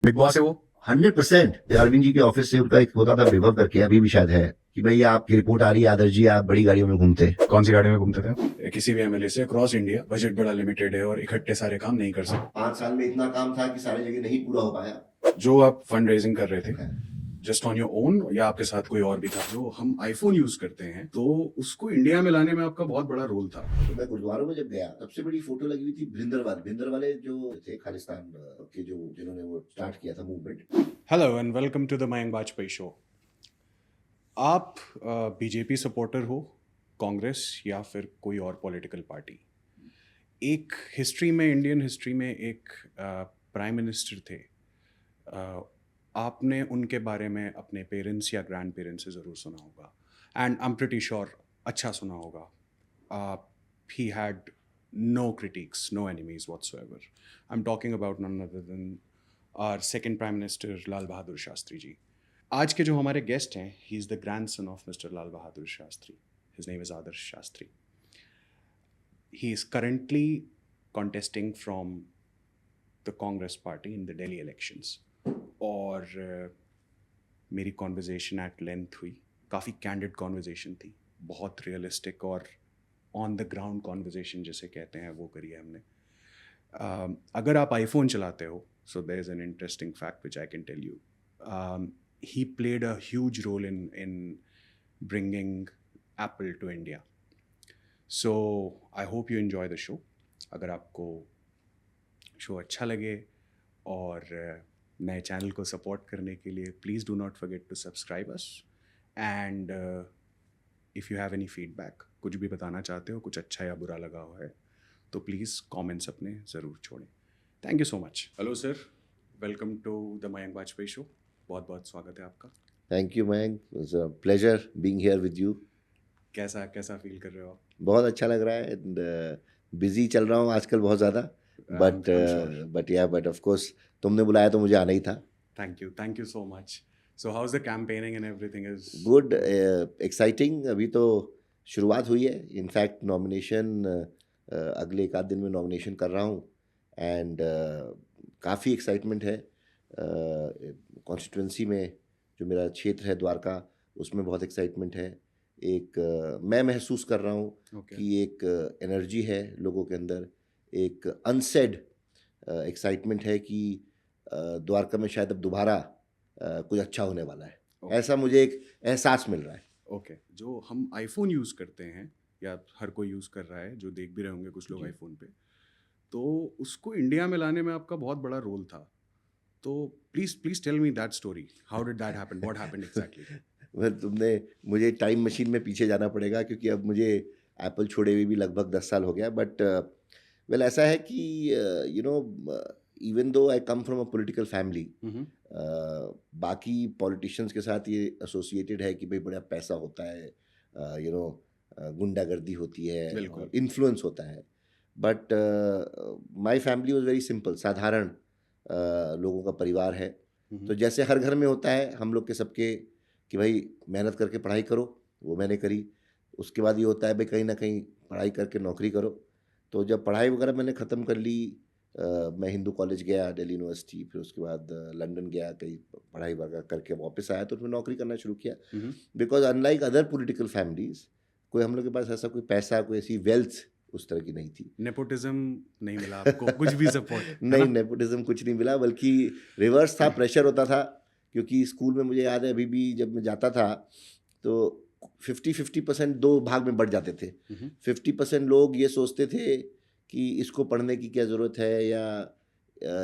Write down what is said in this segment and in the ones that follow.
Big boss है वो। 100%। अरविंद जी के ऑफिस से उनका एक होता था विभव करके, अभी भी शायद है, कि भाई आपकी रिपोर्ट आ रही है आदर्श जी, आप बड़ी गाड़ियों में घूमते हैं। कौन सी गाड़ी में घूमते थे? किसी भी एमएलए से क्रॉस इंडिया बजट बड़ा लिमिटेड है और इकट्ठे सारे काम नहीं कर सकते। 5 साल में इतना काम था कि सारी जगह नहीं पूरा हो पाया। जो आप फंड रेजिंग कर रहे थे जस्ट ऑन योर ओन या आपके साथ कोई और भी था, जो हम आईफोन यूज करते हैं, तो उसको इंडिया में लाने में आपका बहुत बड़ा रोल था। तो मैं गुरुद्वारों में जब गया, सबसे बड़ी फोटो लगी हुई थी भिंदर वाले जो थे खालिस्तान के, जो जिन्होंने वो स्टार्ट किया था movement. Hello and welcome to the Mayank Vajpayee show. आप बीजेपी सपोर्टर हो, कांग्रेस या फिर कोई और पॉलिटिकल पार्टी? एक हिस्ट्री में, इंडियन हिस्ट्री में एक प्राइम मिनिस्टर थे। अ, आपने उनके बारे में अपने पेरेंट्स या ग्रैंड पेरेंट्स से ज़रूर सुना होगा, and I am pretty sure अच्छा सुना होगा। He had no critics, no enemies whatsoever. I am talking about none other than our second prime minister Lal Bahadur Shastri ji. आज के जो हमारे गेस्ट हैं, he is the grandson of mister Lal Bahadur Shastri. His name is Adarsh Shastri. He is currently contesting from the Congress party in the Delhi elections. और मेरी conversation at length हुई, काफ़ी candid conversation थी, बहुत रियलिस्टिक और ऑन द ग्राउंड कॉन्वर्जेसन जिसे कहते हैं वो करी है हमने। अगर आप आईफोन चलाते हो, so there is an interesting fact which I can tell you. He played a huge role in bringing Apple to India. So I hope you enjoy the show. अगर आपको शो अच्छा लगे और नए चैनल को support करने के लिए please do not forget to subscribe us, and if you have any feedback, कुछ भी बताना चाहते हो, कुछ अच्छा या बुरा लगा हुआ है, तो प्लीज़ कमेंट्स अपने ज़रूर छोड़ें। Thank you so much. Hello sir, welcome to the Mayank Vajpayee show. बहुत बहुत स्वागत है आपका। Thank you Mayank, it's a pleasure being here with you. कैसा कैसा फील कर रहे हो आप? बहुत अच्छा लग रहा है, एंड बिजी चल रहा हूँ आजकल बहुत ज़्यादा। But I'm sure. But of course तुमने बुलाया तो मुझे आना ही था। Thank you so much. So how's the campaigning and everything is? Good, exciting. अभी तो शुरुआत हुई है। इनफैक्ट नॉमिनेशन अगले एक आध दिन में नॉमिनेशन कर रहा हूँ, एंड काफ़ी एक्साइटमेंट है। कॉन्स्टिट्यूंसी में जो मेरा क्षेत्र है द्वारका, उसमें बहुत एक्साइटमेंट है। एक मैं महसूस कर रहा हूँ Okay. कि एक एनर्जी है लोगों के अंदर, एक अनसेड एक्साइटमेंट है कि द्वारका में शायद अब दोबारा कुछ अच्छा होने वाला है। Okay. ऐसा मुझे एक एहसास मिल रहा है। ओके, जो हम आईफोन यूज़ करते हैं या हर कोई यूज़ कर रहा है, जो देख भी रहे होंगे कुछ लोग जी। आईफोन पे, तो उसको इंडिया में लाने में आपका बहुत बड़ा रोल था। तो please please tell me that story. How did that happen? What happened exactly? वह तुमने मुझे टाइम मशीन में पीछे जाना पड़ेगा, क्योंकि अब मुझे एप्पल छोड़े हुए भी लगभग 10 साल हो गया। बट वेल, ऐसा है कि you know, even though I come from a political family, बाकी पॉलिटिशियंस के साथ ये एसोसिएटेड है कि भाई बड़ा पैसा होता है, यू नो, गुंडागर्दी होती है बिल्कुल। और इन्फ्लुएंस होता है। But my family was very simple, साधारण लोगों का परिवार है। तो जैसे हर घर में होता है, हम लोग के सबके, कि भाई मेहनत करके पढ़ाई करो, वो मैंने करी। उसके बाद ये होता है भाई कहीं ना कहीं पढ़ाई करके नौकरी करो। तो जब पढ़ाई वगैरह मैंने ख़त्म कर ली, मैं हिंदू कॉलेज गया, दिल्ली यूनिवर्सिटी, फिर उसके बाद लंदन गया, कहीं पढ़ाई वगैरह करके वापस आया, तो उसमें नौकरी करना शुरू किया। Because unlike other political families, कोई हम लोग के पास ऐसा कोई पैसा, कोई ऐसी वेल्थ उस तरह की नहीं थी। नेपोटिज्म नहीं मिला आपको, कुछ भी सपोर्ट है नहीं, ना? नेपोटिज्म कुछ नहीं मिला, बल्कि रिवर्स था, प्रेशर होता था। क्योंकि स्कूल में मुझे याद है, अभी भी जब मैं जाता था तो 50-50% दो भाग में बढ़ जाते थे। 50% लोग ये सोचते थे कि इसको पढ़ने की क्या ज़रूरत है,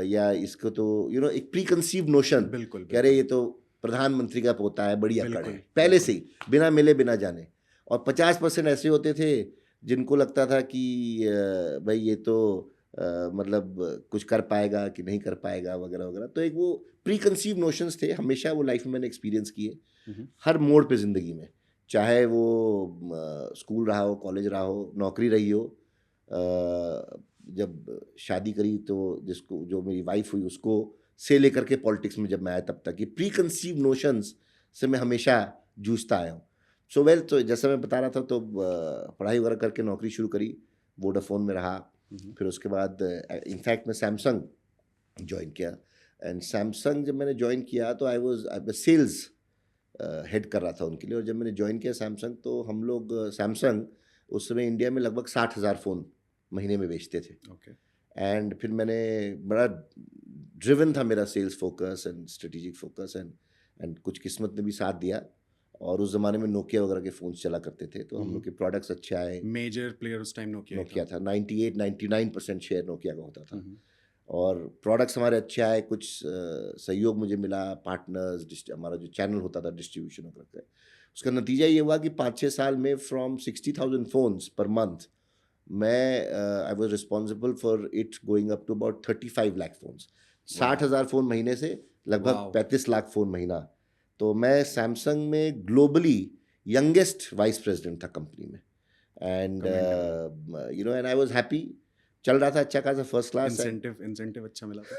या इसको तो एक प्री कंसीव नोशन, बिल्कुल कह रहे बिल्कुल ये तो प्रधानमंत्री का पोता है, बड़ी अकड़ बिल्कुल है, पहले से बिल्कुल। ही बिना मिले बिना जाने। और 50% ऐसे होते थे जिनको लगता था कि भाई ये तो मतलब कुछ कर पाएगा कि नहीं कर पाएगा, वगैरह वगैरह। तो एक वो प्री कंसीव नोशंस थे, हमेशा वो लाइफ में मैंने एक्सपीरियंस किए, हर मोड़ पे ज़िंदगी में। चाहे वो स्कूल रहा हो, कॉलेज रहा हो, नौकरी रही हो। जब शादी करी तो जिसको, जो मेरी वाइफ हुई, उसको से लेकर के पॉलिटिक्स में जब मैं आया तब तक, ये प्री कंसीव नोशंस से मैं हमेशा जूझता आया हूँ। सो वेल, तो जैसा मैं बता रहा था, तो पढ़ाई वगैरह करके नौकरी शुरू करी, वोडाफोन में रहा। फिर उसके बाद इनफैक्ट मैं सैमसंग ज्वाइन किया। एंड सैमसंग जब मैंने ज्वाइन किया तो आई वाज सेल्स हेड कर रहा था उनके लिए। और जब मैंने ज्वाइन किया सैमसंग तो हम लोग सैमसंग उस समय इंडिया में लगभग 60,000 फ़ोन महीने में बेचते थे। ओके। एंड फिर मैंने बड़ा ड्रिवन था मेरा sales focus and strategic focus and कुछ किस्मत ने भी साथ दिया। और उस ज़माने में नोकिया वगैरह के फ़ोन्स चला करते थे, तो हम लोग के प्रोडक्ट्स अच्छे आए। मेजर प्लेयर उस टाइम नोकिया नोकिया था, 98-99% शेयर नोकिया का होता था। और प्रोडक्ट्स हमारे अच्छे आए, कुछ सहयोग मुझे मिला, पार्टनर्स, हमारा जो चैनल होता था डिस्ट्रीब्यूशन वगैरह का, उसका नतीजा ये हुआ कि 5-6 साल में फ्रॉम 60,000 फ़ोन्स पर मंथ मैं I was responsible for it going up to about 35 lakh phones. 60,000 phone महीने से लगभग Wow. 35 लाख फ़ोन महीना। तो मैं सैमसंग में ग्लोबली यंगेस्ट वाइस प्रेसिडेंट था कंपनी में। And and I was happy, चल रहा था अच्छा खासा फर्स्ट क्लास। इंसेंटिव अच्छा मिला था।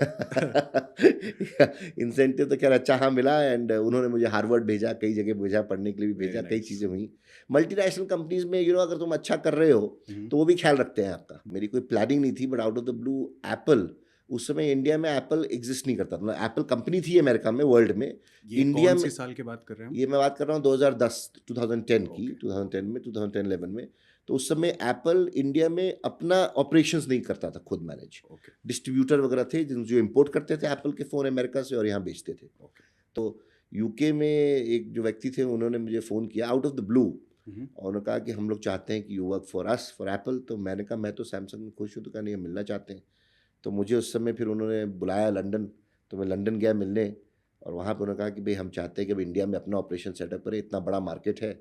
इंसेंटिव तो खैर अच्छा हाँ मिला। एंड उन्होंने मुझे हार्वर्ड भेजा, कई जगह भेजा, पढ़ने के लिए भी भेजा, Very कई nice. चीज़ें हुई। मल्टीनेशनल कंपनीज में अगर तुम अच्छा कर रहे हो तो वो भी ख्याल रखते हैं आपका। मेरी कोई प्लानिंग नहीं थी, but out of the blue Apple, उस समय इंडिया में एप्पल एग्जिस्ट नहीं करता था। मतलब एप्पल कंपनी थी अमेरिका में, वर्ल्ड में। ये इंडिया कौन में सी साल की बात कर रहे हैं हम? ये मैं बात कर रहा हूँ 2010 की, Okay. 2010 में। तो उस समय एप्पल इंडिया में अपना ऑपरेशंस नहीं करता था खुद मैनेज। Okay. डिस्ट्रीब्यूटर वगैरह थे जो इंपोर्ट करते थे एप्पल के फ़ोन अमेरिका से और यहाँ बेचते थे। Okay. तो यूके में एक जो व्यक्ति थे, उन्होंने मुझे फ़ोन किया आउट ऑफ द ब्लू, और उन्होंने कहा कि हम लोग चाहते हैं कि you work for us, for Apple. तो मैंने कहा मैं तो सैमसंग में खुश हूँ। तो कहा नहीं, हम मिलना चाहते हैं। तो मुझे उस समय फिर उन्होंने बुलाया लंदन, तो मैं लंदन गया मिलने। और वहाँ पे उन्होंने कहा कि भाई हम चाहते हैं कि अब इंडिया में अपना ऑपरेशन सेटअप करें, इतना बड़ा मार्केट है।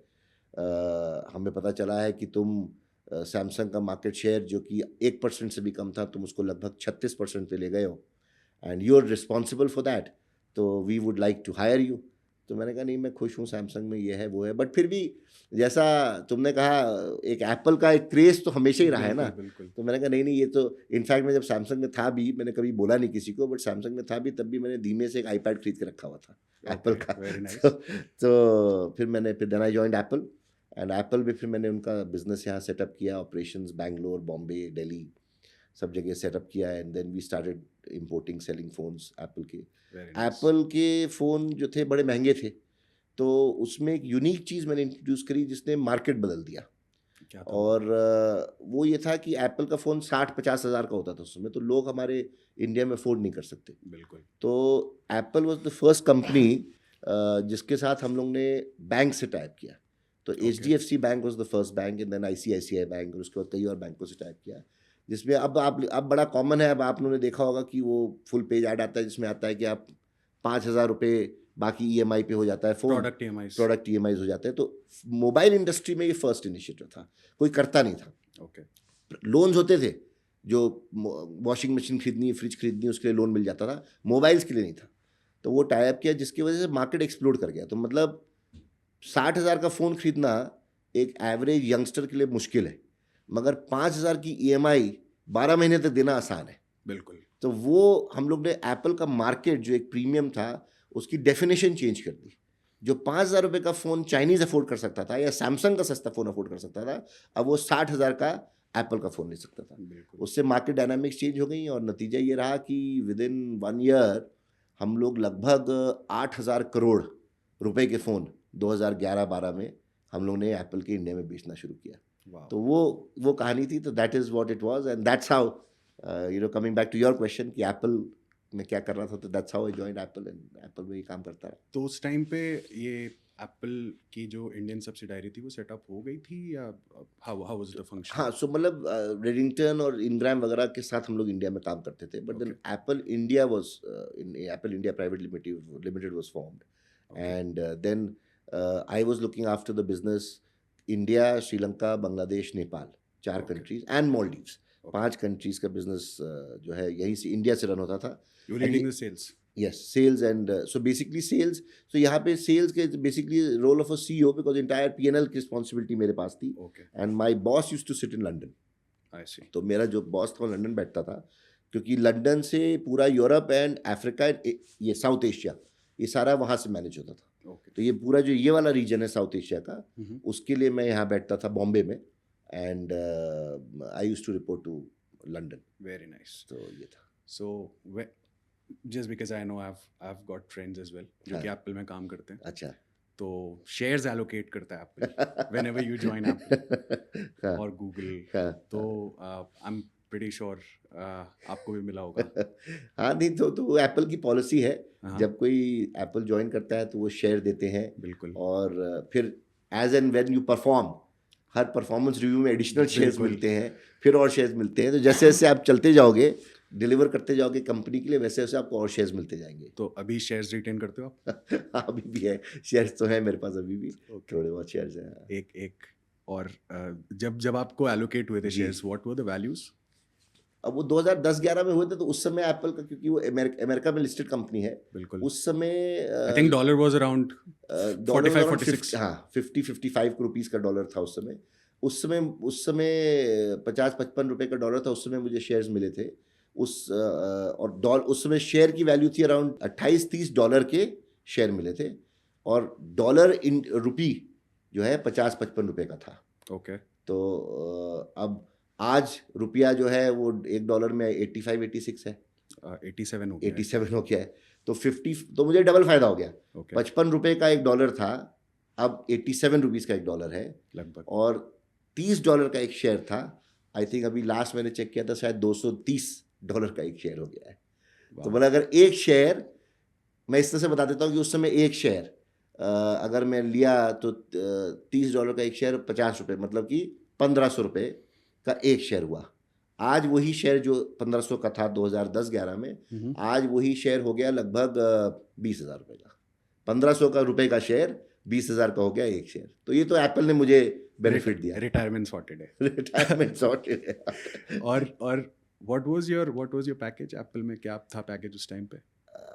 हमें पता चला है कि तुम सैमसंग का मार्केट शेयर जो कि 1% से भी कम था, तुम उसको लगभग 36% पे ले गए हो, and you are responsible for that, तो we would like to hire you. तो मैंने कहा नहीं, मैं खुश हूँ सैमसंग में, ये है वो है। बट फिर भी जैसा तुमने कहा, एक एप्पल का एक क्रेज़ तो हमेशा ही रहा है ना। बिल्कुल। तो मैंने कहा नहीं ये तो, इनफैक्ट मैं जब सैमसंग में था भी, मैंने कभी बोला नहीं किसी को, बट सैमसंग में था भी तब भी मैंने धीमे से एक आईपैड खरीद के रखा हुआ था एप्पल का। Very nice. तो फिर then I joined Apple. And Apple में फिर मैंने उनका बिजनेस यहाँ सेटअप किया, ऑपरेशंस बैंगलोर, बॉम्बे, दिल्ली, सब जगह सेटअप किया। And then we started importing, selling phones Apple के। एप्पल के फ़ोन जो थे बड़े महंगे थे, तो उसमें एक यूनिक चीज़ मैंने इंट्रोड्यूस करी जिसने मार्केट बदल दिया। क्या था? और वो ये था कि एप्पल का फ़ोन 60-50 हज़ार का होता था उस समय, तो लोग हमारे इंडिया में अफोर्ड नहीं कर सकते। बिल्कुल। तो Apple was the first company जिसके साथ हम लोग ने बैंक से टाइप किया। तो HDFC bank was the first bank, and then ICICI bank, और उसके बाद कई और बैंकों से टाइप किया। जिसमें अब बड़ा कॉमन है, अब आप लोगों ने देखा होगा कि वो फुल पेज ऐड आता है जिसमें आता है कि आप 5,000 रुपये बाकी EMI पे हो जाता है फ़ोन, प्रोडक्ट EMIs हो जाते हैं। तो मोबाइल इंडस्ट्री में ये फर्स्ट इनिशिएटिव था, कोई करता नहीं था। ओके। लोन्स होते थे, जो वॉशिंग मशीन खरीदनी, फ्रिज खरीदनी, उसके लिए लोन मिल जाता था, मोबाइल्स के लिए नहीं था। तो वो टाई अप किया, जिसकी वजह से मार्केट एक्सप्लोड कर गया। तो मतलब 60,000 का फ़ोन खरीदना एक एवरेज यंगस्टर के लिए मुश्किल है, मगर 5,000 की EMI 12 महीने तक देना आसान है। बिल्कुल। तो वो हम लोग ने एप्पल का मार्केट जो एक प्रीमियम था, उसकी डेफिनेशन चेंज कर दी। जो 5,000 रुपये का फ़ोन चाइनीज़ अफोर्ड कर सकता था, या सैमसंग का सस्ता फ़ोन अफोर्ड कर सकता था, अब वो 60,000 का एप्पल का फ़ोन ले सकता था। उससे मार्केट डायनामिक्स चेंज हो गई, और नतीजा ये रहा कि विद इन 1 ईयर हम लोग लगभग 8,000 करोड़ रुपए के फ़ोन 2011-12 में हम लोग ने एप्पल के इंडिया में बेचना शुरू किया। तो वो कहानी थी। तो that is what it was, and that's how coming back to your question कि एप्पल में क्या कर रहा था, तो that's how I joined Apple, and Apple में ही काम करता रहा। तो उस टाइम पे ये एप्पल की जो इंडियन सब्सिडायरी थी वो सेटअप हो गई थी, या हाउ वाज द फंक्शन? हाँ, सो मतलब रेडिंगटन और इनग्राम वगैरह के साथ हम लोग इंडिया में काम करते थे, but then Apple India was Apple India private limited was formed, and then I was looking after the business India, Sri Lanka, Bangladesh, Nepal, 4 countries, and Maldives, 5 countries का बिजनेस जो है यहीं से इंडिया से रन होता था। You leading the sales? Yes, sales, and so basically sales. So यहाँ पे sales के basically role of a CEO, because entire P&L की responsibility मेरे पास थी, and my boss used to sit in London. I see. तो मेरा जो boss था वो लंदन बैठता था, क्योंकि लंदन से पूरा यूरोप एंड अफ्रीका, ये साउथ एशिया, ये सारा वहाँ से मैनेज होता था। तो ये पूरा जो ये वाला रीजन है साउथ एशिया का, उसके लिए मैं यहाँ बैठता था बॉम्बे में, and I used to report to London. Very nice. तो ये था। So just because I know I have got friends as well जो कि एप्पल में काम करते हैं, अच्छा। तो शेयर्स एलोकेट करता है Apple whenever you join Apple हाँ, और गूगल, हाँ, तो आई एम प्रीटी श्योर आपको भी मिला होगा। हाँ, नहीं तो एप्पल की पॉलिसी है, हाँ जब कोई एप्पल ज्वाइन करता है तो वो शेयर देते हैं, बिल्कुल और फिर as and when you perform, हर परफॉर्मेंस रिव्यू में एडिशनल शेयर्स बिल्कुल। मिलते हैं, फिर और शेयर्स मिलते हैं, तो जैसे जैसे आप चलते जाओगे, डिलीवर करते जाओगे कंपनी के लिए, वैसे वैसे आपको और शेयर्स मिलते जाएंगे। तो अभी शेयर्स रिटेन करते हो आप? हाँ, अभी भी है, शेयर्स तो है मेरे पास अभी भी, Okay. थोड़े बहुत शेयर्स हैं। एक एक और जब जब आपको एलोकेट हुए थे जी। Shares, what were the values? अब वो 2010-11 में हुए थे, तो उस समय एप्पल का, क्योंकि वो अमेरिका में लिस्टेड कंपनी है, बिल्कुल। उस समय I think dollar was around dollar 45 around 46। हाँ 50-55 रुपीज़ का डॉलर था उस समय 50-55 रुपए का डॉलर था, उस समय मुझे शेयर्स मिले थे और उस समय शेयर की वैल्यू थी अराउंड $28-30 के शेयर मिले थे, और डॉलर इन रुपी जो है 50-55 रुपए का था। ओके। तो अब आज रुपया जो है वो $1 में 85-86 है, 87 हो गया है। 87 हो गया है, तो 50, तो मुझे डबल फायदा हो गया। ओके 55 रुपए का $1 था, अब 87 रुपीज़ का $1 है, लगभग। और $30 का एक शेयर था। आई थिंक अभी लास्ट मैंने चेक किया था, शायद $230 का एक शेयर हो गया है। तो वाह। बोला अगर एक शेयर, मैं इस तरह से बता देता हूँ कि उस समय एक शेयर अगर मैं लिया तो $30 का एक शेयर 50 रुपये, मतलब कि 1500 रुपये का एक शेयर हुआ। आज वही शेयर जो 1500 का था 2010-11 में, आज वही शेयर हो गया लगभग 20,000 रुपये का। 1500 का रुपये का शेयर 20,000 का हो गया एक शेयर। तो ये तो एप्पल ने मुझे बेनिफिट दिया, रिटायरमेंट सॉर्टेड है। रिटायरमेंट सॉर्टेड है। और what was your package Apple में? क्या था पैकेज उस टाइम पे?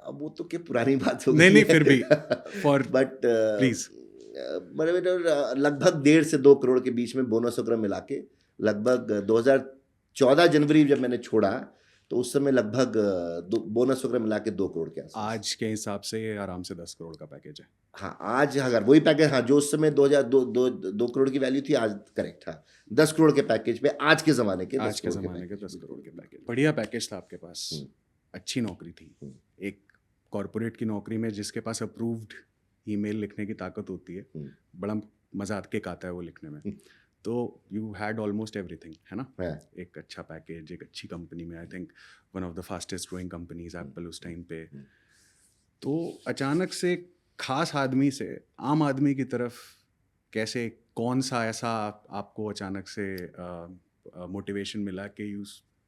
अब वो तो क्या पुरानी बात हो गई नहीं नहीं, है। फिर भी फॉर बट प्लीज। लगभग 1.5 से 2 करोड़ के बीच में बोनस वगैरह मिला के, लगभग 2014 जनवरी जब मैंने छोड़ा, तो उस समय लगभग बोनस वगैरह मिला के 2 करोड़ के आसपास। आज के हिसाब से ये आराम से 10 करोड़ का पैकेज है। हाँ, आज अगर वही पैकेज, हाँ, जो उस समय 2 करोड़ की वैल्यू थी, आज करेक्ट था 10 करोड़ के पैकेज पे, आज के ज़माने के 10 आज के करोड़ ज़माने के 10 पैकेज। करोड़ के पैकेज। बढ़िया पैकेज था आपके पास, अच्छी नौकरी थी। हम्म। एक कॉर्पोरेट की नौकरी में जिसके पास अप्रूव्ड ईमेल लिखने की ताकत होती है, बड़ा मज़ा आता है वो लिखने में। तो यू हैड ऑलमोस्ट एवरीथिंग, है ना? हाँ, एक अच्छा पैकेज, एक अच्छी कंपनी में, I think one of the fastest growing companies Apple उस टाइम पे। तो अचानक से खास आदमी से आम आदमी की तरफ कैसे, कौन सा ऐसा आपको अचानक से मोटिवेशन मिला कि यू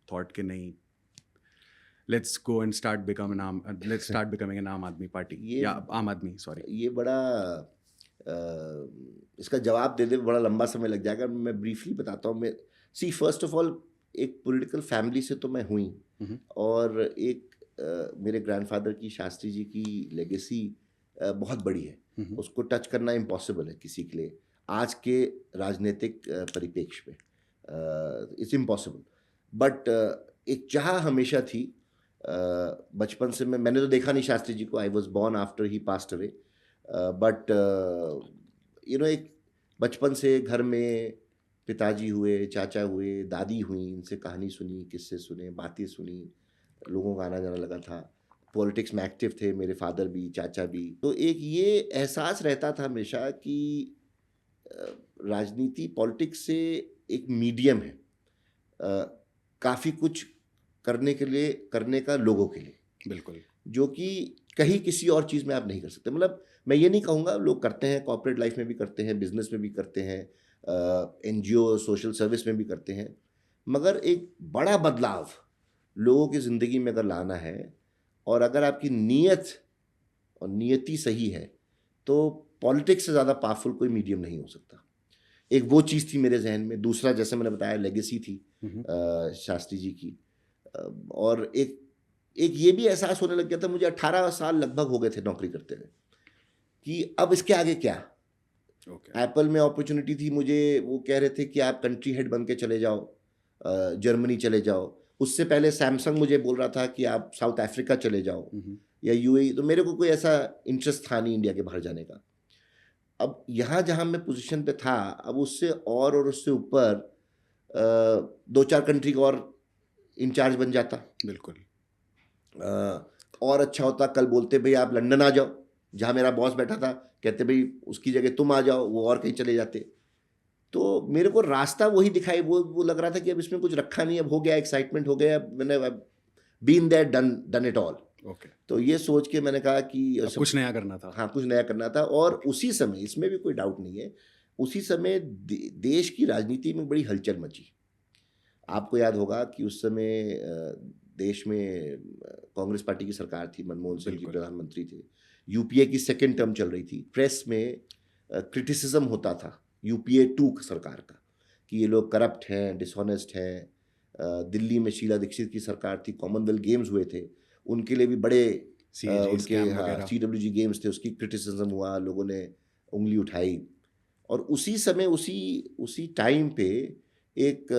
थॉट कि नहीं, let's go and start becoming an आम आदमी पार्टी, या आम आदमी, सॉरी। ये बड़ा इसका जवाब देने में बड़ा लंबा समय लग जाएगा। मैं ब्रीफली बताता हूँ। मैं फर्स्ट ऑफ ऑल, एक पॉलिटिकल फैमिली से तो मैं हुई, और एक मेरे ग्रैंडफादर की, शास्त्री जी की लेगेसी बहुत बड़ी है। उसको टच करना इम्पॉसिबल है किसी के लिए आज के राजनीतिक परिप्रेक्ष्य में, इट्स इम्पॉसिबल। बट एक चाह हमेशा थी बचपन से। मैंने तो देखा नहीं शास्त्री जी को, I was born after he passed away, but एक बचपन से घर में पिताजी हुए, चाचा हुए, दादी हुई, इनसे कहानी सुनी, किस्से सुने, बातें सुनी, लोगों का आना जाना लगा था। पॉलिटिक्स में एक्टिव थे मेरे फादर भी, चाचा भी। तो एक ये एहसास रहता था हमेशा कि राजनीति, पॉलिटिक्स से एक मीडियम है काफ़ी कुछ करने का लोगों के लिए, बिल्कुल, जो कि कहीं किसी और चीज़ में आप नहीं कर सकते। मतलब मैं ये नहीं कहूँगा, लोग करते हैं, कॉर्पोरेट लाइफ में भी करते हैं, बिजनेस में भी करते हैं, NGO सोशल सर्विस में भी करते हैं, मगर एक बड़ा बदलाव लोगों की ज़िंदगी में अगर लाना है, और अगर आपकी नीयत और नियति सही है, तो पॉलिटिक्स से ज़्यादा पावरफुल कोई मीडियम नहीं हो सकता। एक वो चीज़ थी मेरे जहन में। दूसरा, जैसे मैंने बताया, लेगेसी थी शास्त्री जी की, और एक ये भी एहसास होने लग गया था, मुझे 18 साल लगभग हो गए थे नौकरी करते हुए, कि अब इसके आगे क्या। एप्पल में अपॉर्चुनिटी थी मुझे, वो कह रहे थे कि आप कंट्री हेड बन के चले जाओ, जर्मनी चले जाओ। उससे पहले सैमसंग मुझे बोल रहा था कि आप साउथ अफ्रीका चले जाओ या UAE। तो मेरे को कोई ऐसा इंटरेस्ट था नहीं इंडिया के बाहर जाने का। अब यहाँ जहाँ मैं पोजीशन पे था, अब उससे और उससे ऊपर 2-4 कंट्री का और इंचार्ज बन जाता। बिल्कुल। और अच्छा होता कल बोलते भाई आप लंदन आ जाओ, जहाँ मेरा बॉस बैठा था, कहते भाई उसकी जगह तुम आ जाओ, वो और कहीं चले जाते। तो मेरे को रास्ता वही दिखाई, वो लग रहा था कि अब इसमें कुछ रखा नहीं, अब हो गया, एक्साइटमेंट हो गया, मैंने been there done it all. Okay, तो ये सोच के मैंने कहा कि अब कुछ नया करना था। हाँ, कुछ नया करना था। और उसी समय, इसमें भी कोई डाउट नहीं है, उसी समय देश की राजनीति में बड़ी हलचल मची। आपको याद होगा कि उस समय देश में कांग्रेस पार्टी की सरकार थी, मनमोहन सिंह जी बिल्कुल। प्रधानमंत्री थे, यूपीए की सेकेंड टर्म चल रही थी। प्रेस में क्रिटिसिज्म होता था यूपीए 2 सरकार का कि ये लोग करप्ट हैं, डिसऑनेस्ट हैं। दिल्ली में शीला दीक्षित की सरकार थी, कॉमनवेल्थ गेम्स हुए थे, उनके लिए भी बड़े CAG उनके स्कैम हाँ वगैरह। CWG गेम्स थे, उसकी क्रिटिसिज्म हुआ, लोगों ने उंगली उठाई। और उसी समय उसी टाइम पे एक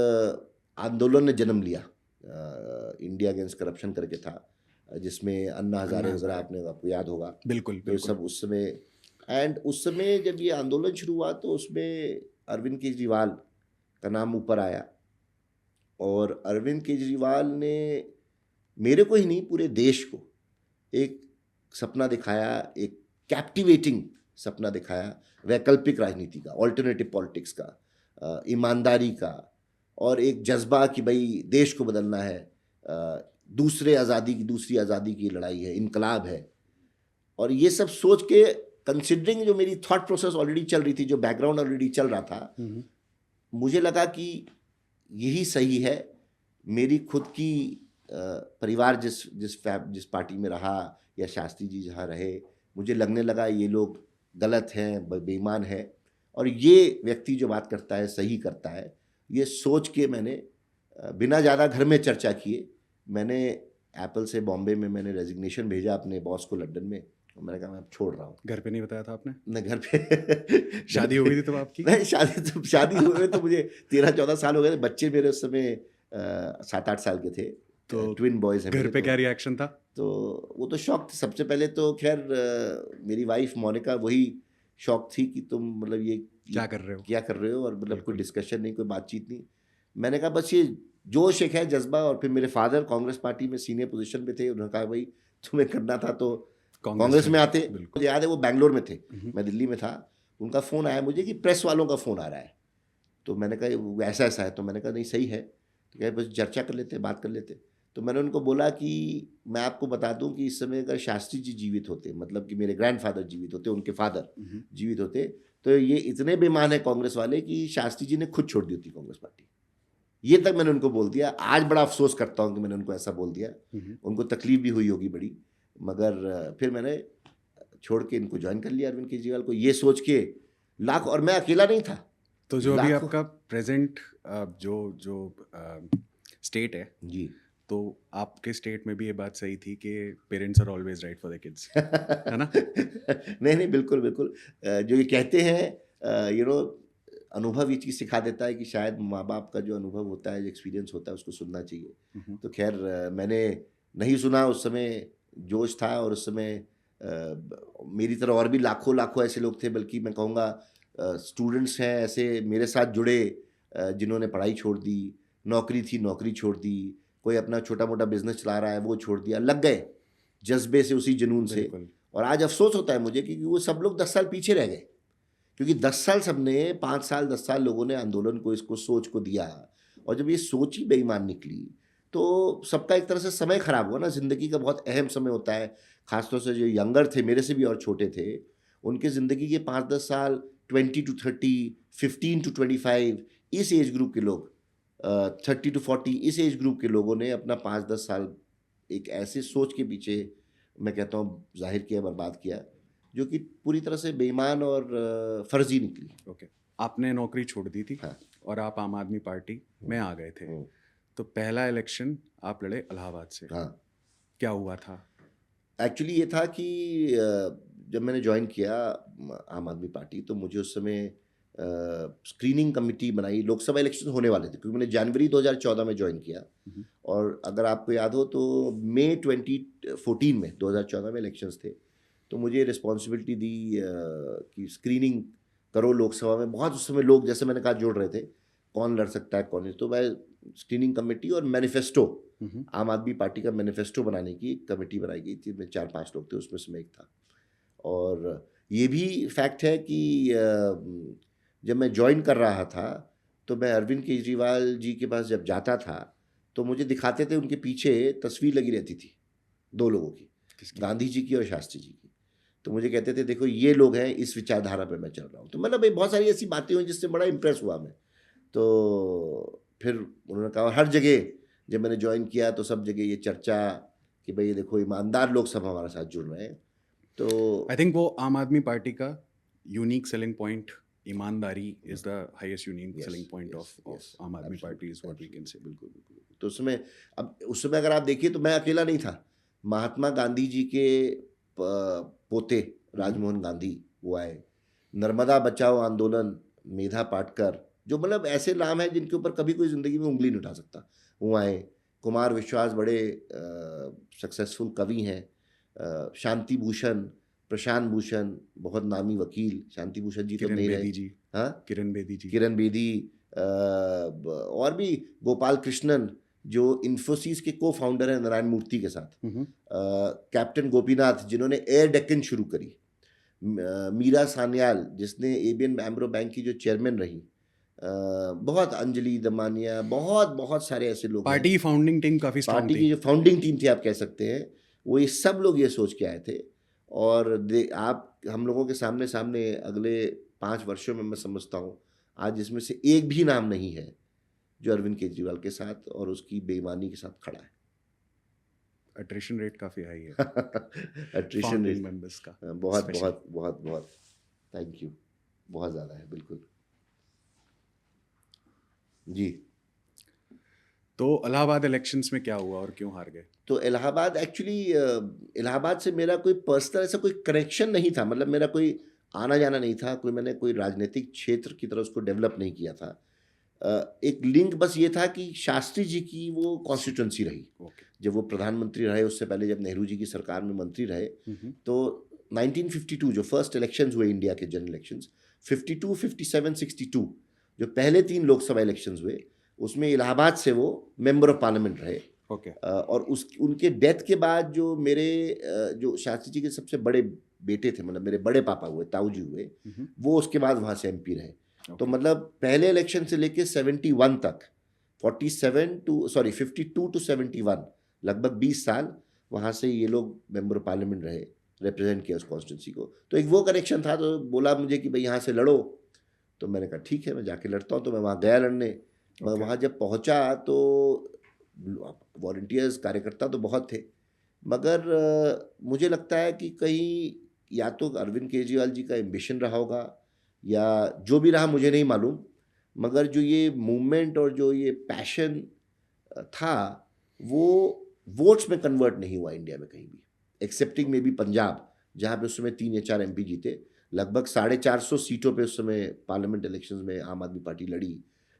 आंदोलन ने जन्म लिया, इंडिया अगेंस्ट करप्शन करके था, जिसमें अन्ना हजारे वगैरह, आपको याद होगा। बिल्कुल तो बिल्कुल। सब उस समय, एंड उस समय जब ये आंदोलन शुरू हुआ तो उसमें अरविंद केजरीवाल का नाम ऊपर आया। और अरविंद केजरीवाल ने मेरे को ही नहीं, पूरे देश को एक सपना दिखाया, एक कैप्टिवेटिंग सपना दिखाया वैकल्पिक राजनीति का, ऑल्टरनेटिव पॉलिटिक्स का, ईमानदारी का, और एक जज्बा कि भाई देश को बदलना है, दूसरी आज़ादी की लड़ाई है, इनकलाब है। और ये सब सोच के, कंसिडरिंग जो मेरी थॉट प्रोसेस ऑलरेडी चल रही थी, जो बैकग्राउंड ऑलरेडी चल रहा था, मुझे लगा कि यही सही है। मेरी खुद की परिवार जिस पार्टी में रहा, या शास्त्री जी जहाँ रहे, मुझे लगने लगा ये लोग गलत हैं, बेईमान हैं, और ये व्यक्ति जो बात करता है सही करता है। ये सोच के मैंने बिना ज़्यादा घर में चर्चा किए, मैंने एप्पल से बॉम्बे में मैंने रेजिग्नेशन भेजा अपने बॉस को लंदन में, और मैंने कहा मैं अब छोड़ रहा हूँ। घर पे नहीं बताया था आपने? न घर पे शादी हो गई थी तब आपकी? नहीं, शादी हुए तो मुझे 13-14 साल हो गए थे। बच्चे मेरे उस समय 7-8 साल के थे, तो ट्विन बॉयज़ हैं घर मेरे। पे क्या रिएक्शन था? तो वो तो शॉक थे सबसे पहले तो। खैर मेरी वाइफ मोनिका वही शॉक थी कि तुम मतलब ये क्या कर रहे हो? क्या कर रहे हो, और मतलब कोई बिल्कुल। डिस्कशन नहीं, कोई बातचीत नहीं। मैंने कहा बस ये जोश एक है, जज्बा। और फिर मेरे फादर कांग्रेस पार्टी में सीनियर पोजीशन पे थे, उन्होंने कहा भाई तुम्हें करना था तो कांग्रेस में आते। बिल्कुल। मुझे याद है वो बैंगलोर में थे, मैं दिल्ली में था। उनका फ़ोन आया मुझे कि प्रेस वालों का फ़ोन आ रहा है। तो मैंने कहा वो ऐसा ऐसा है, तो मैंने कहा नहीं सही है, तो कहे बस चर्चा कर लेते, बात कर लेते। तो मैंने उनको बोला कि मैं आपको बता दूं कि इस समय अगर शास्त्री जी जीवित होते, मतलब कि मेरे ग्रैंडफादर जीवित होते, उनके फादर जीवित होते, तो ये इतने बेईमान है कांग्रेस वाले कि शास्त्री जी ने खुद छोड़ दी होती कांग्रेस पार्टी। ये तक मैंने उनको बोल दिया। आज बड़ा अफसोस करता हूँ कि मैंने उनको ऐसा बोल दिया। उनको तकलीफ भी हुई होगी बड़ी, मगर फिर मैंने छोड़ के इनको ज्वाइन कर लिया, अरविंद केजरीवाल को, ये सोच के लाख। और मैं अकेला नहीं था। तो जो अभी लाखों- आपका प्रेजेंट जो जो स्टेट है, जी तो आपके स्टेट में भी ये बात सही थी कि parents are always right for the kids, है ना? नहीं नहीं, बिल्कुल बिल्कुल। जो ये कहते हैं, अनुभव ये चीज़ सिखा देता है कि शायद माँ बाप का जो अनुभव होता है, जो एक्सपीरियंस होता है, उसको सुनना चाहिए। तो खैर मैंने नहीं सुना। उस समय जोश था, और उस समय मेरी तरह और भी लाखों लाखों ऐसे लोग थे, बल्कि मैं कहूँगा स्टूडेंट्स हैं ऐसे मेरे साथ जुड़े, जिन्होंने पढ़ाई छोड़ दी, नौकरी थी नौकरी छोड़ दी, कोई अपना छोटा मोटा बिजनेस चला रहा है वो छोड़ दिया, लग गए जज्बे से, उसी जुनून से। बिल्कुल। और आज अफसोस होता है मुझे कि वो सब लोग 10 साल पीछे रह गए, क्योंकि 10 साल सबने, 5 साल 10 साल लोगों ने आंदोलन को, इसको सोच को दिया, और जब ये सोच ही बेईमान निकली तो सबका एक तरह से समय खराब हुआ ना। ज़िंदगी का बहुत अहम समय होता है, खासतौर से जो यंगर थे, मेरे से भी और छोटे थे, उनके ज़िंदगी के 5-10 साल, 20 to 30, 15 to 25, इस एज ग्रुप के लोग, 30 to 40, इस एज ग्रुप के लोगों ने अपना 5-10 साल एक ऐसे सोच के पीछे, मैं कहता हूँ, जाहिर किया, बर्बाद किया, जो कि पूरी तरह से बेईमान और फर्जी निकली। ओके, आपने नौकरी छोड़ दी थी, हाँ। और आप आम आदमी पार्टी में आ गए थे। तो पहला इलेक्शन आप लड़े इलाहाबाद से। हाँ, क्या हुआ था? एक्चुअली ये था कि जब मैंने ज्वाइन किया आम आदमी पार्टी, तो मुझे उस समय स्क्रीनिंग कमेटी बनाई। लोकसभा इलेक्शन होने वाले थे, क्योंकि मैंने जनवरी 2014 में ज्वाइन किया, और अगर आपको याद हो तो मई 2014 में, 2014 में इलेक्शंस थे। तो मुझे रिस्पॉन्सिबिलिटी दी कि स्क्रीनिंग करो लोकसभा में। बहुत उस समय लोग, जैसे मैंने कहा, जोड़ रहे थे कौन लड़ सकता है कौन नहीं। तो मैं स्क्रीनिंग कमेटी और मैनिफेस्टो आम आदमी पार्टी का मैनिफेस्टो बनाने की एक कमेटी बनाई गई थी, में 4-5 लोग थे, उसमें से मैं एक था। और ये भी फैक्ट है कि जब मैं ज्वाइन कर रहा था तो मैं अरविंद केजरीवाल जी के पास जब जाता था तो मुझे दिखाते थे, उनके पीछे तस्वीर लगी रहती थी 2 लोगों की, गांधी जी की और शास्त्री जी की। तो मुझे कहते थे देखो ये लोग हैं, इस विचारधारा पे मैं चल रहा हूँ। तो मतलब बहुत सारी ऐसी बातें हुई जिससे बड़ा इम्प्रेस हुआ मैं। तो फिर उन्होंने कहा, हर जगह जब मैंने ज्वाइन किया तो सब जगह ये चर्चा कि भाई ये देखो ईमानदार लोग सब हमारे साथ जुड़ रहे हैं। तो आई थिंक वो आम आदमी पार्टी का यूनिक सेलिंग पॉइंट, ईमानदारी is the highest unique selling point of Aam Aadmi Party is what we can say. बिल्कुल बिल्कुल। तो उस समय अगर आप देखिए तो मैं अकेला नहीं था। महात्मा गांधी जी के पोते राजमोहन गांधी वो आए, नर्मदा बचाओ आंदोलन मेधा पाटकर, जो मतलब ऐसे नाम है जिनके ऊपर कभी कोई जिंदगी में उंगली नहीं उठा सकता, वो आए। कुमार विश्वास बड़े सक्सेसफुल कवि हैं, शांति भूषण, प्रशांत भूषण बहुत नामी वकील, शांति भूषण जी तो किरण नहीं बेदी रहे। जी, हाँ, किरण बेदी जी, किरण बेदी, और भी गोपाल कृष्णन जो इन्फोसिस के को फाउंडर हैं नारायण मूर्ति के साथ, कैप्टन गोपीनाथ जिन्होंने एयर डेक्कन शुरू करी, मीरा सान्याल जिसने एबीएन एम्ब्रो बैंक की जो चेयरमैन रही, बहुत अंजलि दमानिया, बहुत बहुत सारे ऐसे लोग हैं। पार्टी की फाउंडिंग टीम काफी स्ट्रांग पार्टी थी। की जो फाउंडिंग टीम थी आप कह सकते हैं, वो ये सब लोग ये सोच के आए थे। और आप हम लोगों के सामने सामने अगले 5 वर्षों में मैं समझता हूँ आज इसमें से एक भी नाम नहीं है जो अरविंद केजरीवाल के साथ और उसकी बेईमानी के साथ खड़ा है। अट्रिशन रेट काफी हाई है अट्रिशन फाउंडिंग रेट मेंबर्स का बहुत especially। बहुत बहुत बहुत थैंक यू, बहुत ज़्यादा है। बिल्कुल जी। तो इलाहाबाद इलेक्शंस में क्या हुआ और क्यों हार गए? तो इलाहाबाद एक्चुअली इलाहाबाद से मेरा कोई पर्सनल ऐसा कोई कनेक्शन नहीं था, मतलब मेरा कोई आना जाना नहीं था, मैंने कोई राजनीतिक क्षेत्र की तरह उसको डेवलप नहीं किया था। एक लिंक बस ये था कि शास्त्री जी की वो कॉन्स्टिट्यूंसी रही। जब वो प्रधानमंत्री रहे, उससे पहले जब नेहरू जी की सरकार में मंत्री रहे, तो 1952 जो फर्स्ट इलेक्शंस हुए इंडिया के जनरल इलेक्शंस, 52, 57, 62 जो पहले 3 लोकसभा इलेक्शंस हुए, उसमें इलाहाबाद से वो मेंबर ऑफ पार्लियामेंट रहे। और उनके डेथ के बाद जो मेरे जो शास्त्री जी के सबसे बड़े बेटे थे, मतलब मेरे बड़े पापा हुए, ताऊ जी हुए, वो उसके बाद वहाँ से एमपी रहे। तो मतलब पहले इलेक्शन से लेके 71 तक, 52 टू 71 लगभग 20 साल वहाँ से ये लोग मेंबर ऑफ पार्लियामेंट रहे, रिप्रेजेंट किया उस कॉन्स्टिट्यूंसी को। तो एक वो कनेक्शन था। तो बोला मुझे कि भाई यहाँ से लड़ो, तो मैंने कहा ठीक है मैं जाके लड़ता हूँ। तो मैं वहाँ गया लड़ने। मैं वहाँ जब पहुँचा तो वॉलंटियर्स कार्यकर्ता तो बहुत थे, मगर मुझे लगता है कि कहीं या तो अरविंद केजरीवाल जी का एम्बिशन रहा होगा या जो भी रहा मुझे नहीं मालूम, मगर जो ये मूवमेंट और जो ये पैशन था वो वोट्स में कन्वर्ट नहीं हुआ इंडिया में कहीं भी, एक्सेप्टिंग में भी पंजाब, जहाँ पे उस समय 3 या 4 एमपी जीते। लगभग 450 सीटों पे उस समय पार्लियामेंट इलेक्शंस में आम आदमी पार्टी लड़ी,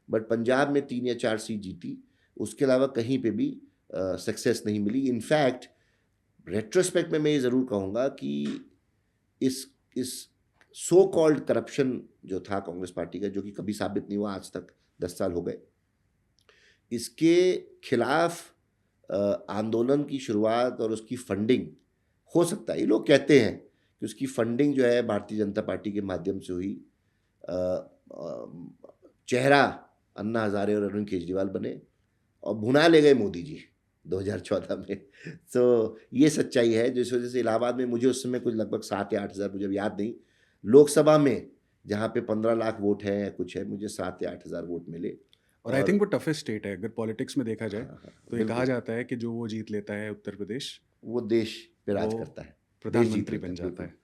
बट पंजाब में 3 या 4 सीट जीती। उसके अलावा कहीं पे भी सक्सेस नहीं मिली। इनफैक्ट रेट्रोस्पेक्ट में मैं ये ज़रूर कहूँगा कि इस सो कॉल्ड करप्शन जो था कांग्रेस पार्टी का, जो कि कभी साबित नहीं हुआ आज तक, 10 साल हो गए, इसके खिलाफ आंदोलन की शुरुआत और उसकी फंडिंग हो सकता है, ये लोग कहते हैं कि उसकी फंडिंग जो है भारतीय जनता पार्टी के माध्यम से हुई। चेहरा अन्ना हजारे और अरविंद केजरीवाल बने और भुना ले गए मोदी जी 2014 में। तो ये सच्चाई है, जिस वजह से इलाहाबाद में मुझे उस समय कुछ लगभग 7 या 8 हज़ार, मुझे याद नहीं, लोकसभा में जहाँ पे 15 लाख वोट है कुछ है, मुझे 7 या 8 हज़ार वोट मिले। और आई थिंक वो टफेस्ट स्टेट है अगर पॉलिटिक्स में देखा जाए। हाँ, तो ये कहा जाता है कि जो वो जीत लेता है उत्तर प्रदेश, वो देश पे राज करता है, प्रधानमंत्री बन जाता है।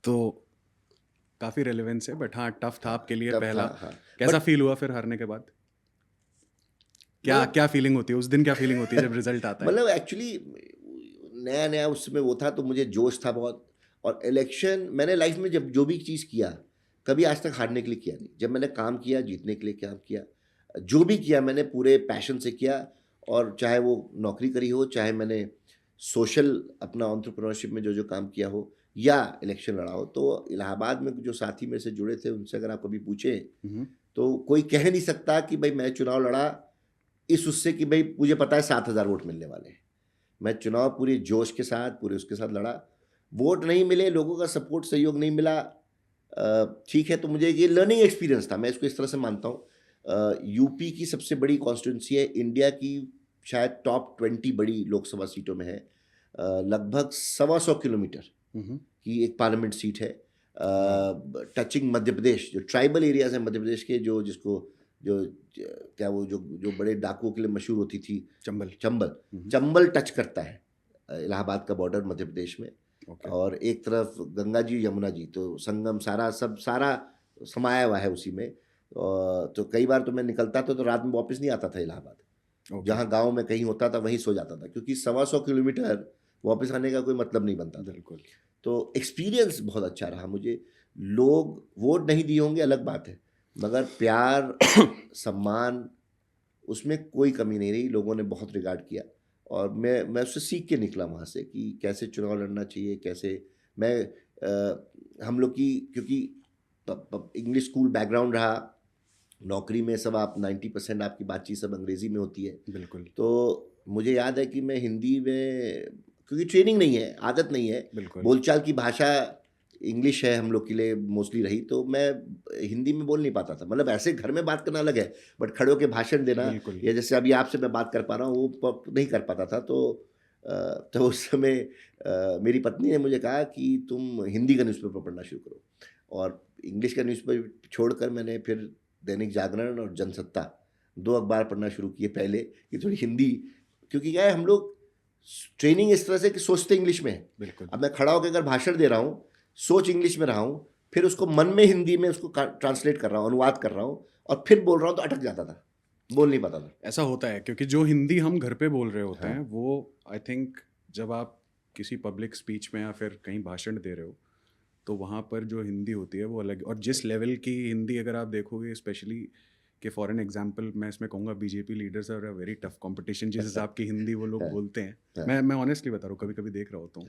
तो काफी रेलेवेंस है। बट हाँ, टफ था आपके लिए पहला। कैसा फील हुआ फिर हारने के बाद? क्या फीलिंग होती है उस दिन, क्या फीलिंग होती है जब रिजल्ट आता है? मतलब एक्चुअली नया नया उस समय वो था, तो मुझे जोश था बहुत। और इलेक्शन मैंने लाइफ में जब जो भी चीज़ किया, कभी आज तक हारने के लिए किया नहीं। जब मैंने काम किया, जीतने के लिए काम किया, जो भी किया मैंने पूरे पैशन से किया। और चाहे वो नौकरी करी हो, चाहे मैंने सोशल अपना एंटरप्रेन्योरशिप में जो जो काम किया हो, या इलेक्शन लड़ा हो। तो इलाहाबाद में जो साथी मेरे से जुड़े थे, उनसे अगर आप कभी पूछें तो कोई कह नहीं सकता कि भाई मैं चुनाव लड़ा इस उससे कि भाई मुझे पता है 7,000 वोट मिलने वाले हैं, मैं चुनाव पूरे जोश के साथ पूरे उसके साथ लड़ा, वोट नहीं मिले, लोगों का सपोर्ट सहयोग नहीं मिला, ठीक है, तो मुझे ये लर्निंग एक्सपीरियंस था, मैं इसको इस तरह से मानता हूँ। यूपी की सबसे बड़ी कॉन्स्टिट्यूंसी है, इंडिया की शायद टॉप 20 बड़ी लोकसभा सीटों में है, लगभग 125 किलोमीटर की एक पार्लियामेंट सीट है, टचिंग मध्य प्रदेश, जो ट्राइबल एरियाज हैं मध्य प्रदेश के, जो जिसको जो क्या वो जो बड़े डाकुओं के लिए मशहूर होती थी, चंबल टच करता है इलाहाबाद का बॉर्डर मध्य प्रदेश में। और एक तरफ गंगा जी यमुना जी, तो संगम सारा समाया हुआ है उसी में। तो कई बार तो मैं निकलता था तो रात में वापस नहीं आता था इलाहाबाद, जहाँ गांव में कहीं होता था वहीं सो जाता था, क्योंकि 125 किलोमीटर वापस आने का कोई मतलब नहीं बनता था। बिल्कुल। तो एक्सपीरियंस बहुत अच्छा रहा मुझे। लोग वोट नहीं दिए होंगे अलग बात है, मगर प्यार सम्मान उसमें कोई कमी नहीं रही, लोगों ने बहुत रिगार्ड किया। और मैं उससे सीख के निकला वहाँ से कि कैसे चुनाव लड़ना चाहिए, कैसे हम लोग की, क्योंकि इंग्लिश स्कूल बैकग्राउंड रहा, नौकरी में सब आप 90% आपकी बातचीत सब अंग्रेज़ी में होती है। बिल्कुल। तो मुझे याद है कि मैं हिंदी में, क्योंकि ट्रेनिंग नहीं है, आदत नहीं है, बोलचाल की भाषा इंग्लिश है हम लोग के लिए मोस्टली रही, तो मैं हिंदी में बोल नहीं पाता था। मतलब ऐसे घर में बात करना अलग है, बट खड़े होकर भाषण देना, या जैसे अभी आपसे मैं बात कर पा रहा हूँ, वो नहीं कर पाता था। तो उस समय मेरी पत्नी ने मुझे कहा कि तुम हिंदी का न्यूज़पेपर पढ़ना शुरू करो, और इंग्लिश का न्यूज़पेपर छोड़कर मैंने फिर दैनिक जागरण और जनसत्ता 2 अखबार पढ़ना शुरू किए पहले, कि थोड़ी हिंदी, क्योंकि क्या है, हम लोग ट्रेनिंग इस तरह से कि सोचते इंग्लिश में है। बिल्कुल। अब मैं खड़ा होकर अगर भाषण दे रहा हूँ, सोच इंग्लिश में रहा हूँ, फिर उसको मन में हिंदी में उसको ट्रांसलेट कर रहा हूँ, अनुवाद कर रहा हूँ, और फिर बोल रहा हूँ, तो अटक जाता था, बोल नहीं पाता था। ऐसा होता है, क्योंकि जो हिंदी हम घर पे बोल रहे होते हाँ। हैं, वो आई थिंक जब आप किसी पब्लिक स्पीच में या फिर कहीं भाषण दे रहे हो, तो वहाँ पर जो हिंदी होती है वो अलग। और जिस लेवल की हिंदी अगर आप देखोगे, स्पेशली कि फॉर एन एग्जांपल मैं इसमें कहूँगा, BJP leaders are a very tough competition, जिस हिसाब की हिंदी वो लोग बोलते हैं। मैं ऑनेस्टली बता रहा हूँ, कभी कभी देख रहा होता हूँ,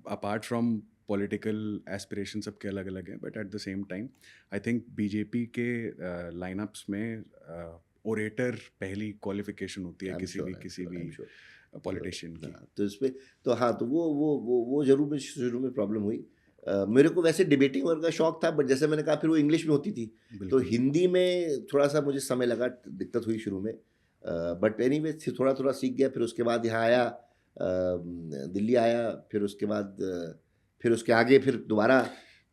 अपार्ट फ्रॉम पॉलिटिकल एस्पिरेशन सबके अलग अलग हैं, but at the same time I think BJP के लाइनअप्स में ओरेटर पहली क्वालिफिकेशन होती है किसी भी पॉलिटिशियन की। तो इसमें तो हाँ, तो वो जरूर शुरू में प्रॉब्लम हुई। मेरे को वैसे डिबेटिंग वर्क का शौक था, बट जैसे मैंने कहा फिर वो इंग्लिश में होती थी, तो हिंदी में थोड़ा सा मुझे समय लगा, दिक्कत हुई शुरू में, बट एनीवे थोड़ा थोड़ा सीख गया। फिर उसके बाद यहाँ आया, दिल्ली आया, फिर उसके बाद फिर उसके आगे फिर दोबारा।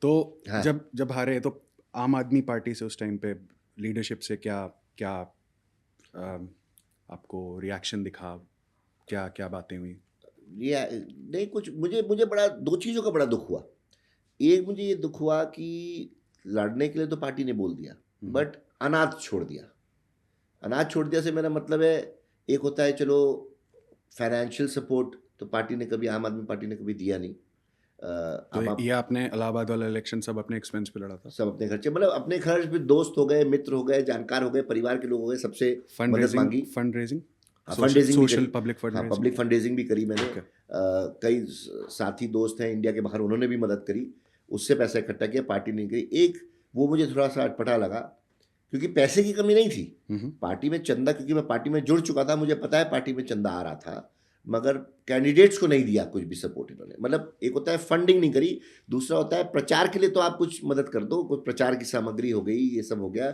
तो हाँ। जब हारे, तो आम आदमी पार्टी से उस टाइम पे लीडरशिप से क्या आपको रिएक्शन दिखा, क्या बातें हुई? नहीं, कुछ मुझे बड़ा 2 चीज़ों का बड़ा दुख हुआ। एक, मुझे ये दुख हुआ कि लड़ने के लिए तो पार्टी ने बोल दिया, बट अनाज छोड़ दिया। अनाज छोड़ दिया से मेरा मतलब है, एक होता है चलो फाइनेंशियल सपोर्ट, तो पार्टी ने कभी, आम आदमी पार्टी ने कभी दिया नहीं। तो ये आपने इलाहाबाद वाला इलेक्शन सब अपने एक्सपेंस पे लड़ा था? सब अपने खर्चे, मतलब अपने खर्च पे, दोस्त हो गए, मित्र हो गए, जानकार हो गए, परिवार के लोग हो गए, सबसे मदद मांगी। Fund raising social public fund raising भी करी मैंने। कई साथी दोस्त हैं इंडिया के बाहर, उन्होंने भी मदद करी, उससे पैसा इकट्ठा किया, पार्टी नहीं करी। एक वो मुझे थोड़ा सा अटपटा लगा, क्योंकि पैसे की कमी नहीं थी पार्टी में, चंदा, क्योंकि मैं पार्टी में जुड़ चुका था, मुझे पता है पार्टी में चंदा आ रहा था, मगर कैंडिडेट्स को नहीं दिया कुछ भी सपोर्ट इन्होंने। मतलब एक होता है फंडिंग नहीं करी, दूसरा होता है प्रचार के लिए तो आप कुछ मदद कर दो, कुछ प्रचार की सामग्री हो गई, ये सब हो गया,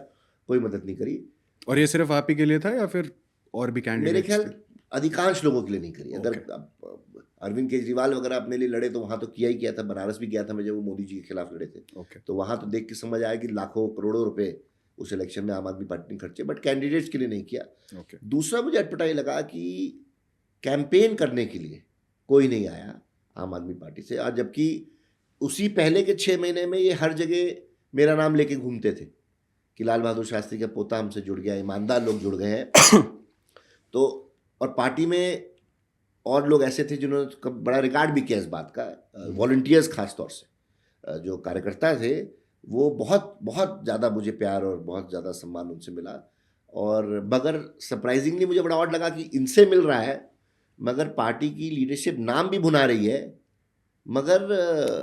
कोई मदद नहीं करी। और ये सिर्फ आप ही के लिए था या फिर और भी कैंडिडेट्स? मेरे ख्याल अधिकांश लोगों के लिए नहीं करी। अगर अरविंद केजरीवाल वगैरह अपने लिए लड़े तो वहाँ तो किया ही किया था। बनारस भी गया था मैं जब वो मोदी जी के खिलाफ लड़े थे, तो वहाँ तो देख के समझ आया कि लाखों करोड़ों रुपए उस इलेक्शन में आम आदमी पार्टी ने खर्चे, बट कैंडिडेट्स के लिए नहीं किया। दूसरा मुझे अटपटा ये लगा कि कैंपेन करने के लिए कोई नहीं आया आम आदमी पार्टी से, और जबकि उसी पहले के 6 महीने में ये हर जगह मेरा नाम लेके घूमते थे कि लाल बहादुर शास्त्री का पोता हमसे जुड़ गया, ईमानदार लोग जुड़ गए हैं। तो और पार्टी में और लोग ऐसे थे जिन्होंने बड़ा रिकॉर्ड भी किया इस बात का, वॉलंटियर्स खास तौर से जो कार्यकर्ता थे, वो बहुत बहुत ज़्यादा मुझे प्यार और बहुत ज़्यादा सम्मान उनसे मिला। और मगर सरप्राइजिंगली मुझे बड़ा ऑड लगा कि इनसे मिल रहा है, मगर पार्टी की लीडरशिप नाम भी भुना रही है, मगर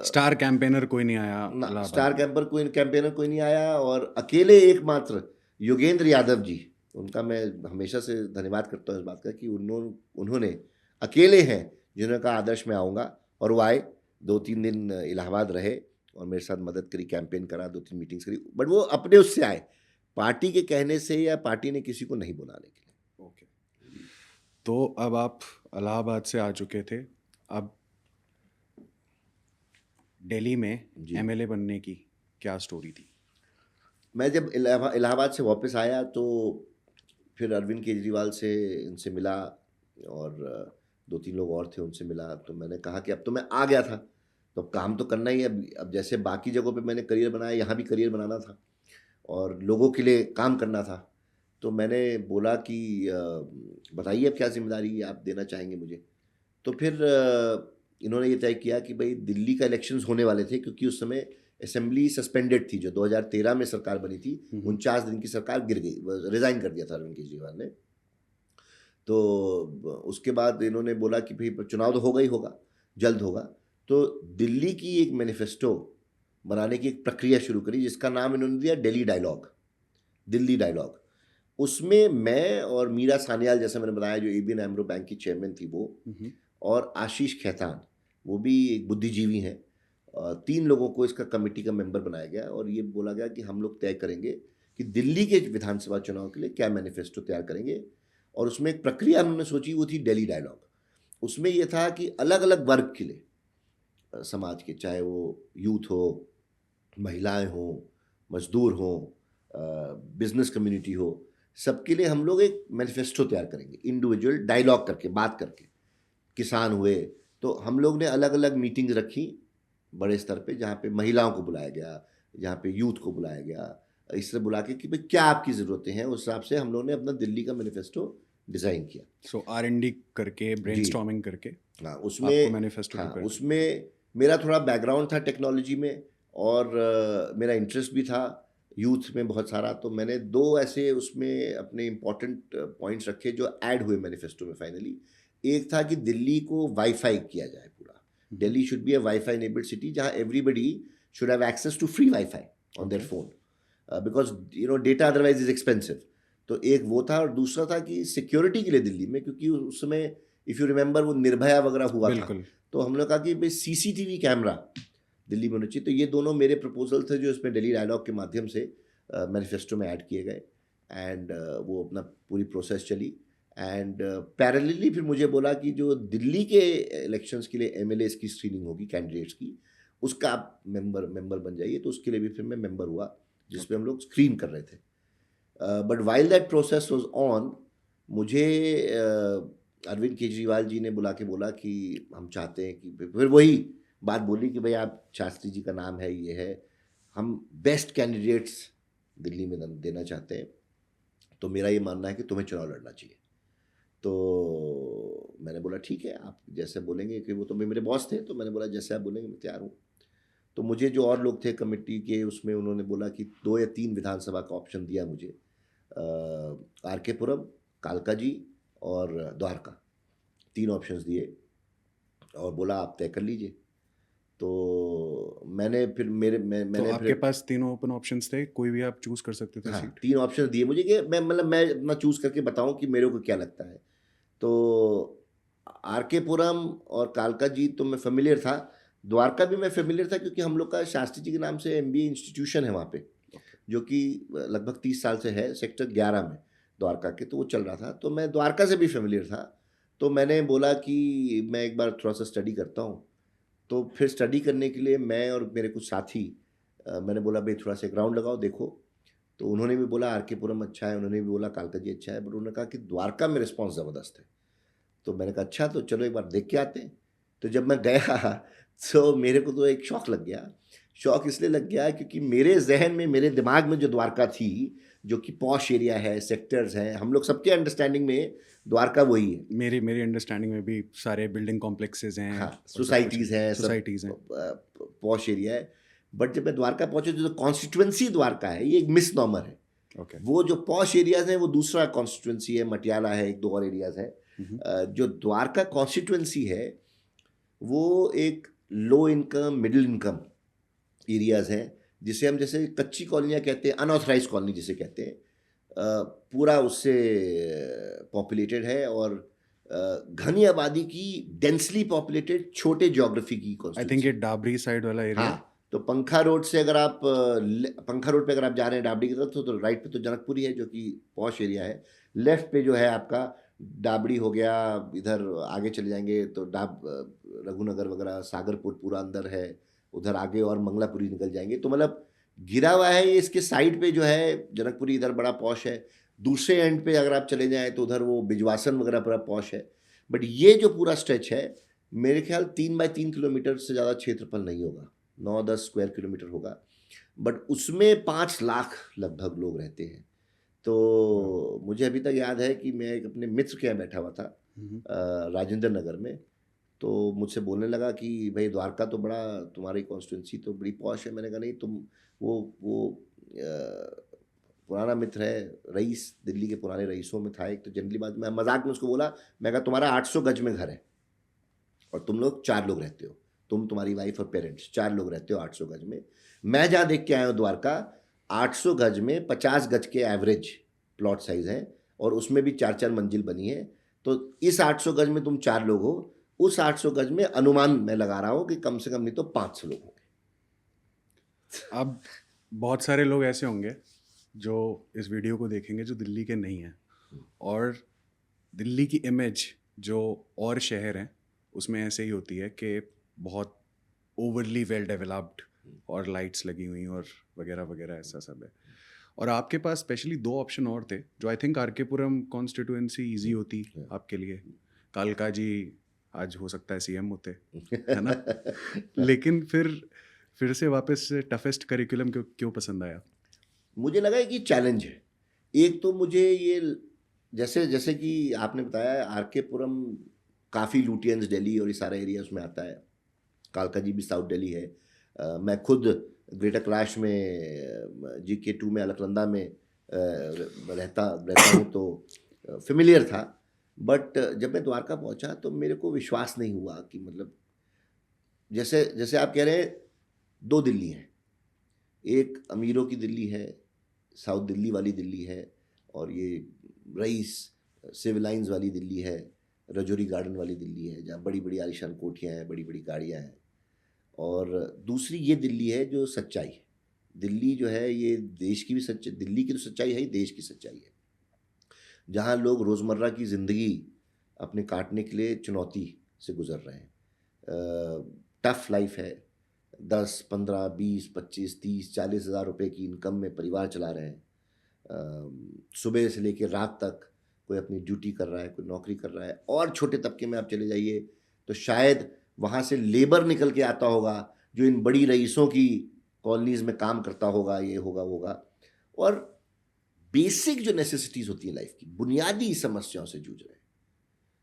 स्टार कैंपेनर कोई नहीं आया। स्टार कैंपेनर कोई नहीं आया। और अकेले एकमात्र योगेंद्र यादव जी, उनका मैं हमेशा से धन्यवाद करता हूँ इस बात का कि उन्होंने अकेले हैं जिन्होंने कहा आदर्श में आऊँगा, और वो आए, 2-3 दिन इलाहाबाद रहे और मेरे साथ मदद करी, कैंपेन करा, 2-3 मीटिंग्स करी, बट वो अपने उससे आए, पार्टी के कहने से या पार्टी ने किसी को नहीं बुलाने के लिए। ओके, तो अब आप इलाहाबाद से आ चुके थे, अब दिल्ली में जी। एमएलए बनने की क्या स्टोरी थी? मैं जब इलाहाबाद से वापस आया तो फिर अरविंद केजरीवाल से इनसे मिला, और 2-3 लोग और थे उनसे मिला, तो मैंने कहा कि अब तो मैं आ गया था, तो अब काम तो करना ही है। अब जैसे बाकी जगहों पे मैंने करियर बनाया, यहाँ भी करियर बनाना था और लोगों के लिए काम करना था। तो मैंने बोला कि बताइए अब क्या ज़िम्मेदारी आप देना चाहेंगे मुझे। तो फिर इन्होंने ये तय किया कि भाई दिल्ली का इलेक्शंस होने वाले थे, क्योंकि उस समय असेंबली सस्पेंडेड थी, जो 2013 में सरकार बनी थी, 49 दिन की सरकार गिर गई, रिज़ाइन कर दिया था अरविंद केजरीवाल ने। तो उसके बाद इन्होंने बोला कि भाई चुनाव तो होगा ही होगा, जल्द होगा। तो दिल्ली की एक मैनिफेस्टो बनाने की एक प्रक्रिया शुरू करी, जिसका नाम इन्होंने दिया दिल्ली डायलॉग, दिल्ली डायलॉग। उसमें मैं और मीरा सान्याल, जैसे मैंने बताया, जो एबीएन एमरो बैंक की चेयरमैन थी वो, और आशीष खेतान, वो भी एक बुद्धिजीवी हैं, 3 लोगों को इसका कमेटी का मेंबर बनाया गया, और ये बोला गया कि हम लोग तय करेंगे कि दिल्ली के विधानसभा चुनाव के लिए क्या मैनिफेस्टो तैयार करेंगे। और उसमें एक प्रक्रिया उन्होंने सोची, वो थी दिल्ली डायलॉग। उसमें ये था कि अलग अलग वर्ग के लिए, समाज के, चाहे वो यूथ हो, महिलाएं हों, मजदूर हों, बिजनेस कम्युनिटी हो, सबके लिए हम लोग एक मैनिफेस्टो तैयार करेंगे, इंडिविजुअल डायलॉग करके, बात करके। किसान हुए तो हम लोग ने अलग अलग मीटिंग्स रखी बड़े स्तर पे, जहाँ पे महिलाओं को बुलाया गया, जहाँ पे यूथ को बुलाया गया, इस तरह बुला के कि भाई क्या आपकी ज़रूरतें हैं, उस हिसाब से हम लोग ने अपना दिल्ली का मैनिफेस्टो डिज़ाइन किया। सो R&D करके, जी। ब्रेनस्टॉर्मिंग करके हाँ, आपको उसमें मैनिफेस्टो हाँ, प्रिपेयर उसमें मेरा थोड़ा बैकग्राउंड था टेक्नोलॉजी में, और मेरा इंटरेस्ट भी था यूथ में बहुत सारा। तो मैंने 2 ऐसे उसमें अपने इम्पोर्टेंट पॉइंट्स रखे जो ऐड हुए मैनिफेस्टो में फाइनली। एक था कि दिल्ली को वाईफाई किया जाए पूरा। Delhi should be a wifi enabled city, जहाँ everybody should have access to free wifi on their phone, because data otherwise is expensive. तो एक वो था, और दूसरा था कि सिक्योरिटी के लिए दिल्ली में, क्योंकि उस समय इफ़ यू रिमेंबर वो निर्भया वगैरह हुआ था, बिल्कुल। तो हम लोग कहा कि भाई सीसीटीवी कैमरा दिल्ली में होना चाहिए। तो ये दोनों मेरे प्रपोजल थे जो इसमें दिल्ली डायलॉग के माध्यम से मैनिफेस्टो में ऐड किए गए, एंड वो अपना पूरी प्रोसेस चली। एंड पैरेलली फिर मुझे बोला कि जो दिल्ली के इलेक्शंस के लिए एमएलएस की स्क्रीनिंग होगी कैंडिडेट्स की, उसका आप मेंबर बन जाइए। तो उसके लिए भी फिर मैं मेंबर हुआ, जिसमें हम लोग स्क्रीन कर रहे थे। But while that process was on, मुझे अरविंद केजरीवाल जी ने बुला के बोला कि हम चाहते हैं कि, फिर वही बात बोली कि भाई आप शास्त्री जी का नाम है, ये है, हम बेस्ट कैंडिडेट्स दिल्ली में देना चाहते हैं, तो मेरा ये मानना है कि तुम्हें चुनाव लड़ना चाहिए। तो मैंने बोला ठीक है, आप जैसे बोलेंगे, कि वो तो मेरे बॉस थे, तो मैंने बोला जैसे आप बोलेंगे मैं तैयार हूँ। तो मुझे जो और लोग थे कमेटी के, उसमें उन्होंने बोला कि 2 या 3 विधानसभा का ऑप्शन दिया मुझे, आर.के. पुरम, कालका जी और द्वारका, 3 ऑप्शंस दिए, और बोला आप तय कर लीजिए। तो मैंने फिर तो आपके पास तीनों ओपन ऑप्शंस थे, कोई भी आप चूज कर सकते थे हाँ, सीट? 3 ऑप्शन दिए मुझे कि मैं अपना चूज़ करके बताऊँ कि मेरे को क्या लगता है। तो आर.के. पुरम और कालका जी तो मैं फ़ेमिलियर था, द्वारका भी मैं फ़ेमिलियर था, क्योंकि हम लोग का शास्त्री जी के नाम से एमबीए इंस्टीट्यूशन है वहाँ पे, जो कि लगभग 30 साल से है, सेक्टर 11 में द्वारका के, तो वो चल रहा था। तो मैं द्वारका से भी फ़ेमिलियर था। तो मैंने बोला कि मैं एक बार थोड़ा-सा स्टडी करता हूँ। तो फिर स्टडी करने के लिए मैं और मेरे कुछ साथी, मैंने बोला भाई थोड़ा-सा एक राउंड लगाओ, देखो। तो उन्होंने भी बोला आर.के. पुरम अच्छा है, उन्होंने भी बोला कालका जी अच्छा है, बट उन्होंने कहा कि द्वारका में रिस्पॉन्स ज़बरदस्त है। तो मैंने कहा अच्छा, तो चलो एक बार देख के आते हैं। तो जब मैं गया तो मेरे को तो एक शॉक लग गया। शॉक इसलिए लग गया क्योंकि मेरे ज़हन में, मेरे दिमाग में जो द्वारका थी, जो कि पॉश एरिया है, सेक्टर्स हैं, हम लोग सबके अंडरस्टैंडिंग में द्वारका वही है। मेरी अंडरस्टैंडिंग में भी सारे बिल्डिंग कॉम्प्लेक्सेस हैं, हाँ, और सब कुछ सोसाइटीज़ हैं, सब सोसाइटीज़ हैं। पॉश एरिया है। बट जब मैं द्वारका पहुँचा, जो कॉन्स्टिट्यूएंसी द्वारका है, ये एक मिसनॉमर है। ओके। वो जो पॉश एरियाज़ हैं वो दूसरा कॉन्स्टिट्यूएंसी है, मटियाला है, 1-2 और एरियाज़ हैं। जो द्वारका कॉन्स्टिट्यूएंसी है, वो एक low income, middle income areas हैं, जिसे हम जैसे कच्ची कॉलोनियाँ कहते हैं, अनऑथराइज्ड कॉलोनी जिसे कहते हैं। पूरा उससे पॉपुलेटेड है और घनी आबादी की डेंसली पॉपुलेटेड छोटे ज्योग्राफी की आई थिंक कॉन्स्टिट्यूंसी। ये डाबरी साइड वाला एरिया। हाँ, तो पंखा रोड से अगर आप पंखा रोड पे अगर आप जा रहे हैं डाबड़ी की तरफ तो राइट पे तो जनकपुरी है जो कि पॉश एरिया है। लेफ्ट पे जो है आपका डाबड़ी हो गया, इधर आगे चले जाएंगे तो रघुनगर वगैरह, सागरपुर पूरा अंदर है, उधर आगे और मंगलापुरी निकल जाएंगे। तो मतलब घिरा हुआ है ये। इसके साइड पे जो है जनकपुरी इधर बड़ा पॉश है। दूसरे एंड पे अगर आप चले जाएं तो उधर वो बिजवासन वगैरह पूरा पॉश है। बट ये जो पूरा स्ट्रेच है मेरे ख्याल 3 बाई 3 किलोमीटर से ज़्यादा क्षेत्रफल नहीं होगा, 9-10 स्क्वायर किलोमीटर होगा। बट उसमें 5 लाख लगभग लोग रहते हैं। तो मुझे अभी तक याद है कि मैं एक अपने मित्र के यहाँ बैठा हुआ था राजेंद्र नगर में, तो मुझसे बोलने लगा कि भाई द्वारका तो बड़ा, तुम्हारी कॉन्स्टिट्यूंसी तो बड़ी पॉश है। मैंने कहा नहीं, तुम वो पुराना मित्र है, रईस, दिल्ली के पुराने रईसों में था एक। तो जनरली बात, मैं मजाक में उसको बोला, मैं कहा तुम्हारा 800 गज में घर है और तुम लोग 4 लोग रहते हो, तुम, तुम्हारी वाइफ और पेरेंट्स 4 लोग रहते हो 800 गज में। मैं जहाँ देख के आया हूँ द्वारका, 800 गज में 50 गज के एवरेज प्लॉट साइज है और उसमें भी 4-4 मंजिल बनी है। तो इस 800 गज में तुम 4 लोग हो, उस 800 गज में अनुमान मैं लगा रहा हूँ कि कम से कम नहीं तो 500 लोग होंगे। अब बहुत सारे लोग ऐसे होंगे जो इस वीडियो को देखेंगे जो दिल्ली के नहीं हैं, और दिल्ली की इमेज जो और शहर हैं उसमें ऐसे ही होती है कि बहुत ओवरली वेल डेवलप्ड और लाइट्स लगी हुई और वगैरह वगैरह ऐसा सब है। और आपके पास स्पेशली 2 ऑप्शन और थे जो I think RK Puram constituency easy होती आपके लिए। कालका जी आज हो सकता है सीएम होते, है ना? लेकिन फिर से वापस टफेस्ट करिकुलम क्यों पसंद आया? मुझे लगा कि चैलेंज है। एक तो मुझे ये, जैसे कि आपने बताया आरकेपुरम काफ़ी लुटियंस दिल्ली और ये सारा एरिया उसमें आता है। कालका जी भी साउथ दिल्ली है। मैं खुद ग्रेटर कैलाश में GK2 में अलकनंदा में रहता हूँ, तो फेमिलियर था। बट जब मैं द्वारका पहुँचा तो मेरे को विश्वास नहीं हुआ कि मतलब जैसे आप कह रहे हैं 2 दिल्ली हैं। एक अमीरों की दिल्ली है, साउथ दिल्ली वाली दिल्ली है, और ये रईस सिविल लाइंस वाली दिल्ली है, रजौरी गार्डन वाली दिल्ली है जहाँ बड़ी बड़ी आलीशान कोठियाँ हैं, बड़ी बड़ी गाड़ियाँ हैं। और दूसरी ये दिल्ली है जो सच्चाई है। दिल्ली जो है ये देश की भी सच्चाई, दिल्ली की तो सच्चाई है ही, देश की सच्चाई है, जहाँ लोग रोज़मर्रा की ज़िंदगी अपने काटने के लिए चुनौती से गुजर रहे हैं। टफ लाइफ है, 10, 15, 20, 25, 30, 40 हज़ार रुपये की इनकम में परिवार चला रहे हैं। सुबह से लेकर रात तक कोई अपनी ड्यूटी कर रहा है, कोई नौकरी कर रहा है। और छोटे तबके में आप चले जाइए तो शायद वहाँ से लेबर निकल के आता होगा जो इन बड़ी रईसों की कॉलोनीज़ में काम करता होगा, ये होगा वो होगा। और बेसिक जो नेसेसिटीज़ होती हैं लाइफ की, बुनियादी समस्याओं से जूझ रहे हैं।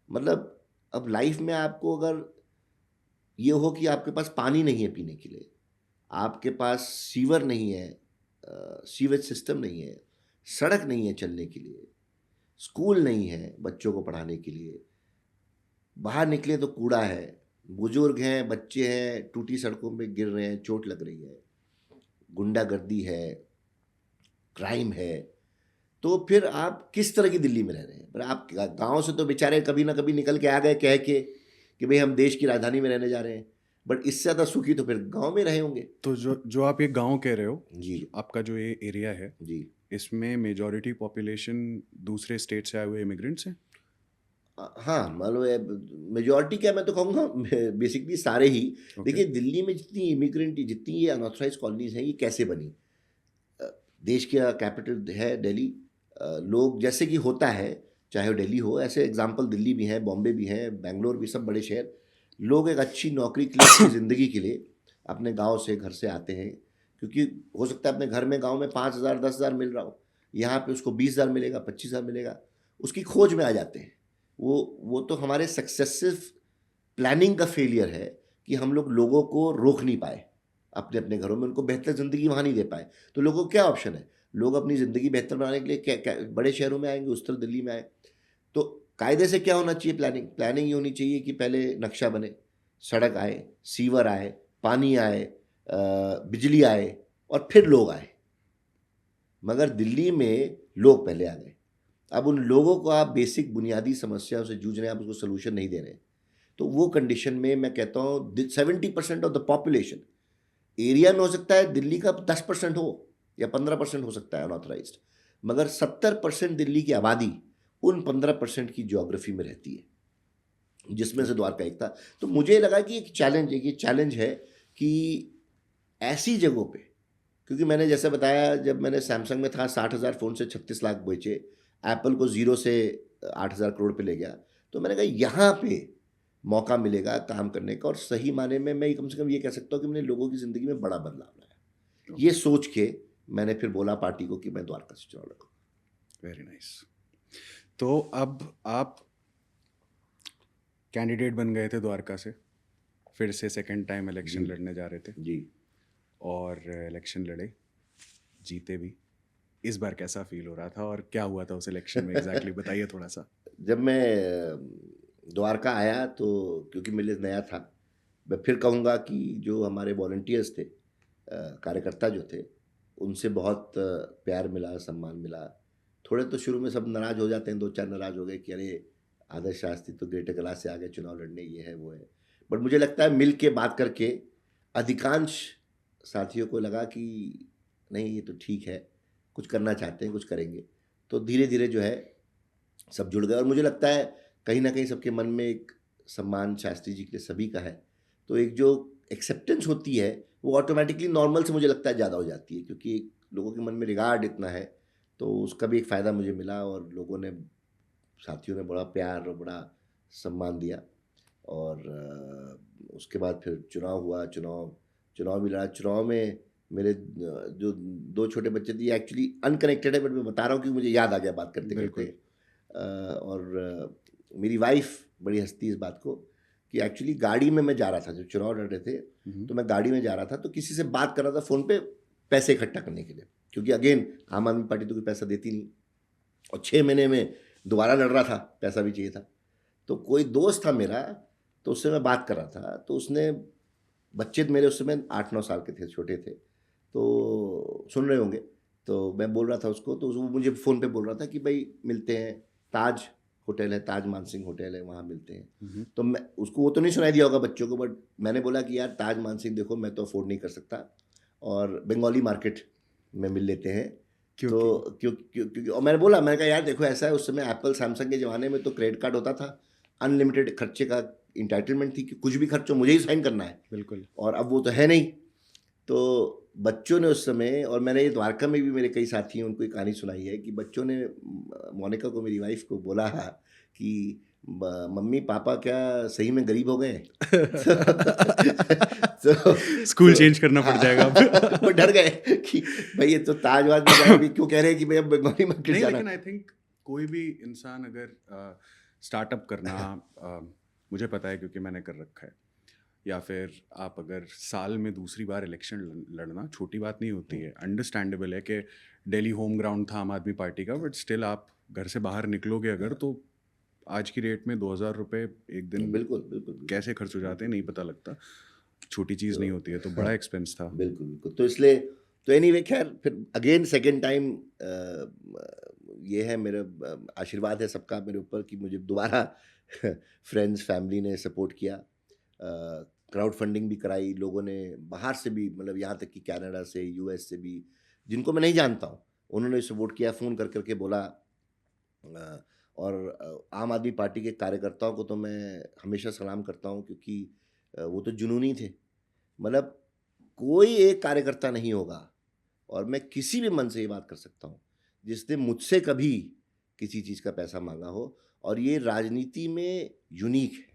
मतलब अब लाइफ में आपको अगर ये हो कि आपके पास पानी नहीं है पीने के लिए, आपके पास सीवर नहीं है, सीवेज सिस्टम नहीं है, सड़क नहीं है चलने के लिए, स्कूल नहीं है बच्चों को पढ़ाने के लिए, बाहर निकले तो कूड़ा है, बुजुर्ग हैं, बच्चे हैं, टूटी सड़कों पे गिर रहे हैं, चोट लग रही है, गुंडागर्दी है, क्राइम है, तो फिर आप किस तरह की दिल्ली में रह रहे हैं? पर आप गांव से तो बेचारे कभी ना कभी निकल के आ गए कह के कि भाई हम देश की राजधानी में रहने जा रहे हैं, बट इससे ज़्यादा सुखी तो फिर गांव में रहे होंगे। तो जो आप ये गांव कह रहे हो जी आपका जो ये एरिया है जी, इसमें मेजॉरिटी पॉपुलेशन दूसरे स्टेट से आए हुए इमिग्रेंट्स हैं? हाँ, मान लो मेजॉरिटी क्या, मैं तो कहूँगा बेसिकली सारे ही। देखिए दिल्ली में जितनी इमिग्रेंट, जितनी ये अनऑथराइज कॉलोनीज हैं, ये कैसे बनी? देश का कैपिटल है दिल्ली। लोग जैसे कि होता है, चाहे वो दिल्ली हो, ऐसे एग्जांपल दिल्ली भी हैं, बॉम्बे भी हैं, बेंगलोर भी, सब बड़े शहर। लोग एक अच्छी नौकरी के लिए, अपनी ज़िंदगी के लिए अपने गांव से, घर से आते हैं, क्योंकि हो सकता है अपने घर में गांव में 5,000 10,000 मिल रहा हो, यहाँ पे उसको 20,000 मिलेगा, 25,000 मिलेगा, उसकी खोज में आ जाते हैं। वो तो हमारे सक्सेसिव प्लानिंग का फेलियर है कि हम लोगों को रोक नहीं पाए अपने अपने घरों में, उनको बेहतर ज़िंदगी वहाँ नहीं दे पाए। तो लोगों को क्या ऑप्शन है? लोग अपनी ज़िंदगी बेहतर बनाने के लिए क्या बड़े शहरों में आएंगे, उत्तर दिल्ली में आए। तो कायदे से क्या होना चाहिए? प्लानिंग ये होनी चाहिए कि पहले नक्शा बने, सड़क आए, सीवर आए, पानी आए, बिजली आए, और फिर लोग आए। मगर दिल्ली में लोग पहले आ गए। अब उन लोगों को आप बेसिक बुनियादी समस्याओं से जूझ रहे हैं, आप उसको सोल्यूशन नहीं दे रहे हैं, तो वो कंडीशन में मैं कहता हूँ 70% ऑफ द पॉपुलेशन एरिया में हो सकता है दिल्ली का 10% हो या 15% हो सकता है अनऑथराइज्ड, मगर 70% दिल्ली की आबादी उन 15% की ज्योग्राफी में रहती है, जिसमें से द्वारका एक था। तो मुझे लगा कि एक चैलेंज है कि ऐसी जगहों पे, क्योंकि मैंने जैसे बताया जब मैंने सैमसंग में था 60,000 फ़ोन से 36 लाख बेचे, एप्पल को ज़ीरो से 8,000 करोड़ पे ले गया, तो मैंने कहा यहाँ पे मौका मिलेगा काम करने का, और सही माने में मैं कम से कम ये कह सकता हूँ कि मैंने लोगों की ज़िंदगी में बड़ा बदलाव लाया। ये सोच के मैंने फिर बोला पार्टी को कि मैं द्वारका से चुनाव लड़ूंगा। Very nice. तो अब आप कैंडिडेट बन गए थे द्वारका से, फिर से सेकंड टाइम इलेक्शन जी। लड़ने जा रहे थे जी। और इलेक्शन लड़े, जीते भी। इस बार कैसा फील हो रहा था और क्या हुआ था उस इलेक्शन में एग्जैक्टली बताइए थोड़ा सा। जब मैं द्वारका आया तो क्योंकि मेरे लिए नया था, मैं फिर कहूँगा कि जो हमारे वॉलंटियर्स थे, कार्यकर्ता जो थे, उनसे बहुत प्यार मिला, सम्मान मिला। थोड़े तो शुरू में सब नाराज़ हो जाते हैं, 2-4 नाराज़ हो गए कि अरे आदर्श शास्त्री तो ग्रेटर क्लास से आ गए चुनाव लड़ने, ये है वो है। बट मुझे लगता है मिल के बात करके अधिकांश साथियों को लगा कि नहीं ये तो ठीक है, कुछ करना चाहते हैं, कुछ करेंगे। तो धीरे धीरे जो है सब जुड़ गए, और मुझे लगता है कहीं ना कहीं सबके मन में एक सम्मान शास्त्री जी के लिए सभी का है, तो एक जो एक्सेप्टेंस होती है वो ऑटोमेटिकली नॉर्मल से मुझे लगता है ज़्यादा हो जाती है, क्योंकि लोगों के मन में रिगार्ड इतना है, तो उसका भी एक फ़ायदा मुझे मिला, और लोगों ने, साथियों ने बड़ा प्यार और बड़ा सम्मान दिया। और उसके बाद फिर चुनाव हुआ, चुनाव भी लड़ा। चुनाव में मेरे जो 2 छोटे बच्चे थे, ये एक्चुअली अनकनेक्टेड है, बट मैं बता रहा हूँ क्योंकि मुझे याद आ गया बात करते करते। बिल्कुल। और मेरी वाइफ बड़ी हंसती इस बात को कि एक्चुअली गाड़ी में मैं जा रहा था, जब चुनाव लड़ रहे थे तो मैं गाड़ी में जा रहा था, तो किसी से बात कर रहा था फ़ोन पे पैसे इकट्ठा करने के लिए, क्योंकि अगेन आम आदमी पार्टी तो कोई पैसा देती नहीं, और 6 महीने में दोबारा लड़ रहा था, पैसा भी चाहिए था। तो कोई दोस्त था मेरा, तो उससे मैं बात कर रहा था, तो उसने, बच्चे मेरे उस समय 8-9 साल के थे, छोटे थे, तो सुन रहे होंगे, तो मैं बोल रहा था उसको, तो वो मुझे फ़ोन पे बोल रहा था कि भाई मिलते हैं, ताज होटल है, ताज मानसिंह होटल है, वहाँ मिलते हैं। तो मैं उसको, वो तो नहीं सुनाई दिया होगा बच्चों को, बट मैंने बोला कि यार ताज मानसिंह देखो मैं तो अफोर्ड नहीं कर सकता, और बंगाली मार्केट में मिल लेते हैं। तो क्योंकि और मैंने बोला, मैंने कहा यार देखो ऐसा है, उस समय एप्पल सैमसंग के ज़माने में तो क्रेडिट कार्ड होता था, अनलिमिटेड खर्चे का इंटाइटलमेंट थी कि कुछ भी खर्चो मुझे ही साइन करना है, बिल्कुल। और अब वो तो है नहीं। तो बच्चों ने उस समय, और मैंने ये द्वारका में भी मेरे कई साथी हैं, उनको एक कहानी सुनाई है कि बच्चों ने मोनिका को, मेरी वाइफ को बोला कि मम्मी पापा क्या सही में गरीब हो गए हैं?" तो स्कूल चेंज करना पड़ हाँ, जाएगा अब। वो डर गए कि भाई ये तो ताजवाद में जाए, क्यों कह रहे हैं कि भाई अब बंगाली मार्केट नहीं, जाना। लेकिन आई थिंक कोई भी इंसान अगर स्टार्टअप करना, मुझे पता है क्योंकि मैंने कर रखा है, या फिर आप अगर साल में दूसरी बार इलेक्शन लड़ना छोटी बात नहीं होती है। अंडरस्टैंडेबल है कि दिल्ली होम ग्राउंड था आम आदमी पार्टी का, बट स्टिल आप घर से बाहर निकलोगे अगर, तो आज की रेट में 2,000 रुपये एक दिन बिल्कुल बिल्कुल कैसे खर्च हो जाते हैं नहीं पता लगता, छोटी चीज़ नहीं होती है, तो बड़ा एक्सपेंस था। बिल्कुल बिल्कुल। तो इसलिए, तो एनीवे खैर फिर अगेन सेकेंड टाइम ये है मेरा आशीर्वाद है सबका मेरे ऊपर कि मुझे दोबारा फ्रेंड्स फैमिली ने सपोर्ट किया, क्राउड फंडिंग भी कराई, लोगों ने बाहर से भी, मतलब यहाँ तक कि कनाडा से, यूएस से भी, जिनको मैं नहीं जानता हूँ, उन्होंने सपोर्ट किया, फ़ोन कर करके बोला। और आम आदमी पार्टी के कार्यकर्ताओं को तो मैं हमेशा सलाम करता हूँ, क्योंकि वो तो जुनूनी थे, मतलब कोई एक कार्यकर्ता नहीं होगा, और मैं किसी भी मन से ये बात कर सकता हूँ, जिसने मुझसे कभी किसी चीज़ का पैसा मांगा हो, और ये राजनीति में यूनिक है,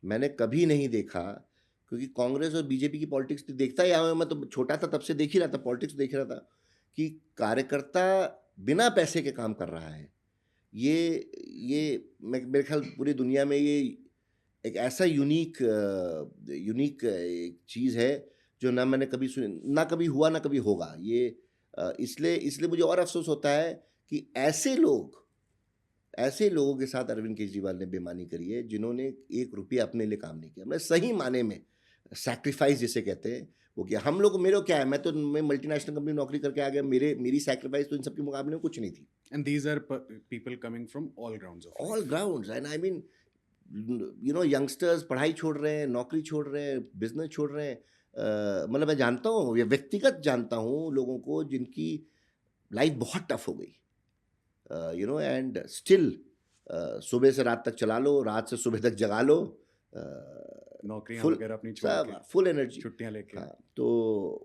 मैंने कभी नहीं देखा, क्योंकि कांग्रेस और बीजेपी की पॉलिटिक्स तो देखता ही आया हूं, मैं तो छोटा था तब से देख ही रहा था, पॉलिटिक्स देख रहा था कि कार्यकर्ता बिना पैसे के काम कर रहा है। ये मेरे ख्याल पूरी दुनिया में ये एक ऐसा यूनिक एक चीज़ है जो ना मैंने कभी सुनी, ना कभी हुआ, ना कभी होगा। ये इसलिए इसलिए मुझे और अफ़सोस होता है कि ऐसे लोगों के साथ अरविंद केजरीवाल ने बेईमानी करी है, जिन्होंने 1 रुपया अपने लिए काम नहीं किया। मतलब सही माने में सैक्रिफ़ाइस जिसे कहते हैं, वो किया। हम लोग, मेरे को क्या है, मैं मल्टीनेशनल कंपनी में नौकरी करके आ गया, मेरी सैक्रिफाइस तो इन सबके मुकाबले में कुछ नहीं थी। And these are people coming from all grounds of all life. Grounds, and I mean youngsters पढ़ाई छोड़ रहे हैं, नौकरी छोड़ रहे हैं, बिजनेस छोड़ रहे हैं। मतलब मैं जानता हूँ, या व्यक्तिगत जानता हूँ लोगों को जिनकी लाइफ बहुत टफ हो गई, एंड स्टिल सुबह से रात तक चला लो, रात से सुबह तक जगा लो, नौकरियां फुल वगैरह अपनी छोड़ सब के, फुल एनर्जी। छुट्टियां लेके. हाँ, तो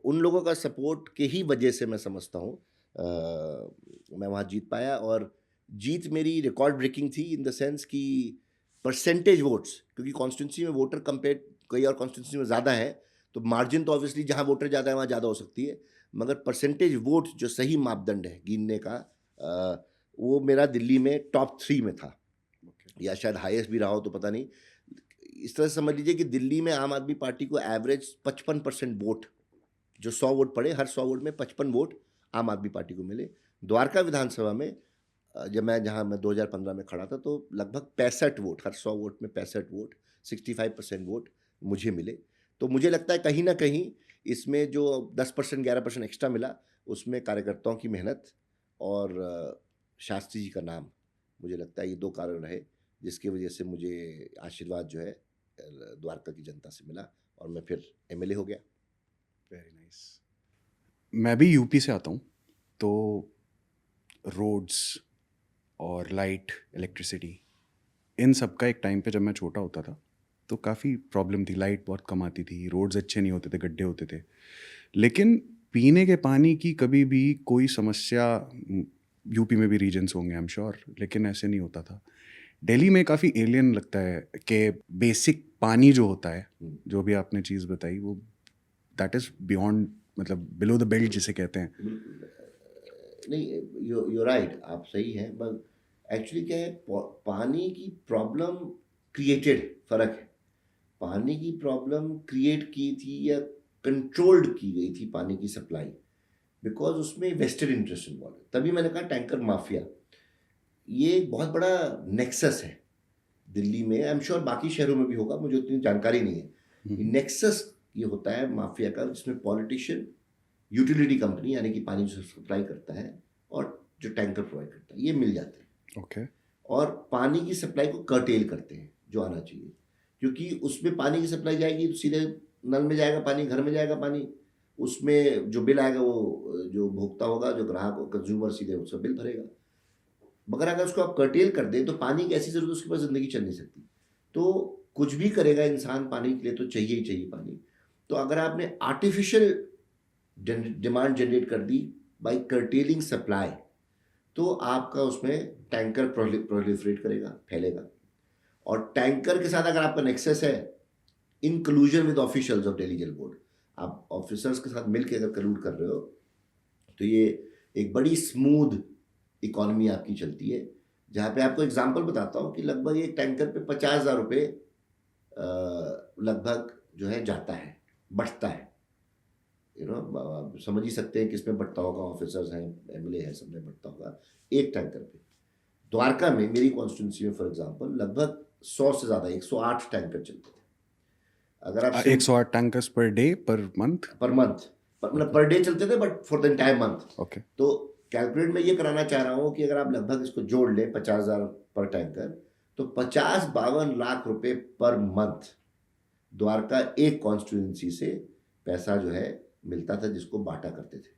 उन लोगों का सपोर्ट के ही वजह से मैं समझता हूँ मैं वहाँ जीत पाया। और जीत मेरी रिकॉर्ड ब्रेकिंग थी इन द सेंस कि परसेंटेज वोट्स, क्योंकि कॉन्स्टिट्यूंसी में वोटर कंपेयर कई और कॉन्स्टिट्यूंसी में ज़्यादा है, तो मार्जिन तो ऑब्वियसली जहाँ वोटर ज़्यादा है वहाँ ज़्यादा हो सकती है, मगर परसेंटेज वोट जो सही मापदंड है गिनने का, वो मेरा दिल्ली में टॉप 3 में था, या शायद हाईएस्ट भी रहा हो, तो पता नहीं। इस तरह से समझ लीजिए कि दिल्ली में आम आदमी पार्टी को एवरेज 55% वोट, जो 100 वोट पड़े, हर 100 वोट में 55 वोट आम आदमी पार्टी को मिले। द्वारका विधानसभा में जब मैं 2015 में खड़ा था, तो लगभग 65 वोट, हर 100 वोट में 65 वोट, 65% वोट मुझे मिले। तो मुझे लगता है कहीं ना कहीं इसमें जो 10% 11% एक्स्ट्रा मिला, उसमें कार्यकर्ताओं की मेहनत और शास्त्री जी का नाम, मुझे लगता है ये 2 कारण रहे जिसकी वजह से मुझे आशीर्वाद जो है द्वारका की जनता से मिला, और मैं फिर एमएलए हो गया। Very nice. मैं भी यूपी से आता हूँ, तो रोड्स और लाइट, इलेक्ट्रिसिटी, इन सब का एक टाइम पे जब मैं छोटा होता था तो काफ़ी प्रॉब्लम थी. लाइट बहुत कम आती थी, रोड्स अच्छे नहीं होते थे, गड्ढे होते थे. लेकिन पीने के पानी की कभी भी कोई समस्या, यूपी में भी रीजन्स होंगे आई एम श्योर, लेकिन ऐसे नहीं होता था. दिल्ली में काफ़ी एलियन लगता है कि बेसिक पानी जो होता है, जो भी आपने चीज़ बताई, वो दैट इज़ बियॉन्ड, मतलब बिलो द बेल्ट जिसे कहते हैं. नहीं, यू राइट, आप सही हैं, पर एक्चुअली क्या है, पानी की प्रॉब्लम क्रिएटेड, फ़र्क है। पानी की प्रॉब्लम क्रिएट की थी या कंट्रोल्ड की गई थी पानी की सप्लाई, बिकॉज उसमें वेस्टेड इंटरेस्ट इन्वॉल्व है। तभी मैंने कहा टैंकर माफिया, ये एक बहुत बड़ा नेक्सस है दिल्ली में, आई एम श्योर बाकी शहरों में भी होगा, मुझे उतनी जानकारी नहीं है। नेक्सस ये होता है माफिया का, जिसमें पॉलिटिशियन, यूटिलिटी कंपनी यानी कि पानी जो सप्लाई करता है, और जो टैंकर प्रोवाइड करता है, ये मिल जाते हैं। ओके. और पानी की सप्लाई को कर्टेल करते हैं जो आना चाहिए, क्योंकि उसमें पानी की सप्लाई जाएगी तो सीधे नल में जाएगा पानी, घर में जाएगा पानी, उसमें जो बिल आएगा वो जो भोक्ता होगा, जो ग्राहक कंज्यूमर, सीधे उसका बिल भरेगा। मगर अगर उसको आप कर्टेल कर दें तो पानी की ऐसी ज़रूरत, उसके पास ज़िंदगी चल नहीं सकती। तो कुछ भी करेगा इंसान पानी के लिए तो चाहिए ही चाहिए पानी। तो अगर आपने आर्टिफिशियल डिमांड जनरेट कर दी बाय कर्टेलिंग सप्लाई, तो आपका उसमें टैंकर प्रोलिफरेट करेगा, फैलेगा। और टैंकर के साथ अगर आपका नेक्सस है, इन कलूजन विद ऑफिशियल्स ऑफ दिल्ली जल बोर्ड, आप ऑफिसर्स के साथ मिलकर अगर कलूड कर रहे हो, तो ये एक बड़ी स्मूथ इकोनॉमी आपकी चलती है। जहाँ पे आपको एग्जांपल बताता हूँ कि लगभग एक टैंकर पे 50,000 रुपये लगभग जो है जाता है, बढ़ता है। आप समझ ही सकते हैं किसमें बढ़ता होगा, ऑफिसर्स हैं, एमएलए हैं, सब में बढ़ता होगा एक टैंकर पे। द्वारका में, मेरी कॉन्स्टिट्यूंसी में फॉर एग्जांपल, लगभग 100 से ज़्यादा, 108 टैंकर चलते थे। अगर आप 108 tankers per day, per month, मतलब पर डे चलते थे, but for the entire month. Okay. तो कैलकुलेट मैं ये कराना चाह रहा हूँ कि अगर आप लगभग इसको जोड़ लें 50,000 पर टैंकर, तो 50-52 लाख रुपए पर मंथ द्वारका एक कॉन्स्टिट्यूंसी से पैसा जो है मिलता था, जिसको बांटा करते थे।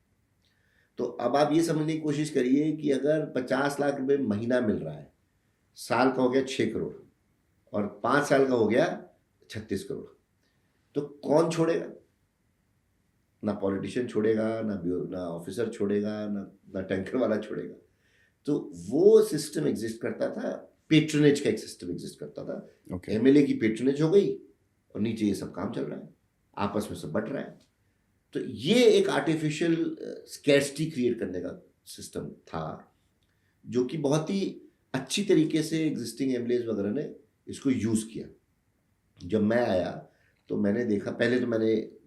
तो अब आप ये समझने की कोशिश करिए कि अगर 50 लाख रुपए महीना मिल रहा है, साल का हो गया 6 करोड़, और 5 साल का हो गया 36 करोड़, तो कौन छोड़ेगा? ना पॉलिटिशियन छोड़ेगा, ना ऑफिसर छोड़ेगा, ना टैंकर वाला छोड़ेगा। तो वो सिस्टम एग्जिस्ट करता था, पेट्रोनेज का एक सिस्टम एग्जिस्ट करता था। एमएलए की पेट्रोनेज हो गई और नीचे ये सब काम चल रहा है, आपस में सब बट रहा है। तो ये एक आर्टिफिशियल स्कैर्सिटी क्रिएट करने का सिस्टम था, जो कि बहुत ही अच्छी तरीके से एग्जिस्टिंग एमएलएज वगैरह ने इसको यूज़ किया। जब मैं आया तो मैंने देखा, पहले तो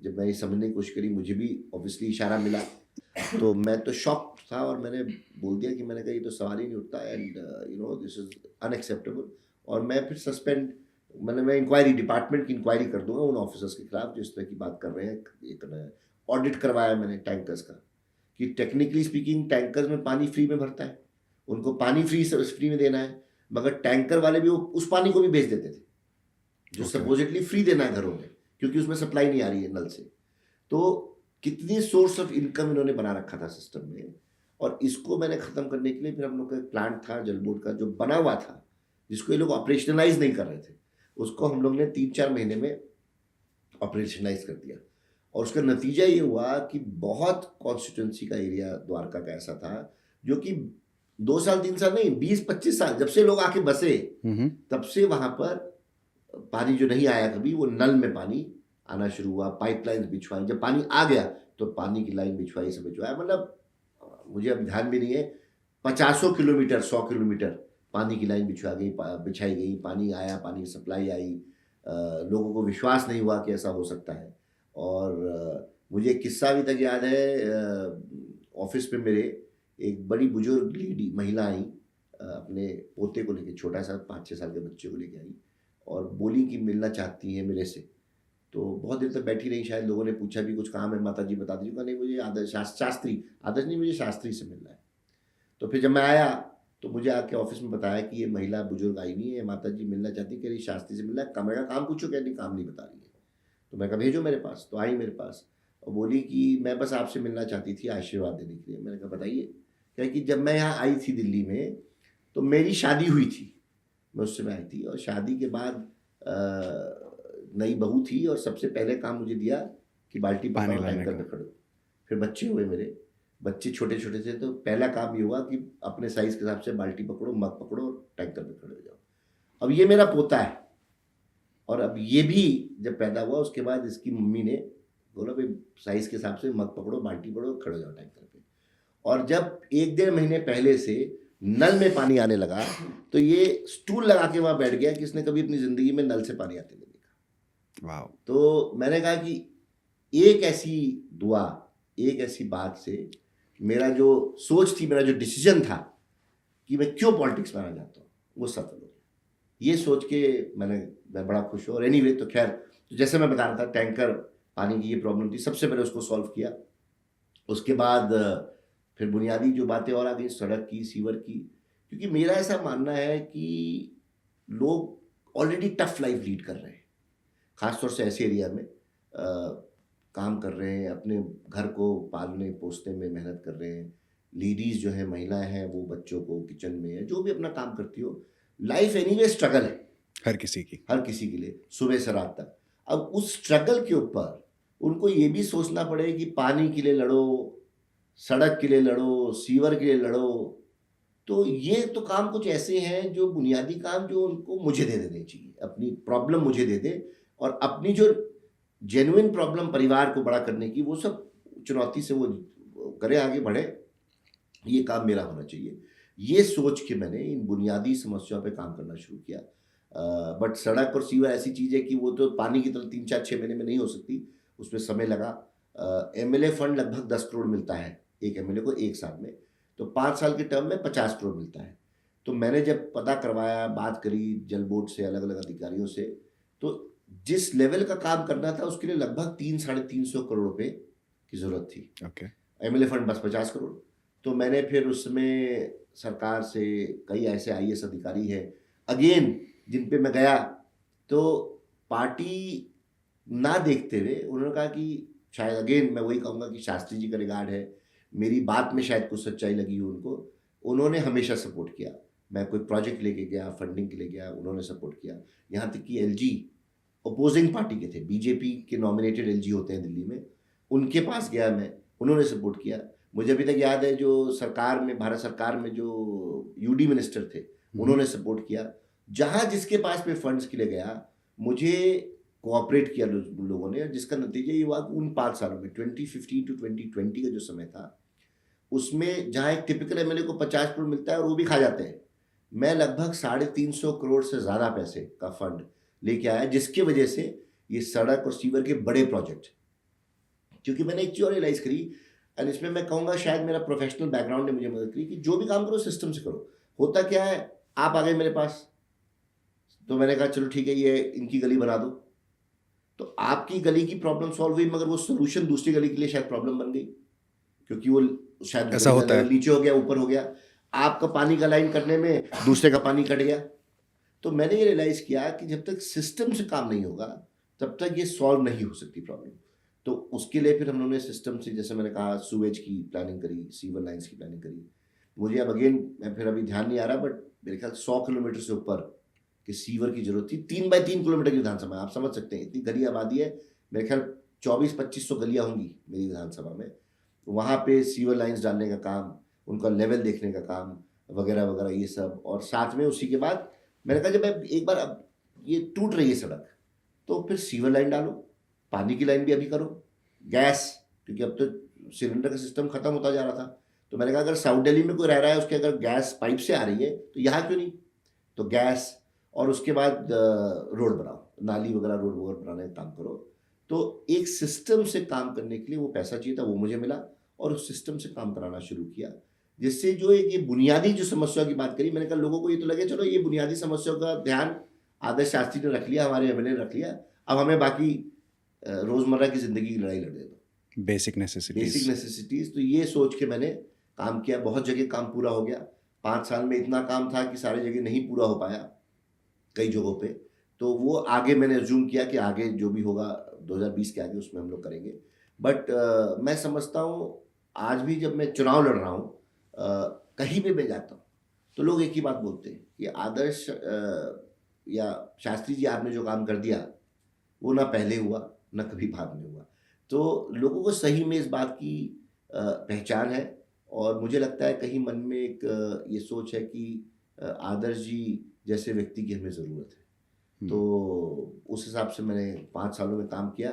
जब मैं ये समझने की कोशिश करी, मुझे भी ऑब्वियसली इशारा मिला, तो मैं तो शॉक था, और मैंने बोल दिया कि मैंने कहा ये तो सवाल ही नहीं उठता, एंड दिस इज़ अनएक्सेप्टेबल। और मैं फिर सस्पेंड मैंने मैं इंक्वायरी, डिपार्टमेंट की इंक्वायरी कर दूंगा उन ऑफिसर्स के खिलाफ जो इस तरह की बात कर रहे हैं। एक ऑडिट करवाया मैंने टैंकर्स का, कि टेक्निकली स्पीकिंग टैंकर्स में पानी फ्री में भरता है, उनको पानी फ्री में देना है, मगर टैंकर वाले भी वो उस पानी को भी बेच देते थे जो सपोजिटली फ्री देना है घरों में, क्योंकि उसमें सप्लाई नहीं आ रही है नल से। तो कितनी सोर्स ऑफ इनकम इन्होंने बना रखा था सिस्टम में। और इसको मैंने ख़त्म करने के लिए फिर हम लोग का एक प्लांट था जल बोर्ड का जो बना हुआ था, जिसको ये लोग ऑपरेशनलाइज नहीं कर रहे थे, उसको हम लोग ने 3-4 महीने में ऑपरेशनलाइज कर दिया। और उसका नतीजा ये हुआ कि बहुत कॉन्स्टिट्यूंसी का एरिया द्वारका का ऐसा था जो कि 2 साल 3 साल नहीं, 20-25 साल जब से लोग आके बसे तब से वहाँ पर पानी जो नहीं आया कभी, वो नल में पानी आना शुरू हुआ, पाइपलाइन बिछवाई, जब पानी आ गया तो पानी की लाइन बिछवाई, सब बिछवाया। मतलब मुझे अब ध्यान भी नहीं है, 50 किलोमीटर 100 किलोमीटर पानी की लाइन बिछाई गई, पानी आया, पानी की सप्लाई आई। लोगों को विश्वास नहीं हुआ कि ऐसा हो सकता है। और मुझे एक किस्सा अभी तक याद है, ऑफिस में मेरे एक बड़ी बुजुर्ग लेडी महिला आई, अपने पोते को लेके, छोटा सा 5-6 साल के बच्चे को लेके आई और बोली कि मिलना चाहती है मेरे से। तो बहुत देर तक बैठी रही, शायद लोगों ने पूछा भी कुछ काम है माता जी बता दीजिए, नहीं मुझे आदर्श नहीं, मुझे शास्त्री से मिलना है। तो फिर जब मैं आया तो मुझे आके ऑफिस में बताया कि ये महिला बुजुर्ग आई नहीं है, माता जी मिलना चाहती, कह रही शास्त्री से मिलना है, कमरे का काम पूछो, कह रही काम नहीं बता रही है। तो मैं कहा भेजो मेरे पास। तो आई मेरे पास और बोली कि मैं बस आपसे मिलना चाहती थी आशीर्वाद देने के लिए। मैंने कहा बताइए। क्या कि जब मैं यहाँ आई थी दिल्ली में तो मेरी शादी हुई थी, मैं उस समय आई थी, और शादी के बाद नई बहू थी और सबसे पहले काम मुझे दिया कि बाल्टी पकड़ो, टैंकर पे खड़ो। फिर बच्चे हुए मेरे, बच्चे छोटे छोटे थे, तो पहला काम ये हुआ कि अपने साइज के हिसाब से बाल्टी पकड़ो, मग पकड़ो और टैंकर पे खड़े हो जाओ। अब ये मेरा पोता है, और अब ये भी जब पैदा हुआ उसके बाद इसकी मम्मी ने बोला भाई साइज के हिसाब से मग पकड़ो, बाल्टी पकड़ो, खड़े हो जाओ टैंकर पे। और जब 1-1.5 महीने पहले से नल में पानी आने लगा तो ये स्टूल लगा के वहाँ बैठ गया कि इसने कभी अपनी ज़िंदगी में नल से पानी आते नहीं देखा। वाह। तो मैंने कहा कि एक ऐसी दुआ, एक ऐसी बात से मेरा जो सोच थी, मेरा जो डिसीजन था कि मैं क्यों पॉलिटिक्स में आना चाहता हूँ, वो सफल हो गया। ये सोच के मैं बड़ा खुश हूँ। और एनीवे, तो खैर, तो जैसे मैं बता रहा था, टैंकर पानी की ये प्रॉब्लम थी, सबसे पहले उसको सॉल्व किया। उसके बाद फिर बुनियादी जो बातें और आ गई, सड़क की, सीवर की, क्योंकि मेरा ऐसा मानना है कि लोग ऑलरेडी टफ लाइफ लीड कर रहे हैं, ख़ासतौर से ऐसे एरिया में काम कर रहे हैं, अपने घर को पालने पोसने में मेहनत कर रहे हैं। लेडीज़ जो है, महिलाएं हैं, वो बच्चों को किचन में है, जो भी अपना काम करती हो, लाइफ एनीवे स्ट्रगल है हर किसी के लिए, सुबह से रात तक। अब उस स्ट्रगल के ऊपर उनको ये भी सोचना पड़े कि पानी के लिए लड़ो, सड़क के लिए लड़ो, सीवर के लिए लड़ो। तो ये तो काम कुछ ऐसे हैं जो बुनियादी काम जो उनको मुझे दे देने चाहिए, अपनी प्रॉब्लम मुझे दे दे, और अपनी जो जेन्युइन प्रॉब्लम परिवार को बड़ा करने की, वो सब चुनौती से वो करे, आगे बढ़े, ये काम मेरा होना चाहिए। ये सोच के मैंने इन बुनियादी समस्याओं पे काम करना शुरू किया। बट सड़क और सीवर ऐसी चीज़ है कि वो तो पानी की तरह 3-4-6 महीने में नहीं हो सकती, उसमें समय लगा। एमएलए फंड लगभग 10 करोड़ मिलता है एक एमएलए को 1 साल में, तो 5 साल के टर्म में 50 करोड़ मिलता है। तो मैंने जब पता करवाया, बात करी जल बोर्ड से, अलग अलग अधिकारियों से, तो जिस लेवल का काम करना था उसके लिए लगभग 300-350 करोड़ रुपए की ज़रूरत थी। एमएलए फंड बस 50 करोड़। तो मैंने फिर उसमें सरकार से, कई ऐसे आईएएस अधिकारी हैं अगेन जिन पे मैं गया, तो पार्टी ना देखते हुए उन्होंने कहा कि शायद, अगेन मैं वही कहूँगा कि शास्त्री जी का रिगार्ड है, मेरी बात में शायद कुछ सच्चाई लगी हो उनको, उन्होंने हमेशा सपोर्ट किया। मैं कोई प्रोजेक्ट लेके गया, फंडिंग के लिए गया, उन्होंने सपोर्ट किया। यहाँ तक कि एलजी अपोजिंग पार्टी के थे, बीजेपी के नॉमिनेटेड एलजी होते हैं दिल्ली में, उनके पास गया मैं, उन्होंने सपोर्ट किया। मुझे अभी तक याद है जो सरकार में, भारत सरकार में जो यूडी मिनिस्टर थे, उन्होंने सपोर्ट किया। जहाँ जिसके पास में फंड्स के लिए गया, मुझे कोऑपरेट किया लोगों ने, जिसका नतीजा ये हुआ कि उन 5 सालों में 2015 to 2020 का जो समय था, उसमें जहाँ एक टिपिकल एमएलए को 50 करोड़ मिलता है और वो भी खा जाते हैं, मैं लगभग 350 करोड़ से ज़्यादा पैसे का फंड लेके आया, जिसकी वजह से ये सड़क और सीवर के बड़े प्रोजेक्ट, क्योंकि मैंने एक चीज़ और रियलाइज़ करी, एंड इसमें मैं कहूँगा शायद मेरा प्रोफेशनल बैकग्राउंड ने मुझे मदद करी, कि जो भी काम करो सिस्टम से करो। होता क्या है, आप आ गए मेरे पास, तो मैंने कहा चलो ठीक है, ये इनकी गली बना दो। तो आपकी गली की प्रॉब्लम सॉल्व हुई, मगर वो सोल्यूशन दूसरी गली के लिए शायद प्रॉब्लम बन गई, क्योंकि वो शायद ऐसा गली का होता है। लेवल नीचे हो गया, ऊपर हो गया, आपका पानी का लाइन करने में दूसरे का पानी कट गया। तो मैंने ये रियलाइज़ किया कि जब तक सिस्टम से काम नहीं होगा तब तक ये सॉल्व नहीं हो सकती प्रॉब्लम। तो उसके लिए फिर हम लोगों ने सिस्टम से, जैसे मैंने कहा, सूवेज की प्लानिंग करी, सीवर लाइन्स की प्लानिंग करी। मुझे अब अगेन, मैं फिर अभी ध्यान नहीं आ रहा, बट मेरे ख्याल 100 किलोमीटर से ऊपर कि सीवर की जरूरत थी। 3 बाई 3 किलोमीटर की विधानसभा है, आप समझ सकते हैं, इतनी घनी आबादी है। मेरे ख्याल 24-2500 गलियाँ होंगी मेरी विधानसभा में। वहाँ पे सीवर लाइन्स डालने का काम, उनका लेवल देखने का काम वगैरह वगैरह, ये सब। और साथ में उसी के बाद मैंने कहा जब मैं एक बार, अब ये टूट रही है सड़क, तो फिर सीवर लाइन डालो, पानी की लाइन भी अभी करो, गैस, क्योंकि अब तो सिलेंडर का सिस्टम खत्म होता जा रहा था। तो मैंने कहा अगर साउथ दिल्ली में कोई रह रहा है, उसके अगर गैस पाइप से आ रही है तो यहाँ क्यों नहीं। तो गैस, और उसके बाद रोड बनाओ, नाली वगैरह, रोड वगैरह बनाने का काम करो। तो एक सिस्टम से काम करने के लिए वो पैसा चाहिए था, वो मुझे मिला, और उस सिस्टम से काम कराना शुरू किया, जिससे जो एक ये बुनियादी जो समस्या की बात करी, मैंने कहा लोगों को ये तो लगे चलो ये बुनियादी समस्याओं का ध्यान आदर्श शास्त्री ने रख लिया, हमारे एमएलए ने रख लिया, अब हमें बाकी रोज़मर्रा की ज़िंदगी की लड़ाई लड़ने दो, बेसिक नेसेसिटीज। नेसेसिटीज़। तो ये सोच के मैंने काम किया, बहुत जगह काम पूरा हो गया। 5 साल में इतना काम था कि सारी जगह नहीं पूरा हो पाया कई जगहों पे। तो वो आगे मैंने अज्यूम किया कि आगे जो भी होगा 2020 के आगे उसमें हम लोग करेंगे। बट मैं समझता हूँ आज भी जब मैं चुनाव लड़ रहा हूँ, कहीं भी मैं जाता हूँ, तो लोग एक ही बात बोलते हैं कि आदर्श या शास्त्री जी, आपने जो काम कर दिया वो ना पहले हुआ ना कभी बाद में हुआ। तो लोगों को सही में इस बात की पहचान है, और मुझे लगता है कहीं मन में एक ये सोच है कि आदर्श जी जैसे व्यक्ति की हमें ज़रूरत है। तो उस हिसाब से मैंने 5 सालों में काम किया।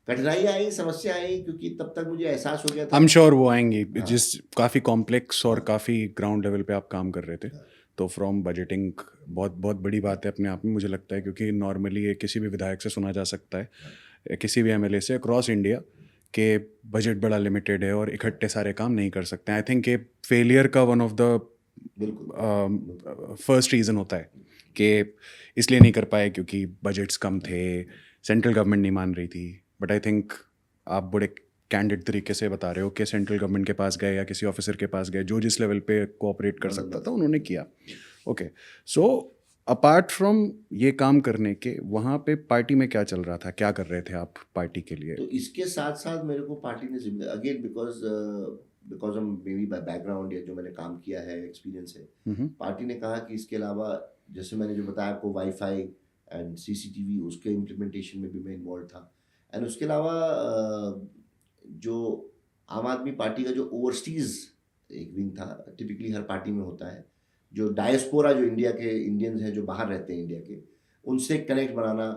कठिनाइयाँ आई, समस्या आई, क्योंकि तब तक मुझे एहसास हो गया था। आई एम श्योर वो आएंगी, हाँ। जिस काफ़ी कॉम्प्लेक्स और हाँ। काफ़ी ग्राउंड लेवल पे आप काम कर रहे थे। हाँ। तो फ्रॉम बजटिंग, बहुत बहुत बड़ी बात है अपने आप में, मुझे लगता है, क्योंकि नॉर्मली ये किसी भी विधायक से सुना जा सकता है, किसी भी एमएलए से अक्रॉस इंडिया, के बजट बड़ा लिमिटेड है और इकट्ठे सारे काम नहीं कर सकते हैं। आई थिंक ये फेलियर का वन ऑफ द बिल्कुल फर्स्ट रीज़न होता है कि इसलिए नहीं कर पाए क्योंकि बजट्स कम थे, सेंट्रल गवर्नमेंट नहीं मान रही थी। बट आई थिंक आप बड़े कैंडिड तरीके से बता रहे हो कि सेंट्रल गवर्नमेंट के पास गए या किसी ऑफिसर के पास गए, जो जिस लेवल पे कोऑपरेट कर सकता था उन्होंने किया। ओके, सो अपार्ट फ्रॉम ये काम करने के, वहाँ पे पार्टी में क्या चल रहा था, क्या कर रहे थे आप पार्टी के लिए? तो इसके साथ साथ मेरे को पार्टी ने जिम्मेदारी, अगेन बिकॉज हम मेरी बैकग्राउंड या जो मैंने काम किया है, एक्सपीरियंस है, पार्टी ने कहा कि इसके अलावा, जैसे मैंने जो बताया आपको, वाईफाई एंड सीसीटीवी, उसके इम्प्लीमेंटेशन में भी मैं इन्वॉल्व था। एंड उसके अलावा जो आम आदमी पार्टी का जो ओवरसीज एक विंग था, टिपिकली हर पार्टी में होता है, जो डायस्पोरा, जो इंडिया के इंडियंस हैं जो बाहर रहते हैं इंडिया के, उनसे connect banana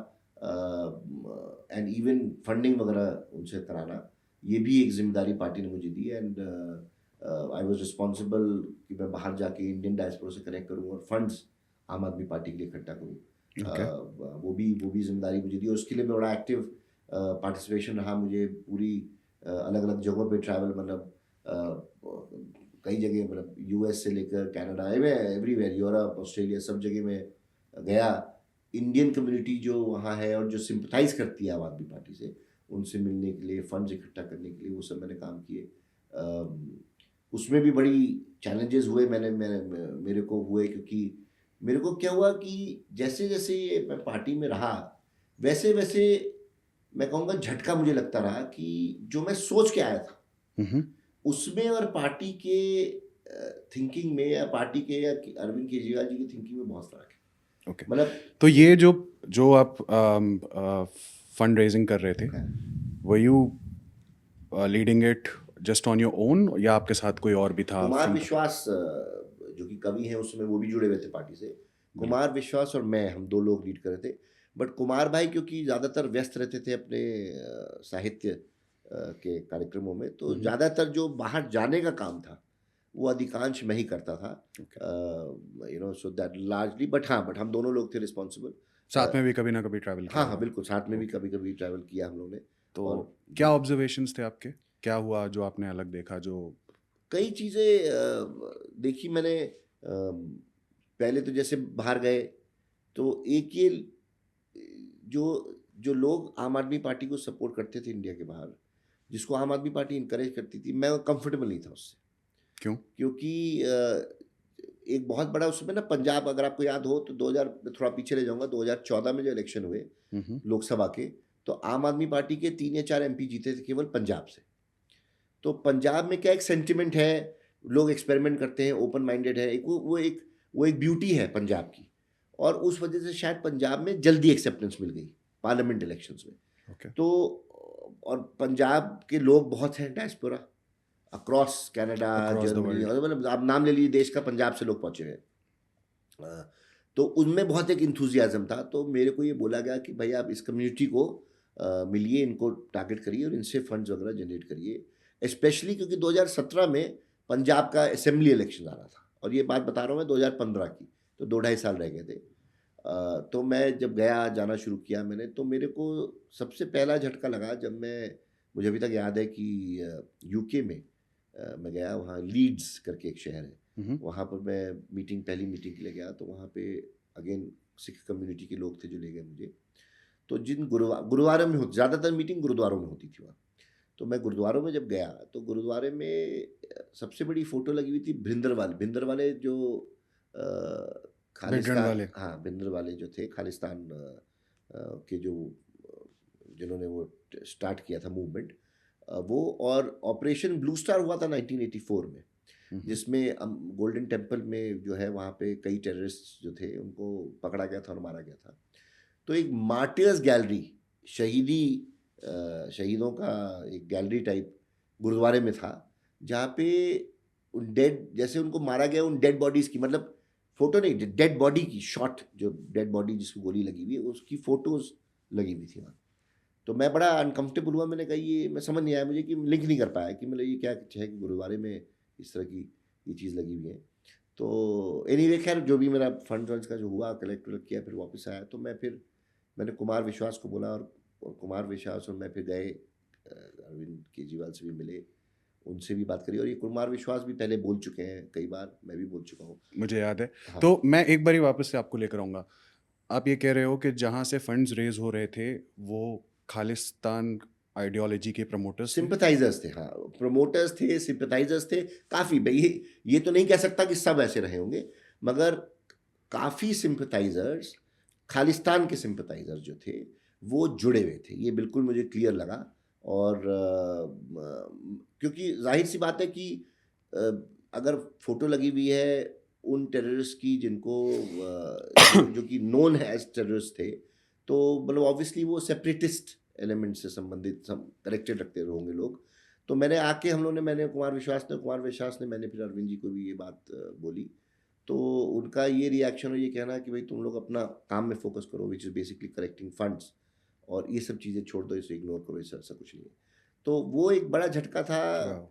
and even funding वगैरह उनसे कराना, ये भी एक जिम्मेदारी पार्टी ने मुझे दी। एंड आई वाज रिस्पॉन्सिबल कि मैं बाहर जाके इंडियन डायस्पोरा से कनेक्ट करूँ और फंड्स आम आदमी पार्टी के लिए इकट्ठा करूँ। वो भी जिम्मेदारी मुझे दी, और उसके लिए मैं बड़ा एक्टिव पार्टिसिपेशन रहा। मुझे पूरी अलग अलग जगहों पे ट्रैवल, मतलब कई जगह, मतलब यूएस से लेकर कनाडा, एवरीवेयर, यूरोप, ऑस्ट्रेलिया, सब जगह में गया। इंडियन कम्युनिटी जो वहाँ है और जो सिंपथाइज करती है आम आदमी पार्टी से, उनसे मिलने के लिए, फंड्स इकट्ठा करने के लिए, वो सब मैंने काम किए। उसमें भी बड़ी चैलेंजेस हुए, मेरे को हुए, क्योंकि मेरे को क्या हुआ कि जैसे जैसे ये मैं पार्टी में रहा, वैसे वैसे मैं कहूँगा झटका मुझे लगता रहा कि जो मैं सोच के आया था उसमें और पार्टी के थिंकिंग में, या पार्टी के, या अरविंद केजरीवाल जी की थिंकिंग में बहुत फर्क है। ओके, मतलब तो ये जो आप फंड रेजिंग कर रहे थे, were you leading it just on your own, या आपके साथ कोई और भी था? कुमार विश्वास जो कि कवि हैं, उसमें वो भी जुड़े हुए थे पार्टी से। कुमार विश्वास और मैं, हम 2 लोग लीड कर रहे थे। बट कुमार भाई क्योंकि ज़्यादातर व्यस्त रहते थे अपने साहित्य के कार्यक्रमों में, तो ज़्यादातर जो बाहर जाने का काम था वो अधिकांश मैं ही करता था, सो दैट लार्जली। बट हम दोनों लोग थे रिस्पॉन्सिबल। साथ में भी कभी ना कभी ट्रैवल किया? हाँ, बिल्कुल, साथ में भी कभी कभी ट्रैवल किया हम लोग ने। तो और क्या ऑब्जर्वेशंस थे आपके, क्या हुआ जो आपने अलग देखा? जो कई चीज़ें देखी मैंने। पहले तो जैसे बाहर गए तो एक ये जो जो लोग आम आदमी पार्टी को सपोर्ट करते थे इंडिया के बाहर, जिसको आम आदमी पार्टी इनकरेज करती थी, मैं कंफर्टेबल नहीं था उससे। क्यों? क्योंकि एक बहुत बड़ा उसमें ना, पंजाब, अगर आपको याद हो तो 2000, थोड़ा पीछे ले जाऊंगा, 2014 में जो इलेक्शन हुए लोकसभा के, तो आम आदमी पार्टी के 3 या 4 एमपी जीते थे केवल पंजाब से। तो पंजाब में क्या एक सेंटिमेंट है, लोग एक्सपेरिमेंट करते हैं, ओपन माइंडेड है, एक वो एक ब्यूटी है पंजाब की, और उस वजह से शायद पंजाब में जल्दी एक्सेप्टेंस मिल गई पार्लियामेंट इलेक्शंस में। Okay. तो और पंजाब के लोग बहुत हैं diaspora across Canada, Across the Germany, world. और मतलब आप नाम ले लीजिए देश का, पंजाब से लोग पहुंचे हैं। तो उनमें बहुत एक इंथुजियाज्म था। तो मेरे को ये बोला गया कि भाई आप इस कम्युनिटी को मिलिए, इनको टारगेट करिए और इनसे फंड्स वगैरह जनरेट करिए, स्पेशली क्योंकि 2017 में पंजाब का असेंबली इलेक्शन आ रहा था, और ये बात बता रहा हूँ मैं 2015 की, तो 2-2.5 साल रह गए थे। तो मैं जब जाना शुरू किया मैंने, तो मेरे को सबसे पहला झटका लगा जब मुझे अभी तक याद है कि यूके में मैं गया, वहाँ लीड्स करके एक शहर है, वहाँ पर मैं पहली मीटिंग के लिए गया। तो वहाँ पे अगेन सिख कम्युनिटी के लोग थे जो ले गए मुझे। तो जिन गुरुद्वारों में होती, ज़्यादातर मीटिंग गुरुद्वारों में होती थी वहाँ, तो मैं गुरुद्वारों में जब गया तो गुरुद्वारे में सबसे बड़ी फ़ोटो लगी हुई थी भिंदर वाले जो खालिस्तान, हाँ, भिंदर वाले जो थे खालिस्तान के जो जिन्होंने वो स्टार्ट किया था मूवमेंट, वो, और ऑपरेशन ब्लू स्टार हुआ था 1984 में, जिसमें गोल्डन टेम्पल में जो है वहाँ पे कई टेररिस्ट जो थे उनको पकड़ा गया था और मारा गया था। तो एक मार्टियर्स गैलरी, शहीदों का एक गैलरी टाइप गुरुद्वारे में था, जहाँ पे उन जैसे उनको मारा गया, उन डेड बॉडीज़ की, मतलब फोटो नहीं, डेड बॉडी की शॉट, जो डेड बॉडी जिसको गोली लगी हुई है उसकी फ़ोटोज़ लगी हुई थी वहाँ। तो मैं बड़ा अनकंफर्टेबल हुआ, मैंने कहा ये मैं समझ नहीं आया मुझे, कि लिंक नहीं कर पाया कि मतलब ये क्या है कि गुरुद्वारे में इस तरह की ये चीज़ लगी हुई है। तो एनीवे, खैर जो भी मेरा फंड्स का जो हुआ, कलेक्ट किया, फिर वापस आया। तो मैंने कुमार विश्वास को बोला, और कुमार विश्वास और मैं फिर गए, अरविंद केजरीवाल से भी मिले, उनसे भी बात करी, और ये कुमार विश्वास भी पहले बोल चुके हैं कई बार, मैं भी बोल चुका हूँ, मुझे याद है। हाँ। तो मैं एक बारी वापस से आपको लेकर आऊँगा। आप ये कह रहे हो कि जहाँ से फंड्स रेज हो रहे थे वो खालिस्तान आइडियोलॉजी के प्रमोटर्स, सिंपथाइजर्स थे, हाँ, प्रमोटर्स थे, सिंपथाइजर्स थे काफ़ी। भाई ये तो नहीं कह सकता कि सब ऐसे रहे होंगे, मगर काफ़ी सिंपथाइजर्स, खालिस्तान के सिंपथाइजर्स जो थे वो जुड़े हुए थे, ये बिल्कुल मुझे क्लियर लगा। और क्योंकि जाहिर सी बात है कि अगर फोटो लगी हुई है उन टेररिस्ट की जिनको जो कि नोन है एज टेररिस्ट थे, तो मतलब ऑब्वियसली वो सेपरेटिस्ट एलिमेंट से संबंधित कनेक्टेड रखते होंगे लोग। तो मैंने कुमार विश्वास ने मैंने फिर अरविंद जी को भी ये बात बोली। तो उनका ये रिएक्शन और ये कहना कि भाई तुम लोग अपना काम में फोकस करो, which is basically collecting funds, और ये सब चीज़ें छोड़ दो, इसे इग्नोर करो, इससे ऐसा कुछ नहीं है। तो वो एक बड़ा झटका था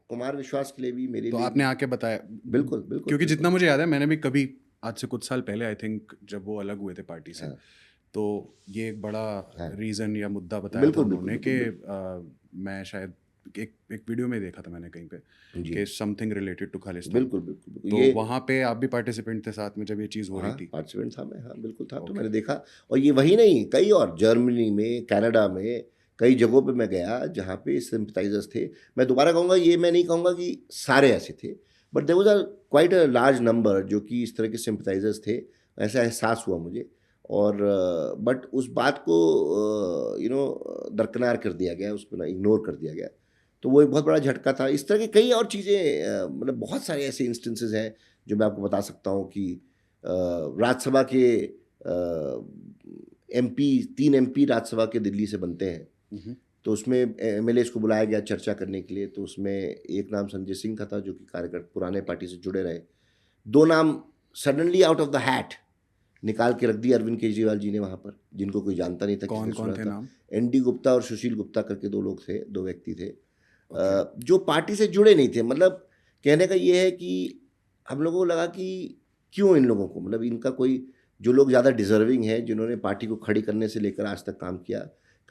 कुमार विश्वास के लिए भी, मेरे तो लिए आपने भी। आके बताया? बिल्कुल क्योंकि जितना मुझे याद है, मैंने भी कभी आज से कुछ साल पहले, आई थिंक जब वो अलग हुए थे पार्टी से, हाँ, तो ये एक बड़ा हाँ, रीज़न या मुद्दा बताया था बिल्कुल उन्होंने कि बिल्कुल मैं शायद एक वीडियो में देखा था मैंने कहीं पे जी, कि समथिंग रिलेटेड टू खालिस्तान। बिल्कुल तो ये, वहाँ पे आप भी पार्टिसिपेंट थे साथ में जब ये चीज़ हो रही हाँ, थी? पार्टिसिपेंट था मैं, हाँ, बिल्कुल था। तो ओके। मैंने देखा, और ये वही नहीं, कई और, जर्मनी में, कनाडा में, कई जगहों पे मैं गया जहाँ पे सिंपथाइजर्स थे। मैं दोबारा कहूँगा, ये मैं नहीं कहूँगा कि सारे ऐसे थे, but there was quite a large number जो कि इस तरह के सिंपथाइजर्स थे, ऐसा एहसास हुआ मुझे। और बट उस बात को दरकिनार कर दिया गया, उसको ना इग्नोर कर दिया गया। तो वो एक बहुत बड़ा झटका था। इस तरह की कई और चीज़ें, मतलब बहुत सारे ऐसे इंस्टेंसेस हैं जो मैं आपको बता सकता हूँ कि राज्यसभा के एमपी, 3 एमपी राज्यसभा के दिल्ली से बनते हैं। तो उसमें एमएलएस को बुलाया गया चर्चा करने के लिए। तो उसमें एक नाम संजय सिंह का था जो कि कार्यकर्ता पुराने पार्टी से जुड़े रहे। 2 नाम suddenly out of the hat निकाल के रख दिए अरविंद केजरीवाल जी ने वहाँ पर, जिनको कोई जानता नहीं था। कौन कौन थे नाम? एनडी गुप्ता और सुशील गुप्ता करके 2 लोग थे, 2 व्यक्ति थे, जो पार्टी से जुड़े नहीं थे। मतलब कहने का ये है कि हम लोगों को लगा कि क्यों इन लोगों को, मतलब इनका कोई, जो लोग ज़्यादा डिजर्विंग है, जिन्होंने पार्टी को खड़ी करने से लेकर आज तक काम किया,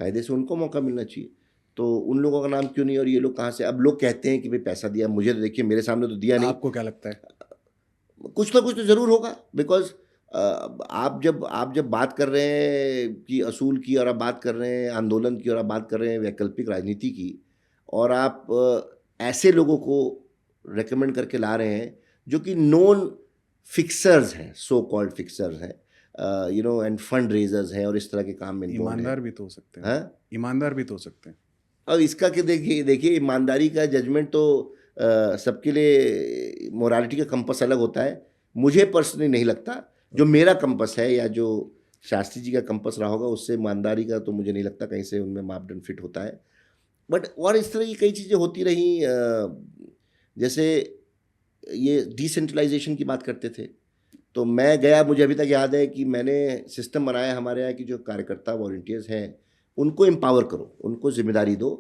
कायदे से उनको मौका मिलना चाहिए। तो उन लोगों का नाम क्यों नहीं, और ये लोग कहाँ से? अब लोग कहते हैं कि भाई पैसा दिया, मुझे तो देखिए मेरे सामने तो दिया नहीं। आपको क्या लगता है? कुछ ना कुछ तो ज़रूर होगा, बिकॉज आप जब बात कर रहे हैं कि असूल की, और आप बात कर रहे हैं आंदोलन की, और आप बात कर रहे हैं वैकल्पिक राजनीति की, और आप ऐसे लोगों को रेकमेंड करके ला रहे हैं जो कि नॉन फिक्सर्स हैं, सो कॉल्ड फिक्सर्स हैं, एंड फंड रेजर्स हैं, और इस तरह के काम में involved हैं। ईमानदार भी तो हो सकते हैं। हाँ? ईमानदार भी तो हो सकते हैं। अब इसका कि देखिए ईमानदारी का जजमेंट तो सबके लिए मोरालिटी का कंपस अलग होता है। मुझे पर्सनली नहीं लगता, जो मेरा कंपस है या जो शास्त्री जी का कंपस रहा होगा, उससे ईमानदारी का तो मुझे नहीं लगता कहीं से उनमें मापदंड फिट होता है। बट और इस तरह की कई चीज़ें होती रही, जैसे ये डिसेंट्रलाइजेशन की बात करते थे, तो मैं गया, मुझे अभी तक याद है कि मैंने सिस्टम बनाया हमारे यहाँ की जो कार्यकर्ता वॉलंटियर्स हैं उनको एम्पावर करो, उनको जिम्मेदारी दो,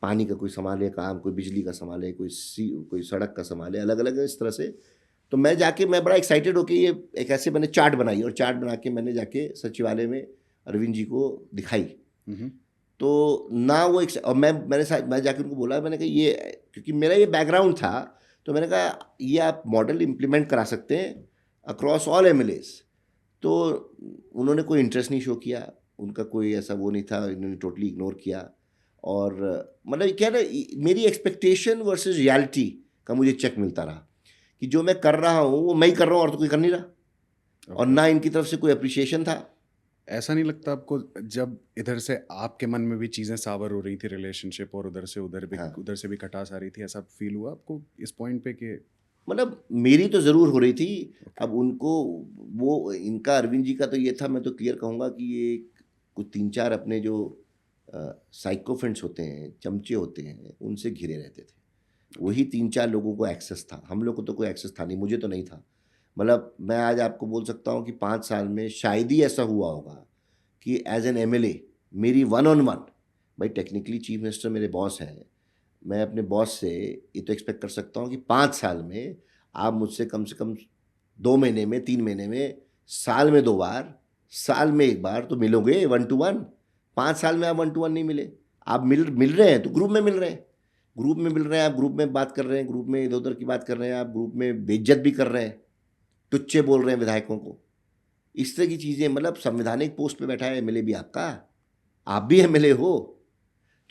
पानी का कोई संभाले काम, कोई बिजली का संभाले, कोई सड़क का संभाले, अलग अलग इस तरह से। तो मैं बड़ा एक्साइटेड होकर ये एक ऐसे मैंने चार्ट बनाई, और चार्ट बना के मैंने जाके सचिवालय में अरविंद जी को दिखाई। तो ना वो और मैं जाके उनको बोला, मैंने कहा ये, क्योंकि मेरा ये बैकग्राउंड था, तो मैंने कहा ये आप मॉडल इम्प्लीमेंट करा सकते हैं अक्रॉस ऑल एमएलएज। तो उन्होंने कोई इंटरेस्ट नहीं शो किया, उनका कोई ऐसा वो नहीं था, इन्होंने टोटली इग्नोर किया। और मतलब क्या ना, मेरी एक्सपेक्टेशन वर्सेस रियलिटी का मुझे चेक मिलता रहा कि जो मैं कर रहा हूँ वो मैं ही कर रहा हूँ और तो कोई कर नहीं रहा, और ना इनकी तरफ से कोई अप्रिशिएशन था। ऐसा नहीं लगता आपको, जब इधर से आपके मन में भी चीज़ें सावर हो रही थी रिलेशनशिप, और उधर से भी खटास आ रही थी, ऐसा फील हुआ आपको इस पॉइंट पे कि मतलब मेरी तो ज़रूर हो रही थी। अब उनको वो, इनका अरविंद जी का तो ये था, मैं तो क्लियर कहूँगा कि ये कुछ 3-4 अपने जो साइकोफेंट्स होते हैं, चमचे होते हैं, उनसे घिरे रहते थे। वही 3-4 लोगों को एक्सेस था, हम लोग को तो कोई एक्सेस था नहीं, मुझे तो नहीं था। मतलब मैं आज आपको बोल सकता हूँ कि 5 साल में शायद ही ऐसा हुआ होगा कि एज एन एमएलए मेरी 1-on-1, भाई टेक्निकली चीफ मिनिस्टर मेरे बॉस हैं, मैं अपने बॉस से ये तो एक्सपेक्ट कर सकता हूँ कि 5 साल में आप मुझसे कम से कम 2 महीने में, 3 महीने में, साल में 2 बार, साल में 1 बार तो मिलोगे 1-to-1। 5 साल में आप 1-to-1 नहीं मिले। आप मिल रहे हैं तो ग्रुप में मिल रहे हैं, आप ग्रुप में बात कर रहे हैं, ग्रुप में इधर उधर की बात कर रहे हैं, आप ग्रुप में बेइज्जत भी कर रहे हैं, टुच्चे बोल रहे हैं विधायकों को, इस तरह की चीज़ें। मतलब संवैधानिक पोस्ट पे बैठा है एमएलए भी आपका, आप भी एमएलए हो,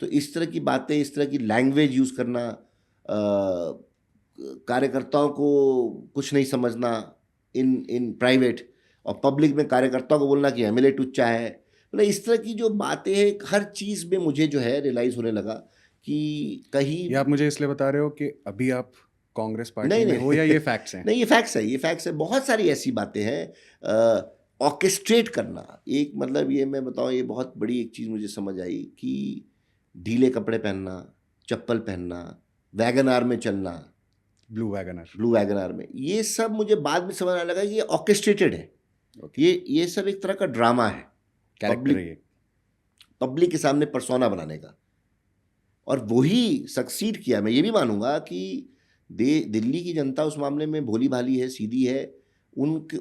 तो इस तरह की बातें, इस तरह की लैंग्वेज यूज़ करना, कार्यकर्ताओं को कुछ नहीं समझना इन प्राइवेट, और पब्लिक में कार्यकर्ताओं को बोलना कि एमएलए टुच्चा है, मतलब इस तरह की जो बातें हैं, हर चीज़ में मुझे जो है रियलाइज़ होने लगा कि कहीं। ये आप मुझे इसलिए बता रहे हो कि अभी आप कांग्रेस पार्टी नहीं में नहीं हो, या ये फैक्ट्स हैं? नहीं, ये फैक्ट्स है। बहुत सारी ऐसी बातें हैं। ऑर्केस्ट्रेट करना, एक मतलब ये मैं बताऊं, ये बहुत बड़ी एक चीज़ मुझे समझ आई कि ढीले कपड़े पहनना, चप्पल पहनना, वैगन आर में चलना, ब्लू वैगन आर में, ये सब मुझे बाद में समझ आने लगा कि ये ऑर्केस्ट्रेटेड है। ये सब एक तरह का ड्रामा है, पब्लिक के सामने पर्सोना बनाने का, और वही सक्सीड किया। मैं ये भी मानूंगा कि दिल्ली की जनता उस मामले में भोली भाली है, सीधी है, उनके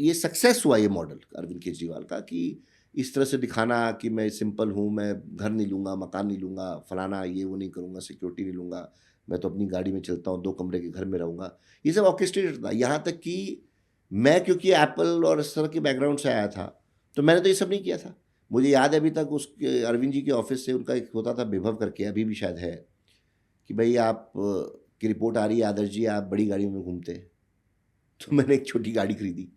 ये सक्सेस हुआ ये मॉडल अरविंद केजरीवाल का, कि इस तरह से दिखाना कि मैं सिंपल हूँ, मैं घर नहीं लूँगा, मकान नहीं लूँगा, फलाना ये वो नहीं करूँगा, सिक्योरिटी नहीं लूँगा, मैं तो अपनी गाड़ी में चलता हूँ, 2 कमरे के घर में रहूँगा। ये सब ऑर्केस्ट्रेटेड था। यहाँ तक कि मैं, क्योंकि एप्पल और इस तरह के बैकग्राउंड से आया था, तो मैंने तो ये सब नहीं किया था। मुझे याद है अभी तक, उसके अरविंद जी के ऑफिस से उनका एक होता था विभव करके, अभी भी शायद है, कि भाई आप की रिपोर्ट आ रही है आदर्श जी, आप बड़ी गाड़ी में घूमते हैं। तो मैंने एक छोटी गाड़ी खरीदी।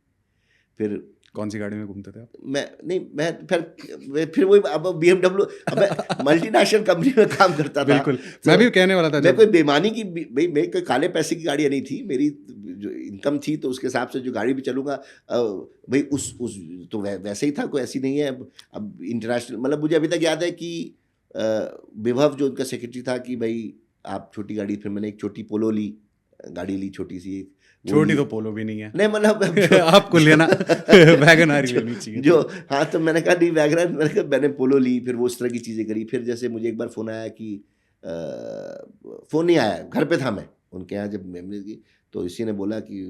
फिर कौन सी गाड़ी में घूमते थे आप? मैं फिर वही, अब BMW, अब मल्टीनेशनल कंपनी में काम करता था। बिल्कुल, मैं भी कहने वाला था। मैं कोई बेईमानी की, भाई मैं कोई काले पैसे की गाड़ी नहीं थी, मेरी जो इनकम थी तो उसके हिसाब से जो गाड़ी भी चलूँगा, भाई उस तो वैसे ही था, कोई ऐसी नहीं है। अब इंटरनेशनल, मतलब मुझे अभी तक याद है कि विभव जो उनका सेक्रेटरी था, कि भाई आप छोटी गाड़ी, फिर मैंने एक छोटी पोलो ली, गाड़ी ली छोटी सी एक। छोटी तो पोलो भी नहीं है। नहीं मतलब आपको लेना वैगन आर लेनी चाहिए जो, हाँ, तो मैंने कहा नहीं वैगन आर, मैंने पोलो ली, फिर वो उस तरह की चीज़ें करी। फिर जैसे मुझे एक बार फ़ोन आया कि फ़ोन नहीं आया, घर पे था मैं उनके यहाँ जब मेमोरी की, तो इसी ने बोला कि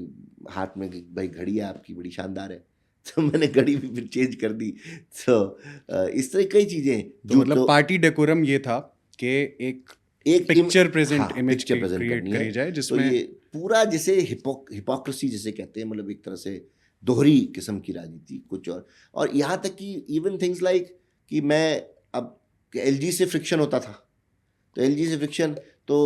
हाथ में भाई घड़ी है आपकी, बड़ी शानदार है। तो मैंने घड़ी भी फिर चेंज कर दी। तो इस तरह कई चीज़ें, तो मतलब पार्टी डेकोरम ये था कि एक पिक्चर प्रेजेंट इमेज क्रिएट करी जाए, जिसमें तो ये पूरा जैसे हिपोक्रेसी जिसे कहते हैं, मतलब एक तरह से दोहरी किस्म की राजनीति कुछ और यहाँ तक कि इवन थिंग्स लाइक कि मैं अब एलजी से फ्रिक्शन होता था, तो एलजी से फ्रिक्शन तो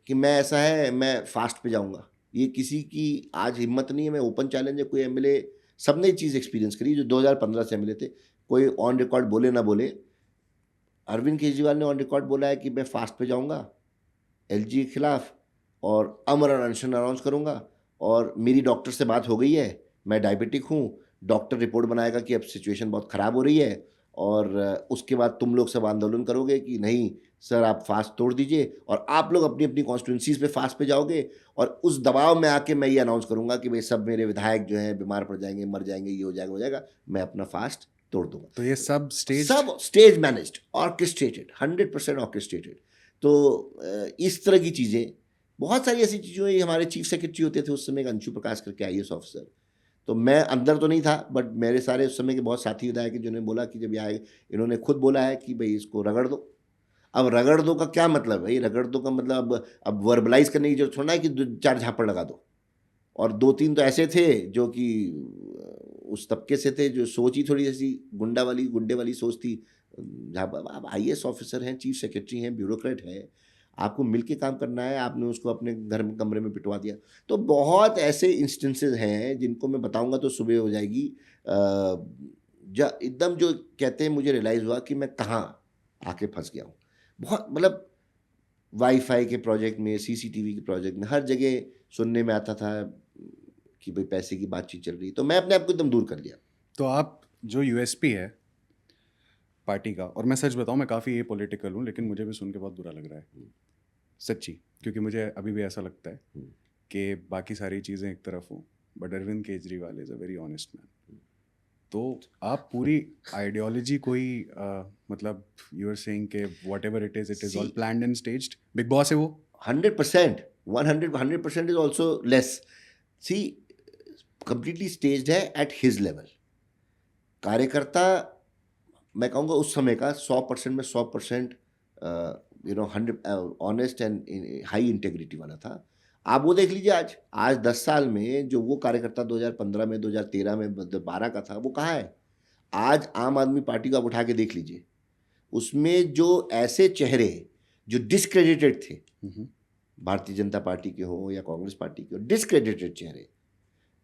कि मैं ऐसा है मैं फास्ट पे जाऊंगा, ये किसी की आज हिम्मत नहीं है। मैं ओपन चैलेंज है, कोई एमएलए, सबने ये चीज़ एक्सपीरियंस करी जो 2015 से एमएलए थे, कोई ऑन रिकॉर्ड बोले ना बोले, अरविंद केजरीवाल ने ऑन रिकॉर्ड बोला है कि मैं फास्ट पे जाऊंगा एलजी के खिलाफ और अमर अनशन अनाउंस करूंगा, और मेरी डॉक्टर से बात हो गई है, मैं डायबिटिक हूँ, डॉक्टर रिपोर्ट बनाएगा कि अब सिचुएशन बहुत ख़राब हो रही है, और उसके बाद तुम लोग सब आंदोलन करोगे कि नहीं सर आप फास्ट तोड़ दीजिए, और आप लोग अपनी अपनी कॉन्स्टिट्यूंसीज पे फास्ट पे जाओगे, और उस दबाव में आके मैं ये अनाउंस करूंगा कि भाई सब मेरे विधायक जो हैं बीमार पड़ जाएंगे, मर जाएंगे, ये हो जाएगा, मैं अपना फास्ट तोड़ दूंगा। तो ये सब स्टेज मैनेज्ड, ऑर्केस्ट्रेटेड, 100% ऑर्केस्ट्रेटेड। तो इस तरह की चीज़ें, बहुत सारी ऐसी चीज़ें, हमारे चीफ सेक्रेटरी होते थे उस समय अंशु प्रकाश करके IAS ऑफिसर, तो मैं अंदर तो नहीं था बट मेरे सारे उस समय के बहुत साथी विधायक हैं जिन्होंने बोला कि जब ये आए, इन्होंने खुद बोला है कि भाई इसको रगड़ दो। अब रगड़ दो का क्या मतलब है? रगड़ दो का मतलब अब वर्बलाइज करने की जरूरत थोड़ा है कि 2-4 झापड़ लगा दो, और 2-3 तो ऐसे थे जो कि उस तबके से थे जो सोच ही थोड़ी ऐसी गुंडे वाली सोच थी। आप IAS ऑफिसर हैं, चीफ सेक्रेटरी हैं, ब्यूरोक्रेट हैं, आपको मिलके काम करना है, आपने उसको अपने घर में कमरे में पिटवा दिया। तो बहुत ऐसे इंस्टेंसेस हैं जिनको मैं बताऊंगा तो सुबह हो जाएगी। एकदम जो कहते हैं, मुझे रियलाइज़ हुआ कि मैं कहाँ आके फंस गया हूँ। बहुत मतलब वाईफाई के प्रोजेक्ट में, CCTV के प्रोजेक्ट में, हर जगह सुनने में आता था कि भाई पैसे की बातचीत चल रही, तो मैं अपने आप को एकदम दूर कर लिया। तो आप जो USP है पार्टी का, और मैं सच बताऊं मैं काफ़ी ये पॉलिटिकल हूँ लेकिन मुझे भी सुन के बहुत बुरा लग रहा है सच्ची, क्योंकि मुझे अभी भी ऐसा लगता है कि बाकी सारी चीज़ें एक तरफ हों but Arvind Kejriwal is a very honest man. तो आप पूरी आइडियोलॉजी कोई मतलब यू आर सेइंग के whatever it is all planned and staged, big boss है वो 100%, 100% is also less, see completely staged है एट हिज लेवल। कार्यकर्ता मैं कहूँगा उस समय का 100% में 100% 100 ऑनेस्ट एंड हाई इंटेग्रिटी वाला था। आप वो देख लीजिए, आज 10 साल में जो वो कार्यकर्ता 2015 में, 2013 में, 2012 का था, वो कहाँ है? आज आम आदमी पार्टी को आप उठा के देख लीजिए, उसमें जो ऐसे चेहरे जो डिस्क्रेडिटेड थे, भारतीय जनता पार्टी के हो या कांग्रेस पार्टी के हो, डिस्क्रेडिटेड चेहरे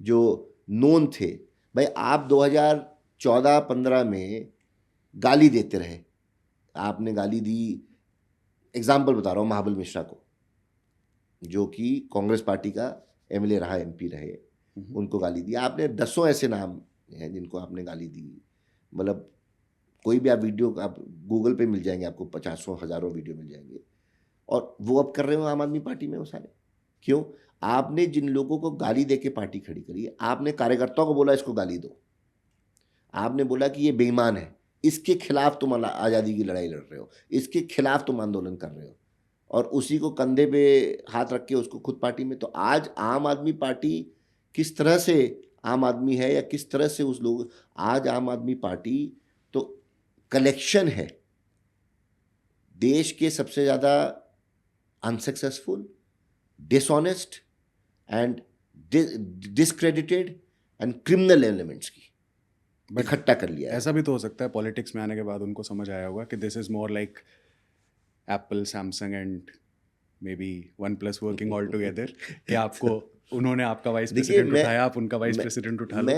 जो नोन थे, भाई आप 2014-15 में गाली देते रहे, आपने गाली दी, एग्जाम्पल बता रहा हूँ, महाबल मिश्रा को, जो कि कांग्रेस पार्टी का एमएलए रहा, MP रहे, उनको गाली दी आपने। 10 ऐसे नाम हैं जिनको आपने गाली दी, मतलब कोई भी आप वीडियो आप गूगल पे मिल जाएंगे, आपको 50 हज़ारों वीडियो मिल जाएंगे, और वो अब कर रहे हो आम आदमी पार्टी में वो सारे। क्यों? आपने जिन लोगों को गाली दे के पार्टी खड़ी करी, आपने कार्यकर्ताओं को बोला इसको गाली दो, आपने बोला कि ये बेईमान है, इसके खिलाफ तुम आज़ादी की लड़ाई लड़ रहे हो, इसके खिलाफ तुम आंदोलन कर रहे हो, और उसी को कंधे पे हाथ रख के उसको खुद पार्टी में। तो आज आम आदमी पार्टी किस तरह से आम आदमी है, या किस तरह से उस लोग, आज आम आदमी पार्टी तो कलेक्शन है देश के सबसे ज़्यादा unsuccessful, dishonest and discredited and criminal elements की इकट्ठा कर लिया है। ऐसा भी तो हो सकता है पॉलिटिक्स में आने के बाद उनको समझ आया होगा कि this is more like Apple, Samsung and may be OnePlus working all together, कि आपको उन्होंने आपका वाइस प्रेसिडेंट उठाया, आप उनका वाइस प्रेसिडेंट उठा लो।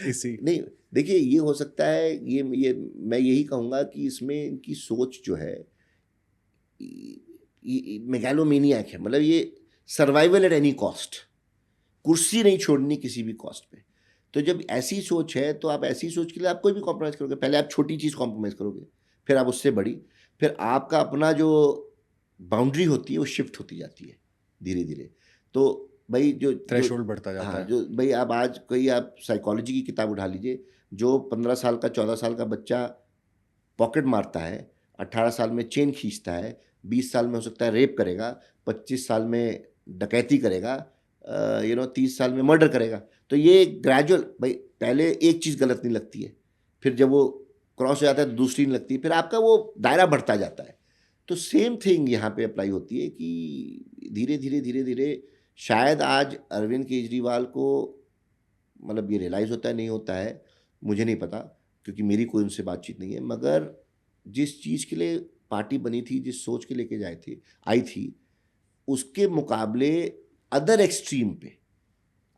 इसी नहीं, देखिए ये हो सकता है, ये मैं यही कहूँगा कि इसमें इनकी सोच जो है मेगालोमेनियाक है, मतलब ये सर्वाइवल एट एनी कॉस्ट, कुर्सी नहीं छोड़नी किसी भी कॉस्ट पे। तो जब ऐसी सोच है तो आप ऐसी सोच के लिए आप कोई भी कॉम्प्रोमाइज़ करोगे, पहले आप छोटी चीज़ कॉम्प्रोमाइज़ करोगे, फिर आप उससे बड़ी, फिर आपका अपना जो बाउंड्री होती है वो शिफ्ट होती जाती है धीरे धीरे। तो भाई जो थ्रेशोल्ड बढ़ता जाता है। जो भाई आप आज कोई आप साइकोलॉजी की किताब उठा लीजिए, जो 15 साल का 14 साल का बच्चा पॉकेट मारता है, 18 साल में चेन खींचता है, 20 साल में हो सकता है रेप करेगा, 25 साल में डकैती करेगा, 30 साल में मर्डर करेगा। तो ये ग्रेजुअल, भाई पहले एक चीज़ गलत नहीं लगती है, फिर जब वो क्रॉस हो जाता है तो दूसरी नहीं लगती, फिर आपका वो दायरा बढ़ता जाता है। तो सेम थिंग यहाँ पे अप्लाई होती है कि धीरे धीरे धीरे धीरे शायद आज अरविंद केजरीवाल को मतलब ये रियलाइज़ होता है नहीं होता है मुझे नहीं पता, क्योंकि मेरी कोई उनसे बातचीत नहीं है, मगर जिस चीज़ के लिए पार्टी बनी थी, जिस सोच के लेके आई थी, उसके मुकाबले अदर एक्सट्रीम पे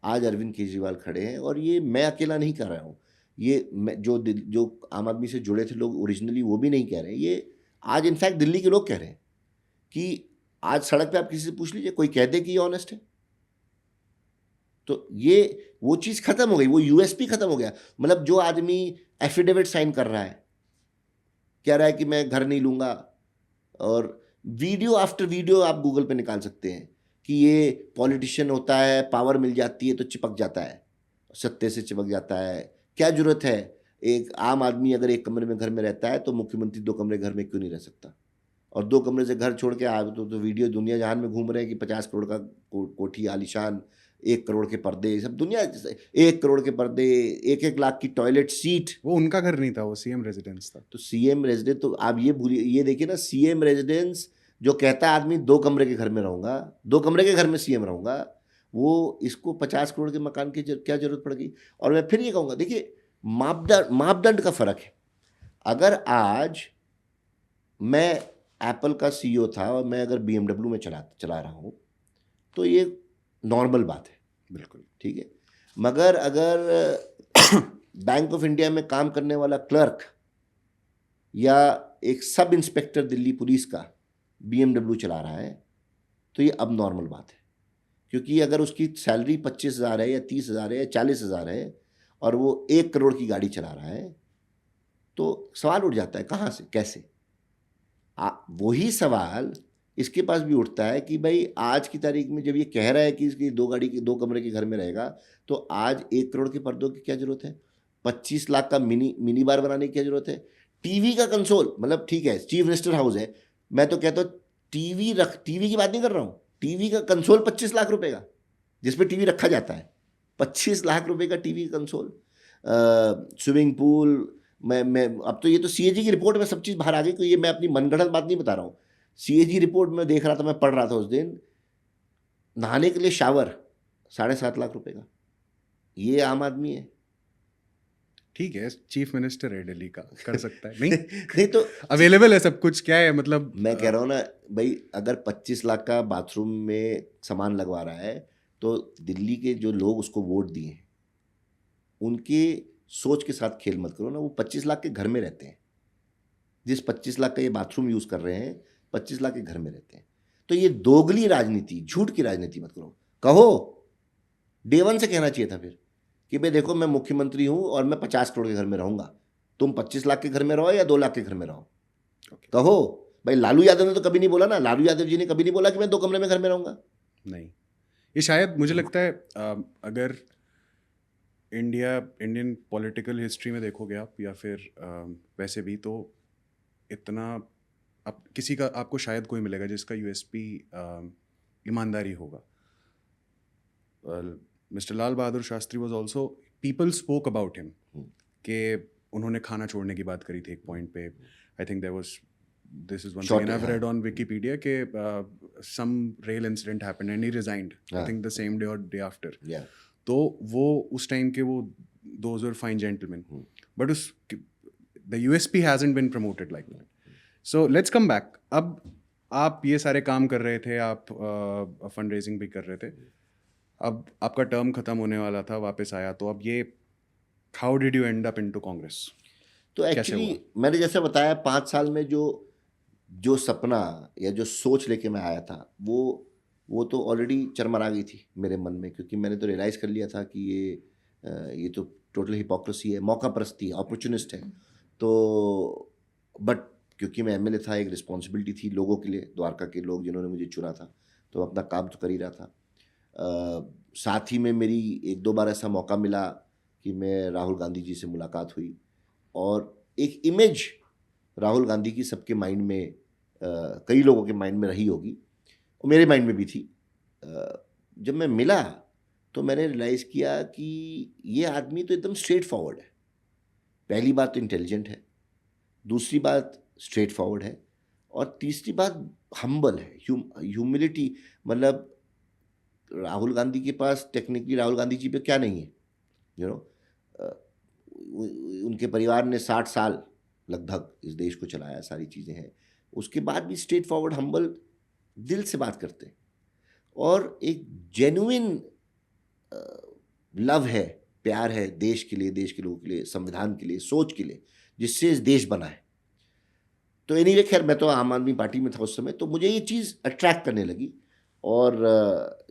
आज अरविंद केजरीवाल खड़े हैं। और ये मैं अकेला नहीं कर रहा हूँ, ये मैं जो आम आदमी से जुड़े थे लोग ओरिजिनली वो भी नहीं कह रहे हैं, ये आज इनफैक्ट दिल्ली के लोग कह रहे हैं कि आज सड़क पे आप किसी से पूछ लीजिए, कोई कह दे कि ये ऑनेस्ट है। तो ये वो चीज़ खत्म हो गई, वो यूएसपी खत्म हो गया। मतलब जो आदमी एफिडेविट साइन कर रहा है, कह रहा है कि मैं घर नहीं लूँगा, और वीडियो आफ्टर वीडियो आप गूगल पे निकाल सकते हैं कि ये पॉलिटिशियन होता है, पावर मिल जाती है तो चिपक जाता है, सत्ते से चिपक जाता है। क्या जरूरत है, एक आम आदमी अगर एक कमरे में घर में रहता है तो मुख्यमंत्री 2 कमरे घर में क्यों नहीं रह सकता? और 2 कमरे से घर छोड़ के आप तो वीडियो दुनिया जहान में घूम रहे हैं कि 50 करोड़ का कोठी आलीशान, 1 करोड़ के पर्दे, सब दुनिया 1 करोड़ के पर्दे, 1-1 लाख की टॉयलेट सीट। वो उनका घर नहीं था, वो सीएम रेजिडेंस था। तो सीएम रेजिडेंस, तो आप ये भूलिए, ये देखिए ना, सीएम रेजिडेंस जो कहता है आदमी 2 कमरे के घर में रहूंगा, 2 कमरे के घर में सीएम रहूंगा, वो इसको 50 करोड़ के मकान की क्या जरूरत पड़ गई? और मैं फिर ये कहूँगा, देखिए मापदंड का फर्क है। अगर आज मैं एप्पल का सीईओ था और मैं अगर बीएमडब्ल्यू में चला रहा हूँ तो ये नॉर्मल बात है, बिल्कुल ठीक है। मगर अगर बैंक ऑफ इंडिया में काम करने वाला क्लर्क या एक सब इंस्पेक्टर दिल्ली पुलिस का बीएमडब्ल्यू चला रहा है तो ये अब नॉर्मल बात है, क्योंकि अगर उसकी सैलरी 25,000 है या 30,000 है या 40,000 है और वो 1 करोड़ की गाड़ी चला रहा है तो सवाल उठ जाता है कहाँ से, कैसे? वही सवाल इसके पास भी उठता है कि भाई आज की तारीख में जब ये कह रहा है कि इसकी 2 कमरे के घर में रहेगा, तो आज 1 करोड़ के पर्दों की क्या जरूरत है? 25 लाख का मिनी बार बनाने की क्या जरूरत है? टीवी का कंसोल, मतलब ठीक है चीफ मिनिस्टर हाउस है, मैं तो कहता हूँ टीवी की बात नहीं कर रहा हूँ, टीवी का कंसोल 25 लाख रुपए का, जिसपे टीवी रखा जाता है, 25 लाख रुपए का टीवी का कंसोल, स्विमिंग पूल। मैं अब तो ये तो सीएजी की रिपोर्ट में सब चीज़ बाहर आ गई, तो ये मैं अपनी मनगढ़ंत बात नहीं बता रहा हूँ। सीएजी रिपोर्ट में देख रहा था, मैं पढ़ रहा था उस दिन, नहाने के लिए शावर 7.5 लाख रुपए का। ये आम आदमी है? ठीक है, चीफ मिनिस्टर है दिल्ली का, कर सकता है। नहीं नहीं तो अवेलेबल है सब कुछ, क्या है मतलब। मैं कह रहा हूँ ना भाई, अगर 25 लाख का बाथरूम में सामान लगवा रहा है तो दिल्ली के जो लोग उसको वोट दिए हैं उनके सोच के साथ खेल मत करो ना। वो 25 लाख के घर में रहते हैं, जिस 25 लाख का ये बाथरूम यूज़ कर रहे हैं 25 लाख के घर में रहते हैं। तो ये दोगली राजनीति, झूठ की राजनीति मत करो। कहो, डे वन से कहना चाहिए था फिर कि भाई देखो मैं मुख्यमंत्री हूँ और मैं 50 करोड़ के घर में रहूँगा, तुम 25 लाख के घर में रहो या 2 लाख के घर में रहो। कहो भाई, लालू यादव ने तो कभी नहीं बोला ना, लालू यादव जी ने कभी नहीं बोला कि मैं 2 कमरे में घर में रहूँगा। नहीं, ये शायद मुझे लगता है अगर इंडियन पॉलिटिकल हिस्ट्री में देखोगे आप, या फिर वैसे भी, तो इतना अब किसी का आपको शायद कोई मिलेगा जिसका यूएसपी ईमानदारी होगा। Mister Lal Bahadur Shastri was also, people spoke about him कि उन्होंने खाना छोड़ने की बात करी थी एक पॉइंट पे। I think there was, this is one thing I've read on Wikipedia कि some rail incident happened and he resigned, I think the same day or day after. तो वो उस टाइम के वो those were fine gentlemen, but उस the USP hasn't been promoted like that. So let's come back. अब आप ये सारे काम कर रहे थे, आप फंड रेजिंग भी कर रहे थे, अब आपका टर्म खत्म होने वाला था, वापस आया, तो अब ये how did you end up into Congress? तो एक्चुअली मैंने जैसे बताया 5 साल में जो सपना या जो सोच लेके मैं आया था वो तो ऑलरेडी चरमरा गई थी मेरे मन में, क्योंकि मैंने तो रियलाइज़ कर लिया था कि ये तो टोटल हिपोक्रेसी है, मौका परस्ती है, अपॉर्चुनिस्ट है। तो बट क्योंकि मैं एमएलए था, एक रिस्पॉन्सिबिलिटी थी लोगों के लिए, द्वारका के लोग जिन्होंने मुझे चुना था, तो अपना काम तो कर ही रहा था। साथ ही में मेरी 1-2 बार ऐसा मौका मिला कि मैं राहुल गांधी जी से मुलाकात हुई, और एक इमेज राहुल गांधी की सबके माइंड में, कई लोगों के माइंड में रही होगी, और मेरे माइंड में भी थी। जब मैं मिला तो मैंने रियलाइज़ किया कि ये आदमी तो एकदम स्ट्रेट फॉरवर्ड है। पहली बात तो इंटेलिजेंट है, दूसरी बात स्ट्रेट फॉरवर्ड है, और तीसरी बात हम्बल है, ह्यूमिलिटी। मतलब राहुल गांधी के पास टेक्निकली राहुल गांधी जी पे क्या नहीं है, यू नो उनके परिवार ने 60 साल लगभग इस देश को चलाया, सारी चीज़ें हैं, उसके बाद भी स्ट्रेट फॉरवर्ड हम्बल दिल से बात करते हैं और एक जेन्युइन लव है, प्यार है देश के लिए, देश के लोगों के लिए, संविधान के लिए, सोच के लिए, जिससे इस देश बना है। तो एनीवे खैर मैं तो आम आदमी पार्टी में था उस समय, तो मुझे ये चीज़ अट्रैक्ट करने लगी और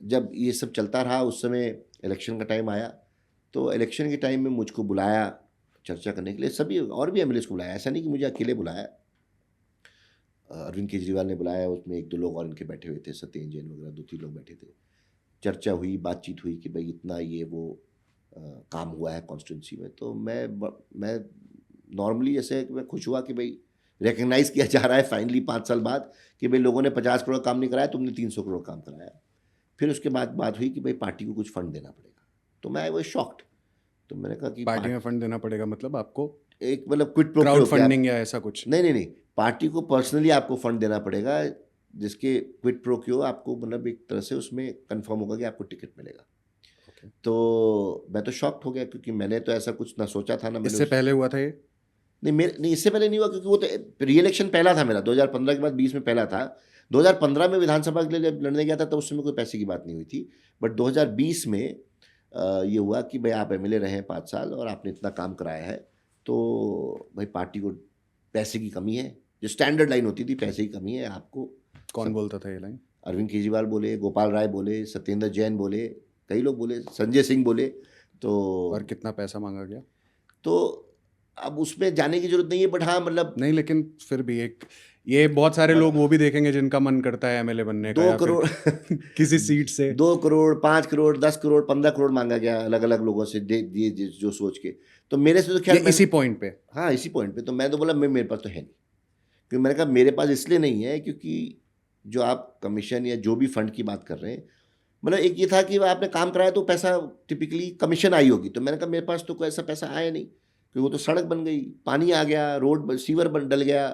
जब ये सब चलता रहा उस समय इलेक्शन का टाइम आया, तो इलेक्शन के टाइम में मुझको बुलाया चर्चा करने के लिए, सभी और भी एमएलएस को बुलाया, ऐसा नहीं कि मुझे अकेले बुलाया। अरविंद केजरीवाल ने बुलाया, उसमें 1-2 लोग और इनके बैठे हुए थे, सत्येंद्र जैन वगैरह 2-3 लोग बैठे थे। चर्चा हुई, बातचीत हुई कि भाई इतना ये वो काम हुआ है कॉन्स्टिट्यूंसी में। तो मैं नॉर्मली ऐसे मैं खुश हुआ कि भाई रिकग्नाइज़ किया जा रहा है फाइनली 5 साल बाद कि भाई लोगों ने 50 करोड़ काम नहीं कराया, तुमने 300 करोड़ काम कराया। फिर उसके बाद बात हुई कि भाई पार्टी को कुछ फंड देना पड़ेगा, तो मैं वो शॉक्ड। तो मैंने कहा कि पार्टी में फंड देना पड़ेगा मतलब आपको एक मतलब क्विट प्रो क्राउड फंडिंग या ऐसा कुछ? नहीं, पार्टी को पर्सनली आपको फंड देना पड़ेगा, जिसके क्विट प्रो क्यो आपको मतलब एक तरह से उसमें कंफर्म होगा कि आपको टिकट मिलेगा। तो मैं तो शॉक्ड हो गया क्योंकि मैंने तो ऐसा कुछ ना सोचा था ना मैंने इससे पहले हुआ था ये? नहीं, इससे पहले नहीं हुआ क्योंकि वो तो री इलेक्शन पहला था मेरा, 2015 के बाद 20 में पहला था। 2015 में विधानसभा के लिए लड़ने गया था तो उस समय कोई पैसे की बात नहीं हुई थी, बट 2020 में ये हुआ कि भाई आप एमएलए रहे हैं 5 साल और आपने इतना काम कराया है, तो भाई पार्टी को पैसे की कमी है, जो स्टैंडर्ड लाइन होती थी पैसे की कमी है आपको। कौन बोलता था ये लाइन? अरविंद केजरीवाल बोले, गोपाल राय बोले, सत्येंद्र जैन बोले, कई लोग बोले, संजय सिंह बोले। तो और कितना पैसा मांगा गया? तो अब उसमें जाने की जरूरत नहीं है, बट हाँ मतलब नहीं, लेकिन फिर भी एक ये बहुत सारे लोग वो भी देखेंगे जिनका मन करता है एमएलए बनने का 2 या फिर करोड़ किसी सीट से 2 करोड़ 5 करोड़ 10 करोड़ 15 करोड़ मांगा गया अलग अलग लोगों से, ये जो सोच के। तो मेरे से तो ये खैर इसी पॉइंट पे? हाँ इसी पॉइंट पे। तो मैं तो बोला मेरे पास तो है नहीं, क्योंकि मैंने कहा मेरे पास इसलिए नहीं है क्योंकि जो आप कमीशन या जो भी फंड की बात कर रहे हैं, मतलब एक ये था कि आपने काम कराया तो पैसा टिपिकली कमीशन आई होगी, तो मैंने कहा मेरे पास तो कोई ऐसा पैसा आया नहीं, क्योंकि वो तो सड़क बन गई, पानी आ गया, रोड सीवर बन डल गया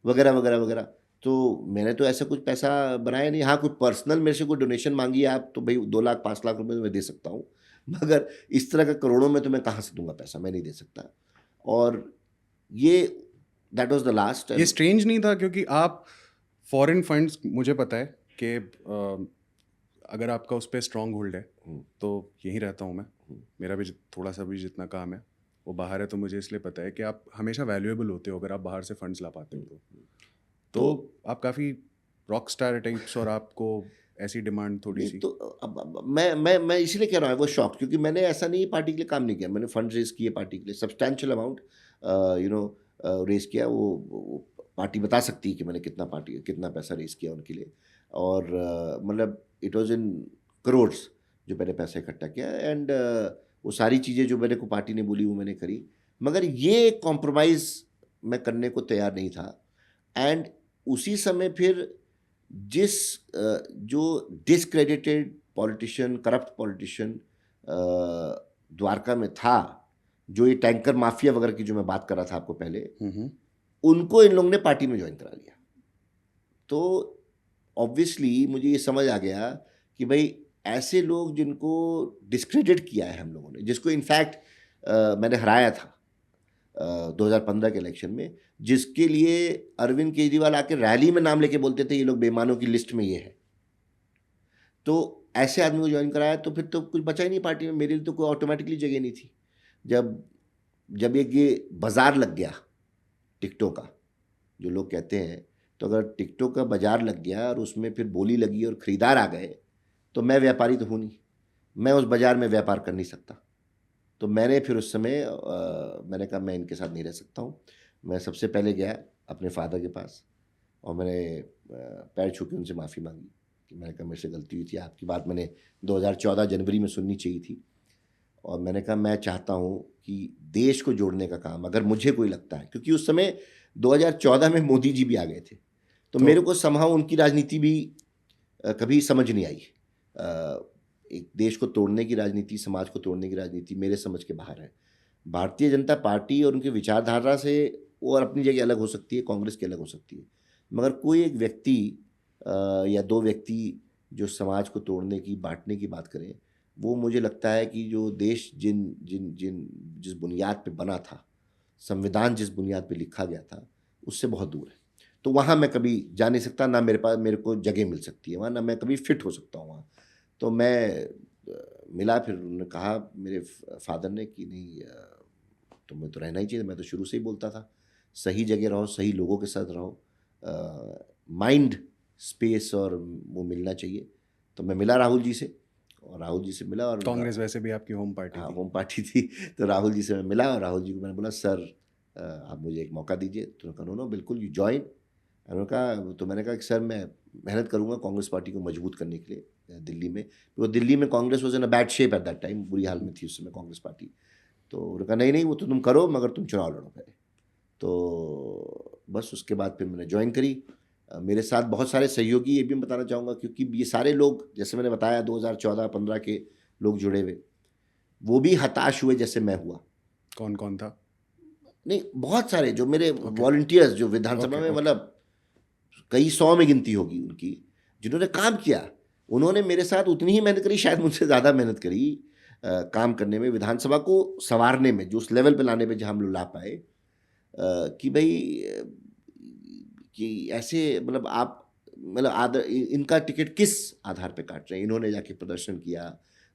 वगैरह वगैरह वगैरह। तो मैंने तो ऐसा कुछ पैसा बनाया नहीं। हाँ कोई पर्सनल मेरे से कोई डोनेशन मांगी आप तो भाई 2 लाख 5 लाख रुपए तो मैं दे सकता हूँ, मगर इस तरह का करोड़ों में तो मैं कहाँ से दूंगा पैसा, मैं नहीं दे सकता। और ये दैट वाज द लास्ट। ये स्ट्रेंज नहीं था क्योंकि आप फॉरेन फंड्स, मुझे पता है कि अगर आपका उस पर स्ट्रांग होल्ड है तो यहीं रहता हूँ मैं, मेरा भी थोड़ा सा भी जितना काम है वो बाहर है, तो मुझे इसलिए पता है कि आप हमेशा वैल्यूएबल होते हो अगर आप बाहर से फंड्स ला पाते हो तो आप काफ़ी रॉक स्टार टाइप्स, और आपको ऐसी डिमांड थोड़ी सी। तो अब मैं इसीलिए कह रहा हूँ वो शॉक, क्योंकि मैंने ऐसा नहीं पार्टी के लिए काम नहीं किया, मैंने फंड रेज किए पार्टी के लिए सब्सटैंशियल अमाउंट रेज किया। वो पार्टी बता सकती है कि मैंने कितना पैसा रेज किया उनके लिए, और मतलब इट वाज इन करोड्स जो मैंने पैसा इकट्ठा किया। एंड वो सारी चीज़ें जो मेरे को पार्टी ने बोली वो मैंने करी, मगर ये कॉम्प्रोमाइज़ मैं करने को तैयार नहीं था। एंड उसी समय फिर जिस जो discredited politician, corrupt politician Dwarka में था, जो ये टैंकर माफिया वगैरह की जो मैं बात कर रहा था आपको पहले, उनको इन लोगों ने पार्टी में ज्वाइन करा लिया। तो ऑब्वियसली मुझे ये समझ आ गया कि भाई ऐसे लोग जिनको डिस्क्रेडिट किया है हम लोगों ने, जिसको इनफैक्ट मैंने हराया था 2015 के इलेक्शन में, जिसके लिए अरविंद केजरीवाल आके रैली में नाम लेके बोलते थे ये लोग बेईमानों की लिस्ट में ये है, तो ऐसे आदमी को ज्वाइन कराया तो फिर तो कुछ बचा ही नहीं पार्टी में। मेरे लिए तो कोई ऑटोमेटिकली जगह नहीं थी। जब एक ये बाजार लग गया टिकटों का, जो लोग कहते हैं, तो अगर टिकटों का बाजार लग गया और उसमें फिर बोली लगी और ख़रीदार आ गए, तो मैं व्यापारी तो हूँ नहीं, मैं उस बाज़ार में व्यापार कर नहीं सकता। तो मैंने फिर उस समय मैंने कहा मैं इनके साथ नहीं रह सकता हूँ। मैं सबसे पहले गया अपने फादर के पास और मैंने पैर छू के उनसे माफ़ी मांगी कि मैंने कहा मेरे से गलती हुई थी, आपकी बात मैंने 2014 जनवरी में सुननी चाहिए थी। और मैंने कहा मैं चाहता हूँ कि देश को जोड़ने का काम अगर मुझे कोई लगता है, क्योंकि उस समय 2014 में मोदी जी भी आ गए थे, तो मेरे को समहाउ उनकी राजनीति भी कभी समझ नहीं आई। एक देश को तोड़ने की राजनीति, समाज को तोड़ने की राजनीति मेरे समझ के बाहर है। भारतीय जनता पार्टी और उनकी विचारधारा से वो और अपनी जगह अलग हो सकती है, कांग्रेस की अलग हो सकती है, मगर कोई एक व्यक्ति या 2 व्यक्ति जो समाज को तोड़ने की, बांटने की बात करें, वो मुझे लगता है कि जो देश जिन जिन जिन जिस बुनियाद पे बना था, संविधान जिस बुनियाद पे लिखा गया था, उससे बहुत दूर है। तो वहाँ मैं कभी जा नहीं सकता, ना मेरे को जगह मिल सकती है वहाँ, ना मैं कभी फिट हो सकता हूँ वहाँ। तो मैं मिला, फिर उन्होंने कहा मेरे फादर ने कि नहीं, तुम्हें तो रहना ही चाहिए। मैं तो शुरू से ही बोलता था, सही जगह रहो, सही लोगों के साथ रहो, माइंड स्पेस और वो मिलना चाहिए। तो मैं मिला राहुल जी से, और राहुल जी से मिला, और कांग्रेस वैसे भी आपकी होम पार्टी हाँ थी। होम पार्टी थी। तो राहुल जी से मैं मिला, और राहुल जी को मैंने बोला सर आप मुझे एक मौका दीजिए। तो उन्होंने कहा नो बिल्कुल यू जॉइन। उन्होंने कहा, तो मैंने कहा कि सर मैं मेहनत करूंगा कांग्रेस पार्टी को मजबूत करने के लिए दिल्ली में। वो दिल्ली में Congress was in a bad shape at that time, बुरी हाल में थी उस समय कांग्रेस पार्टी। तो उन्होंने कहा नहीं नहीं वो तो तुम करो, मगर तुम चुनाव लड़ो पहले। तो बस उसके बाद फिर मैंने ज्वाइन करी। मेरे साथ बहुत सारे सहयोगी, ये भी मैं बताना चाहूँगा, क्योंकि ये सारे लोग जैसे मैंने बताया 2014-15 के लोग जुड़े हुए, वो भी हताश हुए जैसे मैं हुआ। कौन कौन था? नहीं, बहुत सारे जो मेरे ओके वॉलंटियर्स जो विधानसभा ओके में, ओके। मतलब कई 100 में गिनती होगी उनकी, जिन्होंने काम किया। उन्होंने मेरे साथ उतनी ही मेहनत करी, शायद मुझसे ज़्यादा मेहनत करी काम करने में, विधानसभा को संवारने में, जो उस लेवल पे लाने में जहाँ हम लोग ला पाए। कि भाई कि ऐसे मतलब आप मतलब इनका टिकट किस आधार पे काट रहे हैं। इन्होंने जाके प्रदर्शन किया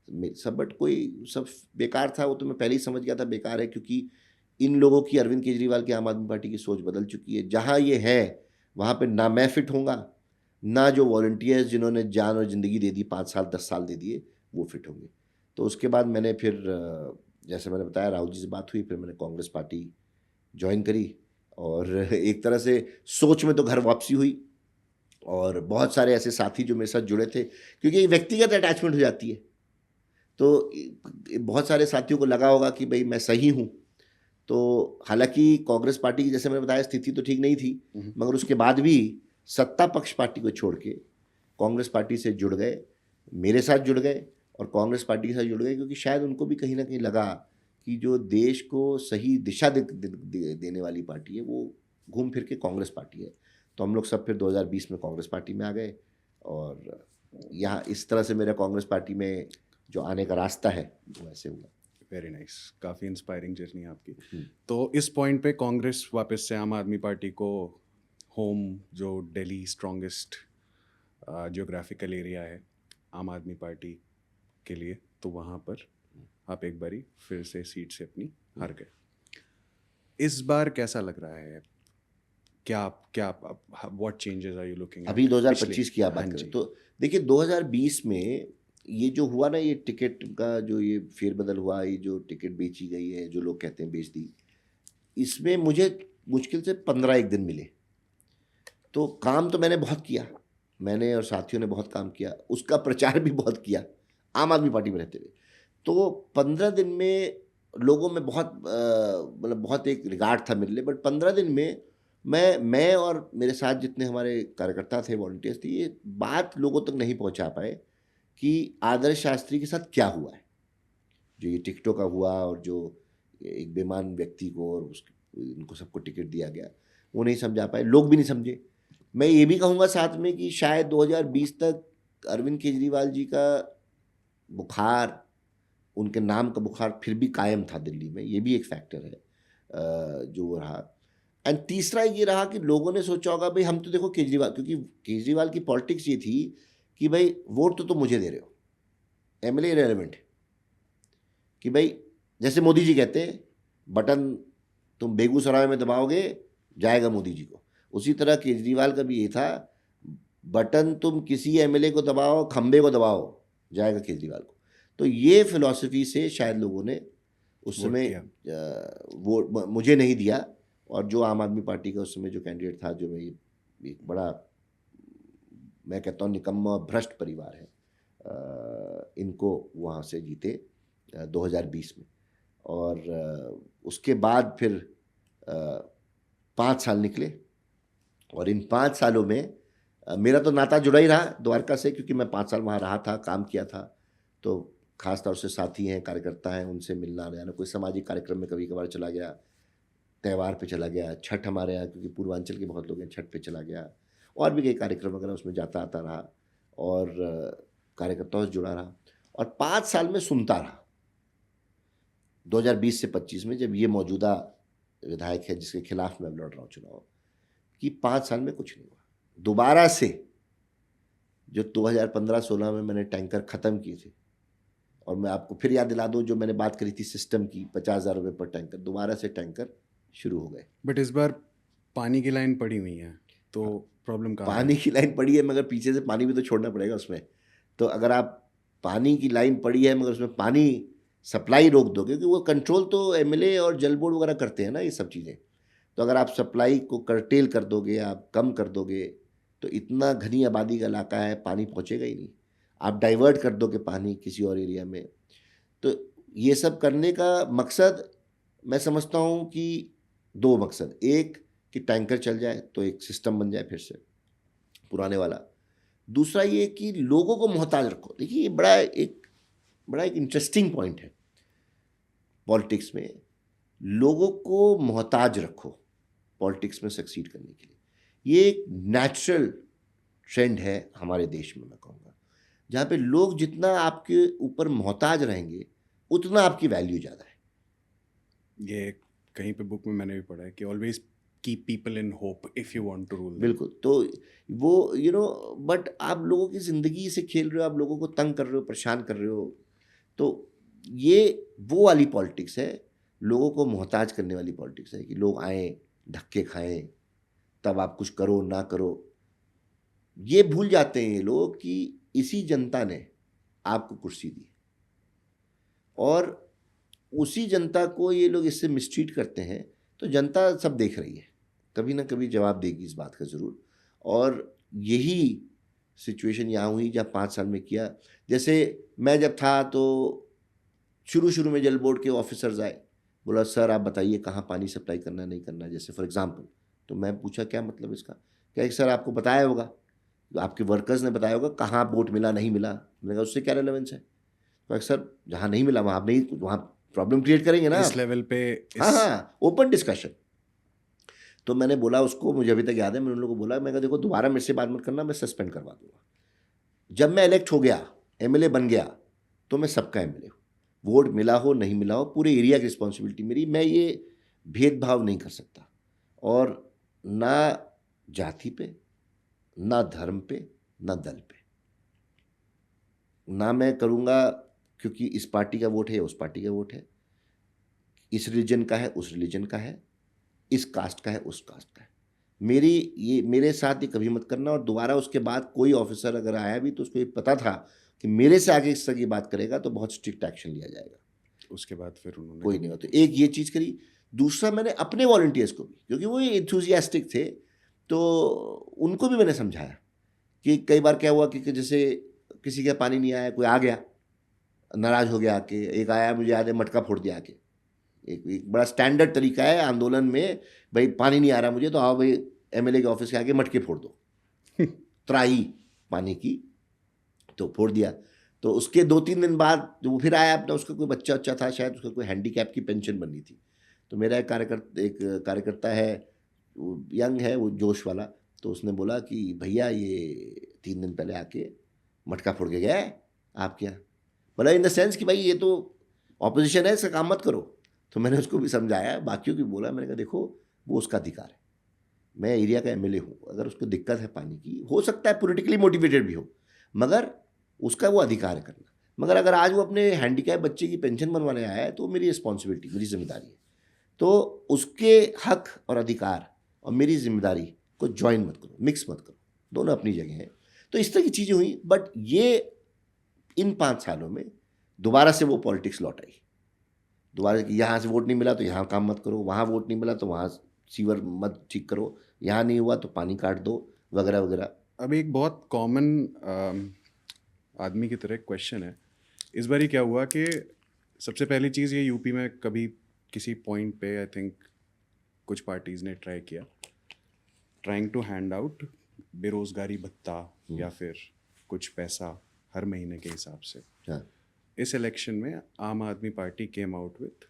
सब, बट कोई सब बेकार था। वो तो मैं पहले ही समझ गया था बेकार है, क्योंकि इन लोगों की, अरविंद केजरीवाल की आम आदमी पार्टी की सोच बदल चुकी है। जहाँ ये है वहाँ पे ना मैं फिट होऊंगा, ना जो वॉलंटियर्स जिन्होंने जान और ज़िंदगी दे दी, 5 साल 10 साल दे दिए, वो फिट होंगे। तो उसके बाद मैंने फिर जैसे मैंने बताया राहुल जी से बात हुई, फिर मैंने कांग्रेस पार्टी ज्वाइन करी, और एक तरह से सोच में तो घर वापसी हुई। और बहुत सारे ऐसे साथी जो मेरे साथ जुड़े थे, क्योंकि एक व्यक्तिगत अटैचमेंट हो जाती है, तो बहुत सारे साथियों को लगा होगा कि भाई मैं सही हूँ। तो हालांकि कांग्रेस पार्टी की, जैसे मैंने बताया, स्थिति तो ठीक नहीं थी, मगर उसके बाद भी सत्ता पक्ष पार्टी को छोड़ के कांग्रेस पार्टी से जुड़ गए, मेरे साथ जुड़ गए और कांग्रेस पार्टी के साथ जुड़ गए, क्योंकि शायद उनको भी कहीं ना कहीं लगा कि जो देश को सही दिशा देने वाली पार्टी है, वो घूम फिर के कांग्रेस पार्टी है। तो हम लोग सब फिर 2020 में कांग्रेस पार्टी में आ गए, और यहाँ इस तरह से मेरा कांग्रेस पार्टी में जो आने का रास्ता है वो ऐसे हुआ। वेरी नाइस, काफ़ी इंस्पायरिंग जर्नी है आपकी। हम्म। तो इस पॉइंट पे कांग्रेस वापस से आम आदमी पार्टी को होम, जो दिल्ली स्ट्रॉन्गेस्ट जियोग्राफिकल एरिया है आम आदमी पार्टी के लिए, तो वहाँ पर आप एक बारी फिर से सीट से अपनी हार गए। इस बार कैसा लग रहा है? क्या क्या what changes are you looking अभी एट? 2025 की आप हाँ बात करें जी। तो देखिए 2020 में ये जो हुआ ना, ये टिकट का जो ये फेरबदल हुआ, ये जो टिकट बेची गई है, जो लोग कहते हैं बेच दी, इसमें मुझे मुश्किल से 15 एक दिन मिले। तो काम तो मैंने बहुत किया, मैंने और साथियों ने बहुत काम किया, उसका प्रचार भी बहुत किया आम आदमी पार्टी में रहते हुए। तो 15 दिन में लोगों में बहुत मतलब बहुत एक रिगार्ड था मेरे लिए, बट 15 दिन में मैं और मेरे साथ जितने हमारे कार्यकर्ता थे, वॉलंटियर्स थे, ये बात लोगों तक नहीं पहुंचा पाए कि आदर्श शास्त्री के साथ क्या हुआ है, जो ये टिकटों का हुआ, और जो एक बेईमान व्यक्ति को और इनको सबको टिकट दिया गया, वो नहीं समझा पाए, लोग भी नहीं समझे। मैं ये भी कहूँगा साथ में कि शायद 2020 तक अरविंद केजरीवाल जी का बुखार, उनके नाम का बुखार फिर भी कायम था दिल्ली में, ये भी एक फैक्टर है जो वो रहा। एंड तीसरा ये रहा कि लोगों ने सोचा होगा भाई हम तो देखो केजरीवाल, क्योंकि केजरीवाल की पॉलिटिक्स ये थी कि भाई वोट तो तुम मुझे दे रहे हो, एमएलए इररिलेवेंट है, कि भाई जैसे मोदी जी कहते हैं बटन तुम बेगूसराय में दबाओगे जाएगा मोदी जी को, उसी तरह केजरीवाल का भी ये था, बटन तुम किसी एमएलए को दबाओ, खंबे को दबाओ, जाएगा केजरीवाल को। तो ये फिलॉसफी से शायद लोगों ने उस वोट समय किया। वो मुझे नहीं दिया, और जो आम आदमी पार्टी का उस समय जो कैंडिडेट था, जो मैं एक बड़ा, मैं कहता हूँ निकम्मा भ्रष्ट परिवार है, इनको वहाँ से जीते 2020 में। और उसके बाद फिर 5 साल निकले, और इन 5 सालों में मेरा तो नाता जुड़ा ही रहा द्वारका से, क्योंकि मैं 5 साल वहाँ रहा था, काम किया था। तो खास तौर से साथी हैं, कार्यकर्ता हैं, उनसे मिलना जाना, कोई सामाजिक कार्यक्रम में कभी कभार चला गया, त्यौहार पे चला गया, छठ हमारे यहाँ क्योंकि पूर्वांचल के बहुत लोग हैं, छठ पे चला गया, और भी कई कार्यक्रम वगैरह उसमें जाता आता रहा, और कार्यकर्ताओं से जुड़ा रहा। और 5 साल में सुनता रहा। 2020 से 25 में जब ये मौजूदा विधायक है जिसके खिलाफ मैं लड़ रहा हूँ चुनाव, कि 5 साल में कुछ नहीं हुआ। दोबारा से जो 2015-16 में मैंने टैंकर ख़त्म किए थे, और मैं आपको फिर याद दिला दूं जो मैंने बात करी थी सिस्टम की, 50,000 रुपये पर टैंकर, दोबारा से टैंकर शुरू हो गए। बट इस बार पानी की लाइन पड़ी हुई है, तो प्रॉब्लम कहाँ है? पानी की लाइन पड़ी है, मगर पीछे से पानी भी तो छोड़ना पड़ेगा उसमें। तो अगर आप पानी की लाइन पड़ी है मगर उसमें पानी सप्लाई रोक दोगे, क्योंकि वो कंट्रोल तो एमएलए और जल बोर्ड वगैरह करते हैं ना ये सब चीज़ें, तो अगर आप सप्लाई को कर्टेल कर दोगे, आप कम कर दोगे, तो इतना घनी आबादी का इलाका है, पानी पहुंचेगा ही नहीं। आप डाइवर्ट कर दोगे पानी किसी और एरिया में। तो ये सब करने का मकसद मैं समझता हूँ कि 2 मकसद, एक कि टैंकर चल जाए तो एक सिस्टम बन जाए फिर से पुराने वाला, दूसरा ये कि लोगों को मोहताज रखो। देखिए ये बड़ा एक इंटरेस्टिंग पॉइंट है पॉलिटिक्स में, लोगों को मोहताज रखो पॉलिटिक्स में सक्सीड करने के लिए। ये एक नेचुरल ट्रेंड है हमारे देश में, मैं कहूँगा, जहाँ पे लोग जितना आपके ऊपर मोहताज रहेंगे उतना आपकी वैल्यू ज़्यादा है। ये कहीं पे बुक में मैंने भी पढ़ा है कि always keep people in hope if you want to rule. बिल्कुल। तो वो बट आप लोगों की ज़िंदगी से खेल रहे हो, आप लोगों को तंग कर रहे हो, परेशान कर रहे हो। तो ये वो वाली पॉलिटिक्स है, लोगों को मोहताज करने वाली पॉलिटिक्स है कि लोग आएँ, धक्के खाएं, तब आप कुछ करो ना करो। ये भूल जाते हैं ये लोग कि इसी जनता ने आपको कुर्सी दी, और उसी जनता को ये लोग इससे मिसट्रीट करते हैं। तो जनता सब देख रही है, कभी ना कभी जवाब देगी इस बात का ज़रूर। और यही सिचुएशन यहाँ हुई जहाँ 5 साल में किया। जैसे मैं जब था तो शुरू में जल बोर्ड के ऑफिसर्स आए, बोला सर आप बताइए कहाँ पानी सप्लाई करना नहीं करना, जैसे फॉर एग्जांपल। तो मैं पूछा क्या मतलब इसका, क्या सर आपको बताया होगा, आपके वर्कर्स ने बताया होगा कहाँ बोट मिला नहीं मिला। मैंने कहा उससे क्या रेलेवेंस है। तो सर जहाँ नहीं मिला वहाँ आप नहीं, वहाँ प्रॉब्लम क्रिएट करेंगे ना इस लेवल पे हाँ, ओपन डिस्कशन। तो मैंने बोला उसको, मुझे अभी तक याद है, मैंने उन लोगों को बोला, मैं कहा देखो दोबारा मेरे से बात मत करना, मैं सस्पेंड करवा दूंगा। जब मैं इलेक्ट हो गया, एमएलए बन गया, तो मैं सबका एमएलए हूँ, वोट मिला हो नहीं मिला हो, पूरे एरिया की रिस्पॉन्सिबिलिटी मेरी। मैं ये भेदभाव नहीं कर सकता, और ना जाति पे, ना धर्म पे, ना दल पे, ना मैं करूँगा क्योंकि इस पार्टी का वोट है उस पार्टी का वोट है, इस रिलीजन का है उस रिलीजन का है, इस कास्ट का है उस कास्ट का है। मेरे साथ ये कभी मत करना। और दोबारा उसके बाद कोई ऑफिसर अगर आया भी तो उसको ये पता था कि मेरे से आगे इस तरह की बात करेगा तो बहुत स्ट्रिक्ट एक्शन लिया जाएगा। उसके बाद फिर उन्होंने कोई नहीं हो। तो एक ये चीज़ करी। दूसरा मैंने अपने वॉलंटियर्स को भी, क्योंकि वो एंथुसियास्टिक थे, तो उनको भी मैंने समझाया कि कई बार क्या हुआ कि जैसे किसी का पानी नहीं आया, कोई आ गया नाराज़ हो गया आके, एक आया मुझे याद है मटका फोड़ दिया आके। एक बड़ा स्टैंडर्ड तरीका है आंदोलन में, भाई पानी नहीं आ रहा मुझे, तो आओ भाई एमएलए के ऑफिस के आगे मटके फोड़ दो त्राही पानी की, तो फोड़ दिया। तो उसके 2-3 दिन बाद जो वो फिर आया अपना, उसका कोई बच्चा था शायद, उसका कोई हैंडीकैप की पेंशन बननी थी। तो मेरा एक कार्यकर्ता है, यंग है वो, जोश वाला, तो उसने बोला कि भैया ये 3 दिन पहले आके मटका फोड़ के गया है, आप क्या बोला, इन द सेंस कि भाई ये तो ऑपोजिशन है, इसका काम मत करो। तो मैंने उसको भी समझाया, बाकियों की बोला, मैंने कहा देखो वो उसका अधिकार है, मैं एरिया का एमएलए हूँ, अगर उसको दिक्कत है पानी की, हो सकता है पॉलिटिकली मोटिवेटेड भी हो, मगर उसका वो अधिकार है करना। मगर अगर आज वो अपने हैंडीकैप बच्चे की पेंशन बनवाने आया है तो मेरी रिस्पॉन्सिबिलिटी, मेरी जिम्मेदारी है। तो उसके हक और अधिकार और मेरी जिम्मेदारी को ज्वाइन मत करो, मिक्स मत करो, दोनों अपनी जगह हैं। तो इस तरह की चीज़ें हुई। बट ये इन 5 सालों में दोबारा से वो पॉलिटिक्स लौट आई, दोबारा कि यहाँ से वोट नहीं मिला तो यहाँ काम मत करो, वहाँ वोट नहीं मिला तो वहाँ सीवर मत ठीक करो, यहाँ नहीं हुआ तो पानी काट दो, वगैरह वगैरह। अब एक बहुत कॉमन आदमी की तरह क्वेश्चन है, इस बार ही क्या हुआ कि सबसे पहली चीज़ ये, यूपी में कभी किसी पॉइंट पे आई थिंक कुछ पार्टीज़ ने ट्राई किया, ट्राइंग टू हैंड आउट बेरोज़गारी भत्ता या फिर कुछ पैसा हर महीने के हिसाब से। हाँ, इस इलेक्शन में आम Aadmi party came out with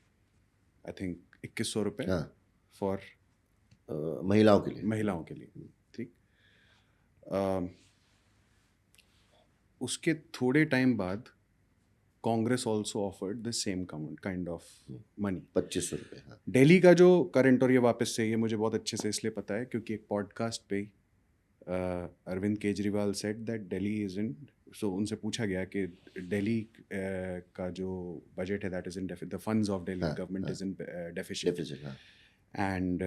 I think 2100 रुपये हाँ, फॉर महिलाओं के लिए। महिलाओं के लिए, ठीक। उसके थोड़े टाइम बाद Congress also offered the same kind of money. 2500 रुपये. हाँ. दिल्ली का जो करंट, और ये वापस से, ये मुझे बहुत अच्छे से इसलिए पता है क्योंकि एक पॉडकास्ट पे Arvind Kejriwal said that Delhi is in, so उनसे पूछा गया कि दिल्ली का जो बजट है that is in the funds of Delhi हाँ, गवर्नमेंट हाँ. Is in deficit, deficit. हाँ. एंड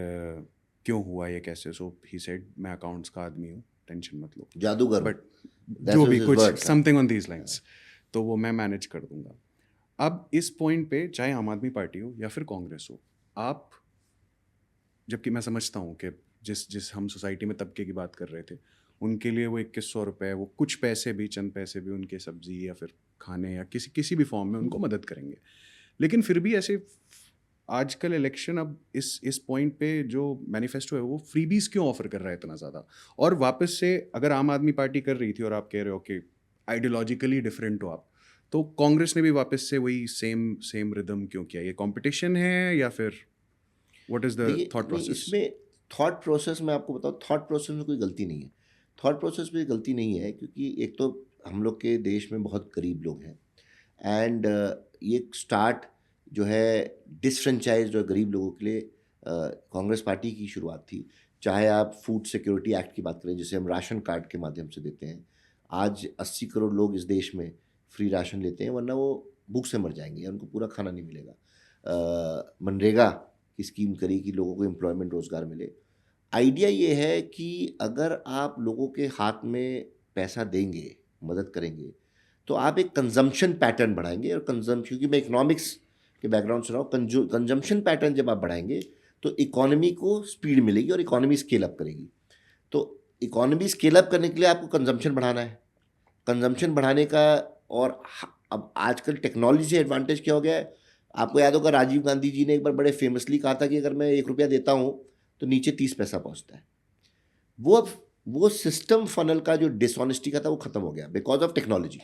क्यों हुआ ये कैसे. सो ही सेड मैं अकाउंट्स का आदमी हूँ, टेंशन मत लो, जादूगर. बट That जो was भी his कुछ words, हाँ. समथिंग ऑन दीज लाइंस, तो वो मैं मैनेज कर दूंगा. अब इस पॉइंट पे चाहे आम आदमी पार्टी हो या फिर कांग्रेस हो, आप, जबकि मैं समझता हूँ कि जिस जिस हम सोसाइटी में तबके की बात कर रहे थे, उनके लिए वो 2100 रुपये, वो कुछ पैसे भी, चंद पैसे भी उनके सब्जी या फिर खाने या किसी किसी भी फॉर्म में उनको मदद करेंगे. लेकिन फिर भी ऐसे आजकल इलेक्शन, अब इस पॉइंट पे जो मैनिफेस्टो है वो फ्रीबीज क्यों ऑफर कर रहा है इतना ज़्यादा. और वापस से अगर आम आदमी पार्टी कर रही थी और आप कह रहे हो कि आइडियोलॉजिकली डिफरेंट हो आप, तो कांग्रेस ने भी वापस से वही सेम रिदम क्यों किया. ये कंपटीशन है या फिर व्हाट इज द देखिए, थॉट नहीं, प्रोसेस? इसमें थॉट प्रोसेस में आपको बताऊँ, थॉट प्रोसेस में कोई गलती नहीं है. थॉट प्रोसेस में गलती नहीं है क्योंकि एक तो हम लोग के देश में बहुत गरीब लोग हैं, एंड ये स्टार्ट जो है डिसफ्रेंचाइज्ड और गरीब लोगों के लिए कांग्रेस पार्टी की शुरुआत थी. चाहे आप फूड सिक्योरिटी एक्ट की बात करें, जिसे हम राशन कार्ड के माध्यम से देते हैं. आज 80 करोड़ लोग इस देश में फ्री राशन लेते हैं, वरना वो भूख से मर जाएंगे या उनको पूरा खाना नहीं मिलेगा. मनरेगा की स्कीम करी कि लोगों को एम्प्लॉयमेंट, रोज़गार मिले. आइडिया ये है कि अगर आप लोगों के हाथ में पैसा देंगे, मदद करेंगे, तो आप एक कंजम्पशन पैटर्न बढ़ाएंगे. और कंजम्पशन, क्योंकि मैं इकोनॉमिक्स के बैकग्राउंड से रहा हूँ, कंजम्पशन पैटर्न जब आप बढ़ाएंगे तो इकोनॉमी को स्पीड मिलेगी और इकोनॉमी स्केल अप करेगी. तो इकोनॉमी स्केल अप करने के लिए आपको कंजम्पशन बढ़ाना है. कंजम्पशन बढ़ाने का, और अब आजकल टेक्नोलॉजी से एडवांटेज क्या हो गया है, आपको याद होगा राजीव गांधी जी ने एक बार बड़े फेमसली कहा था कि अगर मैं 1 रुपया देता हूँ तो नीचे 30 पैसा पहुँचता है. वो सिस्टम फनल का जो डिसऑनेस्टी का था वो खत्म हो गया because of technology.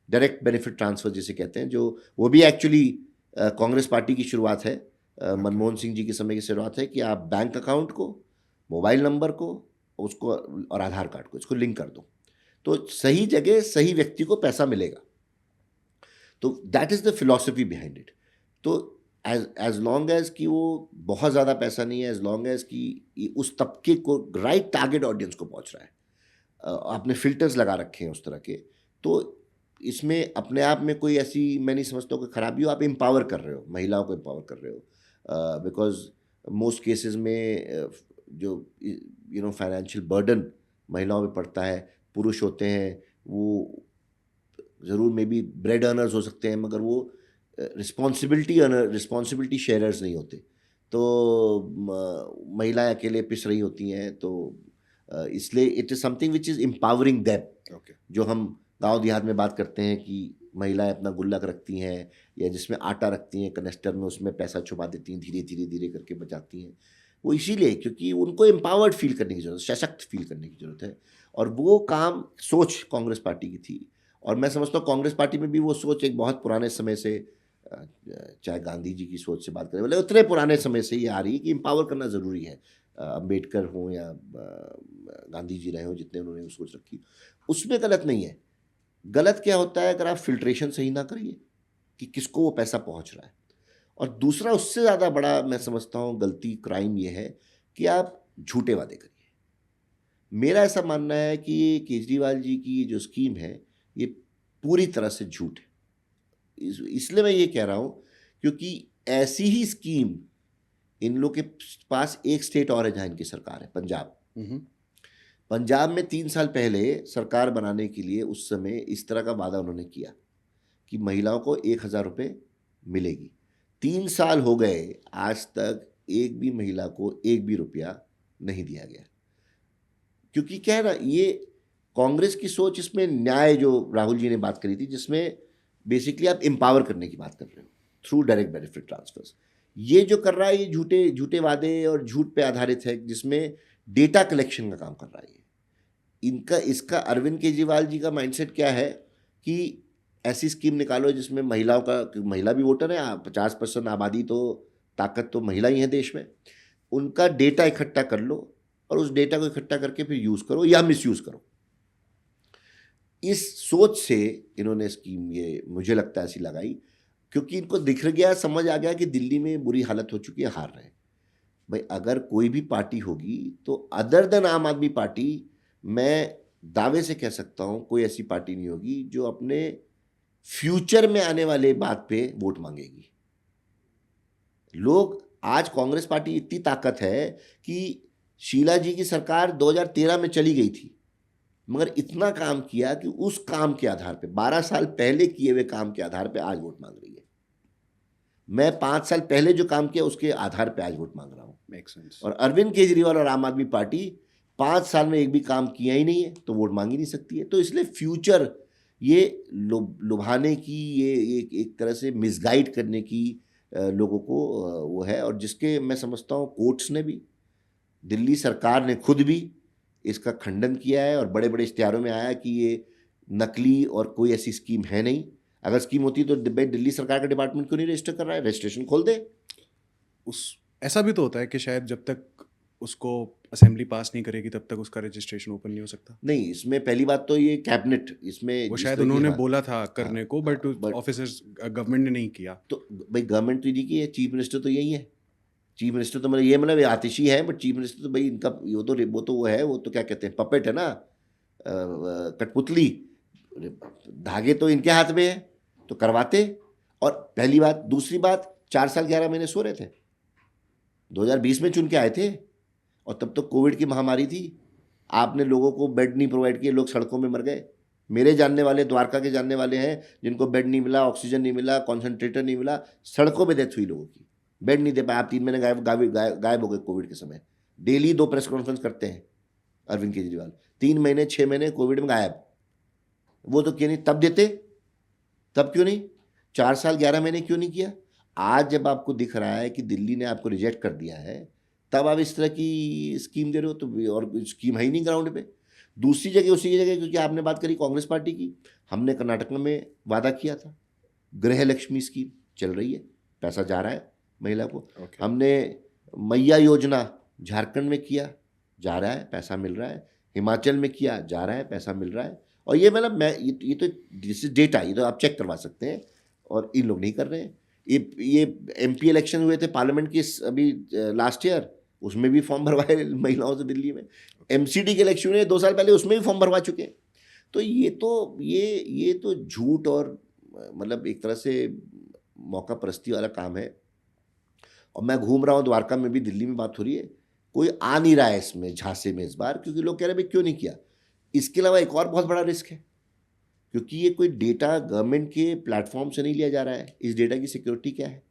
Direct benefit transfer जिसे कहते हैं, जो वो भी एक्चुअली कांग्रेस पार्टी की शुरुआत है. मनमोहन सिंह जी के समय की शुरुआत है कि आप बैंक अकाउंट को, मोबाइल नंबर को, उसको और आधार कार्ड को, इसको लिंक कर दो, तो सही जगह सही व्यक्ति को पैसा मिलेगा. तो that is the philosophy behind it. तो एज लॉन्ग एज कि वो बहुत ज़्यादा पैसा नहीं है, एज लॉन्ग एज कि उस तबके को, राइट टारगेट ऑडियंस को पहुंच रहा है, आपने फिल्टर्स लगा रखे हैं उस तरह के, तो इसमें अपने आप में कोई ऐसी मैं नहीं समझता हूँ कि खराबी हो. आप एम्पावर कर रहे हो, महिलाओं को एम्पावर कर रहे हो, बिकॉज मोस्ट केसेस में जो फाइनेंशियल बर्डन महिलाओं पे पड़ता है. पुरुष होते हैं, वो ज़रूर मे बी ब्रेड अर्नर्स हो सकते हैं, मगर वो रिस्पॉन्सिबिलिटी शेयरर्स नहीं होते. तो महिलाएं अकेले पिस रही होती हैं. तो इसलिए it is something which is empowering them. जो हम गांव देहात में बात करते हैं कि महिलाएं अपना गुल्लक रखती हैं या जिसमें आटा रखती हैं कनेस्टर में, उसमें पैसा छुपा देती हैं, धीरे धीरे धीरे करके बचाती हैं. वो इसीलिए क्योंकि उनको एम्पावर्ड फील करने की ज़रूरत है, सशक्त फील करने की ज़रूरत है. और वो काम, सोच कांग्रेस पार्टी की थी. और मैं समझता हूँ कांग्रेस पार्टी में भी वो सोच एक बहुत पुराने समय से, चाहे गांधी जी की सोच से बात करें, बोले उतने पुराने समय से ये आ रही है कि एम्पावर करना ज़रूरी है. अम्बेडकर हों या गांधी जी रहे हों, जितने उन्होंने वो सोच रखी, उसमें गलत नहीं है. गलत क्या होता है अगर आप फिल्ट्रेशन सही ना करिए कि किसको वो पैसा पहुंच रहा है. और दूसरा, उससे ज़्यादा बड़ा मैं समझता हूँ गलती, क्राइम ये है कि आप झूठे वादे करिए. मेरा ऐसा मानना है कि ये केजरीवाल जी की जो स्कीम है ये पूरी तरह से झूठ है. इसलिए मैं ये कह रहा हूँ क्योंकि ऐसी ही स्कीम इन लोग के पास एक स्टेट और है जहाँ इनकी सरकार है, पंजाब. पंजाब में 3 साल पहले सरकार बनाने के लिए उस समय इस तरह का वादा उन्होंने किया कि महिलाओं को 1000 रुपये मिलेगी. 3 साल हो गए, आज तक एक भी महिला को 1 भी रुपया नहीं दिया गया. क्योंकि क्या है ना, ये कांग्रेस की सोच, इसमें न्याय, जो राहुल जी ने बात करी थी, जिसमें बेसिकली आप एम्पावर करने की बात कर रहे हो थ्रू डायरेक्ट बेनिफिट ट्रांसफर्स. ये जो कर रहा है ये झूठे वादे और झूठ पे आधारित है, जिसमें डेटा कलेक्शन का काम कर रहा है. इसका अरविंद केजरीवाल जी का माइंडसेट क्या है कि ऐसी स्कीम निकालो जिसमें महिलाओं का, महिला भी वोटर है, 50% आबादी, तो ताकत तो महिला ही है देश में, उनका डेटा इकट्ठा कर लो और उस डेटा को इकट्ठा करके फिर यूज़ करो या मिसयूज़ करो. इस सोच से इन्होंने स्कीम ये मुझे लगता है ऐसी लगाई, क्योंकि इनको दिख गया, समझ आ गया कि दिल्ली में बुरी हालत हो चुकी है, हार रहे हैं। भाई अगर कोई भी पार्टी होगी तो अदर देन आम आदमी पार्टी, मैं दावे से कह सकता हूं कोई ऐसी पार्टी नहीं होगी जो अपने फ्यूचर में आने वाले बात पे वोट मांगेगी। लोग आज कांग्रेस पार्टी इतनी ताकत है कि शीला जी की सरकार 2013 में चली गई थी, मगर इतना काम किया कि उस काम के आधार पे 12 साल पहले किए हुए काम के आधार पे आज वोट मांग रही है। मैं 5 साल पहले जो काम किया उसके आधार पे आज वोट मांग रहा हूं। Make sense. और अरविंद केजरीवाल और आम आदमी पार्टी 5 साल में एक भी काम किया ही नहीं है तो वोट मांग ही नहीं सकती है। तो इसलिए फ्यूचर ये लुभाने की, ये एक तरह से मिसगाइड करने की लोगों को वो है। और जिसके मैं समझता हूँ कोर्ट्स ने भी, दिल्ली सरकार ने खुद भी इसका खंडन किया है और बड़े बड़े इश्तिहारों में आया कि ये नकली और कोई ऐसी स्कीम है नहीं। अगर स्कीम होती तो दिल्ली सरकार का डिपार्टमेंट क्यों नहीं रजिस्टर कर रहा है? रजिस्ट्रेशन खोल दे। ऐसा भी तो होता है कि शायद जब तक उसको असेंबली पास नहीं करेगी तब तक उसका रजिस्ट्रेशन ओपन नहीं हो सकता। नहीं, इसमें पहली बात तो ये कैबिनेट, इसमें वो जिस शायद तरह की, उन्होंने हाँ, बोला था करने को, बट बट ऑफिसर्स गवर्नमेंट ने नहीं किया। तो भाई गवर्नमेंट तो इन्हीं की है, चीफ मिनिस्टर तो यही है। चीफ मिनिस्टर तो मतलब ये, मतलब ये आतिशी है, बट चीफ मिनिस्टर तो भाई इनका वो है, वो तो क्या कहते हैं, पपेट है ना, कठपुतली। धागे तो इनके हाथ में है, तो करवाते। और पहली बात, दूसरी बात, 4 साल 11 महीने सो रहे थे। 2020 में चुन के आए थे और तब तो कोविड की महामारी थी। आपने लोगों को बेड नहीं प्रोवाइड किए, लोग सड़कों में मर गए। मेरे जानने वाले, द्वारका के जानने वाले हैं जिनको बेड नहीं मिला, ऑक्सीजन नहीं मिला, कॉन्सेंट्रेटर नहीं मिला, सड़कों पे डेथ हुई लोगों की। बेड नहीं दे पाए। आप 3 महीने गायब हो गए कोविड के समय। डेली 2 प्रेस कॉन्फ्रेंस करते हैं अरविंद केजरीवाल, 3 महीने 6 महीने कोविड में गायब। वो तो क्यों नहीं तब देते, तब क्यों नहीं 4 साल 11 महीने क्यों नहीं किया? आज जब आपको दिख रहा है कि दिल्ली ने आपको रिजेक्ट कर दिया है, तब आप इस तरह की स्कीम दे रहे हो, तो और स्कीम है ही नहीं ग्राउंड पे। दूसरी जगह, उसी जगह, क्योंकि आपने बात करी कांग्रेस पार्टी की, हमने कर्नाटक में वादा किया था, गृह लक्ष्मी स्कीम चल रही है, पैसा जा रहा है महिला को। हमने मैया योजना झारखंड में किया, जा रहा है, पैसा मिल रहा है। हिमाचल में किया, जा रहा है, पैसा मिल रहा है। और ये मतलब मैं ये तो दिस इज डेटा, ये तो आप चेक करवा सकते हैं, और इन लोग नहीं कर रहे हैं। ये एमपी इलेक्शन हुए थे पार्लियामेंट के अभी लास्ट ईयर, उसमें भी फॉर्म भरवाए महिलाओं से दिल्ली में। एमसीडी के इलेक्शन हुए 2 साल पहले, उसमें भी फॉर्म भरवा चुके हैं। तो ये तो झूठ और मतलब एक तरह से मौका परस्ती वाला काम है। और मैं घूम रहा हूँ द्वारका में भी, दिल्ली में बात हो रही है, कोई आ नहीं रहा है इसमें झांसे में इस बार, क्योंकि लोग कह रहे हैं भाई क्यों नहीं किया। इसके अलावा एक और बहुत बड़ा रिस्क है, क्योंकि ये कोई डेटा गवर्नमेंट के प्लेटफॉर्म से नहीं लिया जा रहा है। इस डेटा की सिक्योरिटी क्या है?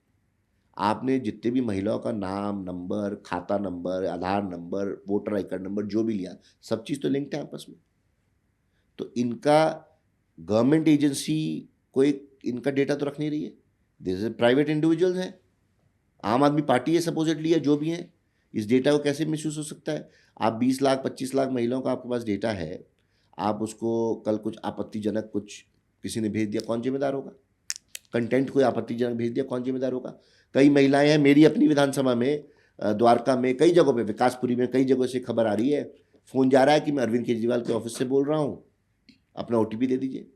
आपने जितने भी महिलाओं का नाम, नंबर, खाता number, Aadhaar number, voter I card number जो भी लिया, सब चीज़ तो लिंक्ड है आपस में। तो इनका गवर्नमेंट एजेंसी कोई इनका डेटा तो रख नहीं रही है। दिस प्राइवेट इंडिविजुअल्स हैं, आम आदमी पार्टी है सपोजिटली, या जो भी है। इस डेटा को कैसे मिसयूज हो सकता है? आप 20 लाख 25 लाख महिलाओं का आपके पास डेटा है, आप उसको कल कुछ आपत्तिजनक कुछ किसी ने भेज दिया, कौन जिम्मेदार होगा? कंटेंट कोई आपत्तिजनक भेज दिया, कौन जिम्मेदार होगा? कई महिलाएं हैं मेरी अपनी विधानसभा में, द्वारका में, कई जगहों पे, विकासपुरी में, कई जगहों से खबर आ रही है, फ़ोन जा रहा है कि मैं अरविंद केजरीवाल के ऑफिस से बोल रहा हूँ, अपना OTP दे दीजिए।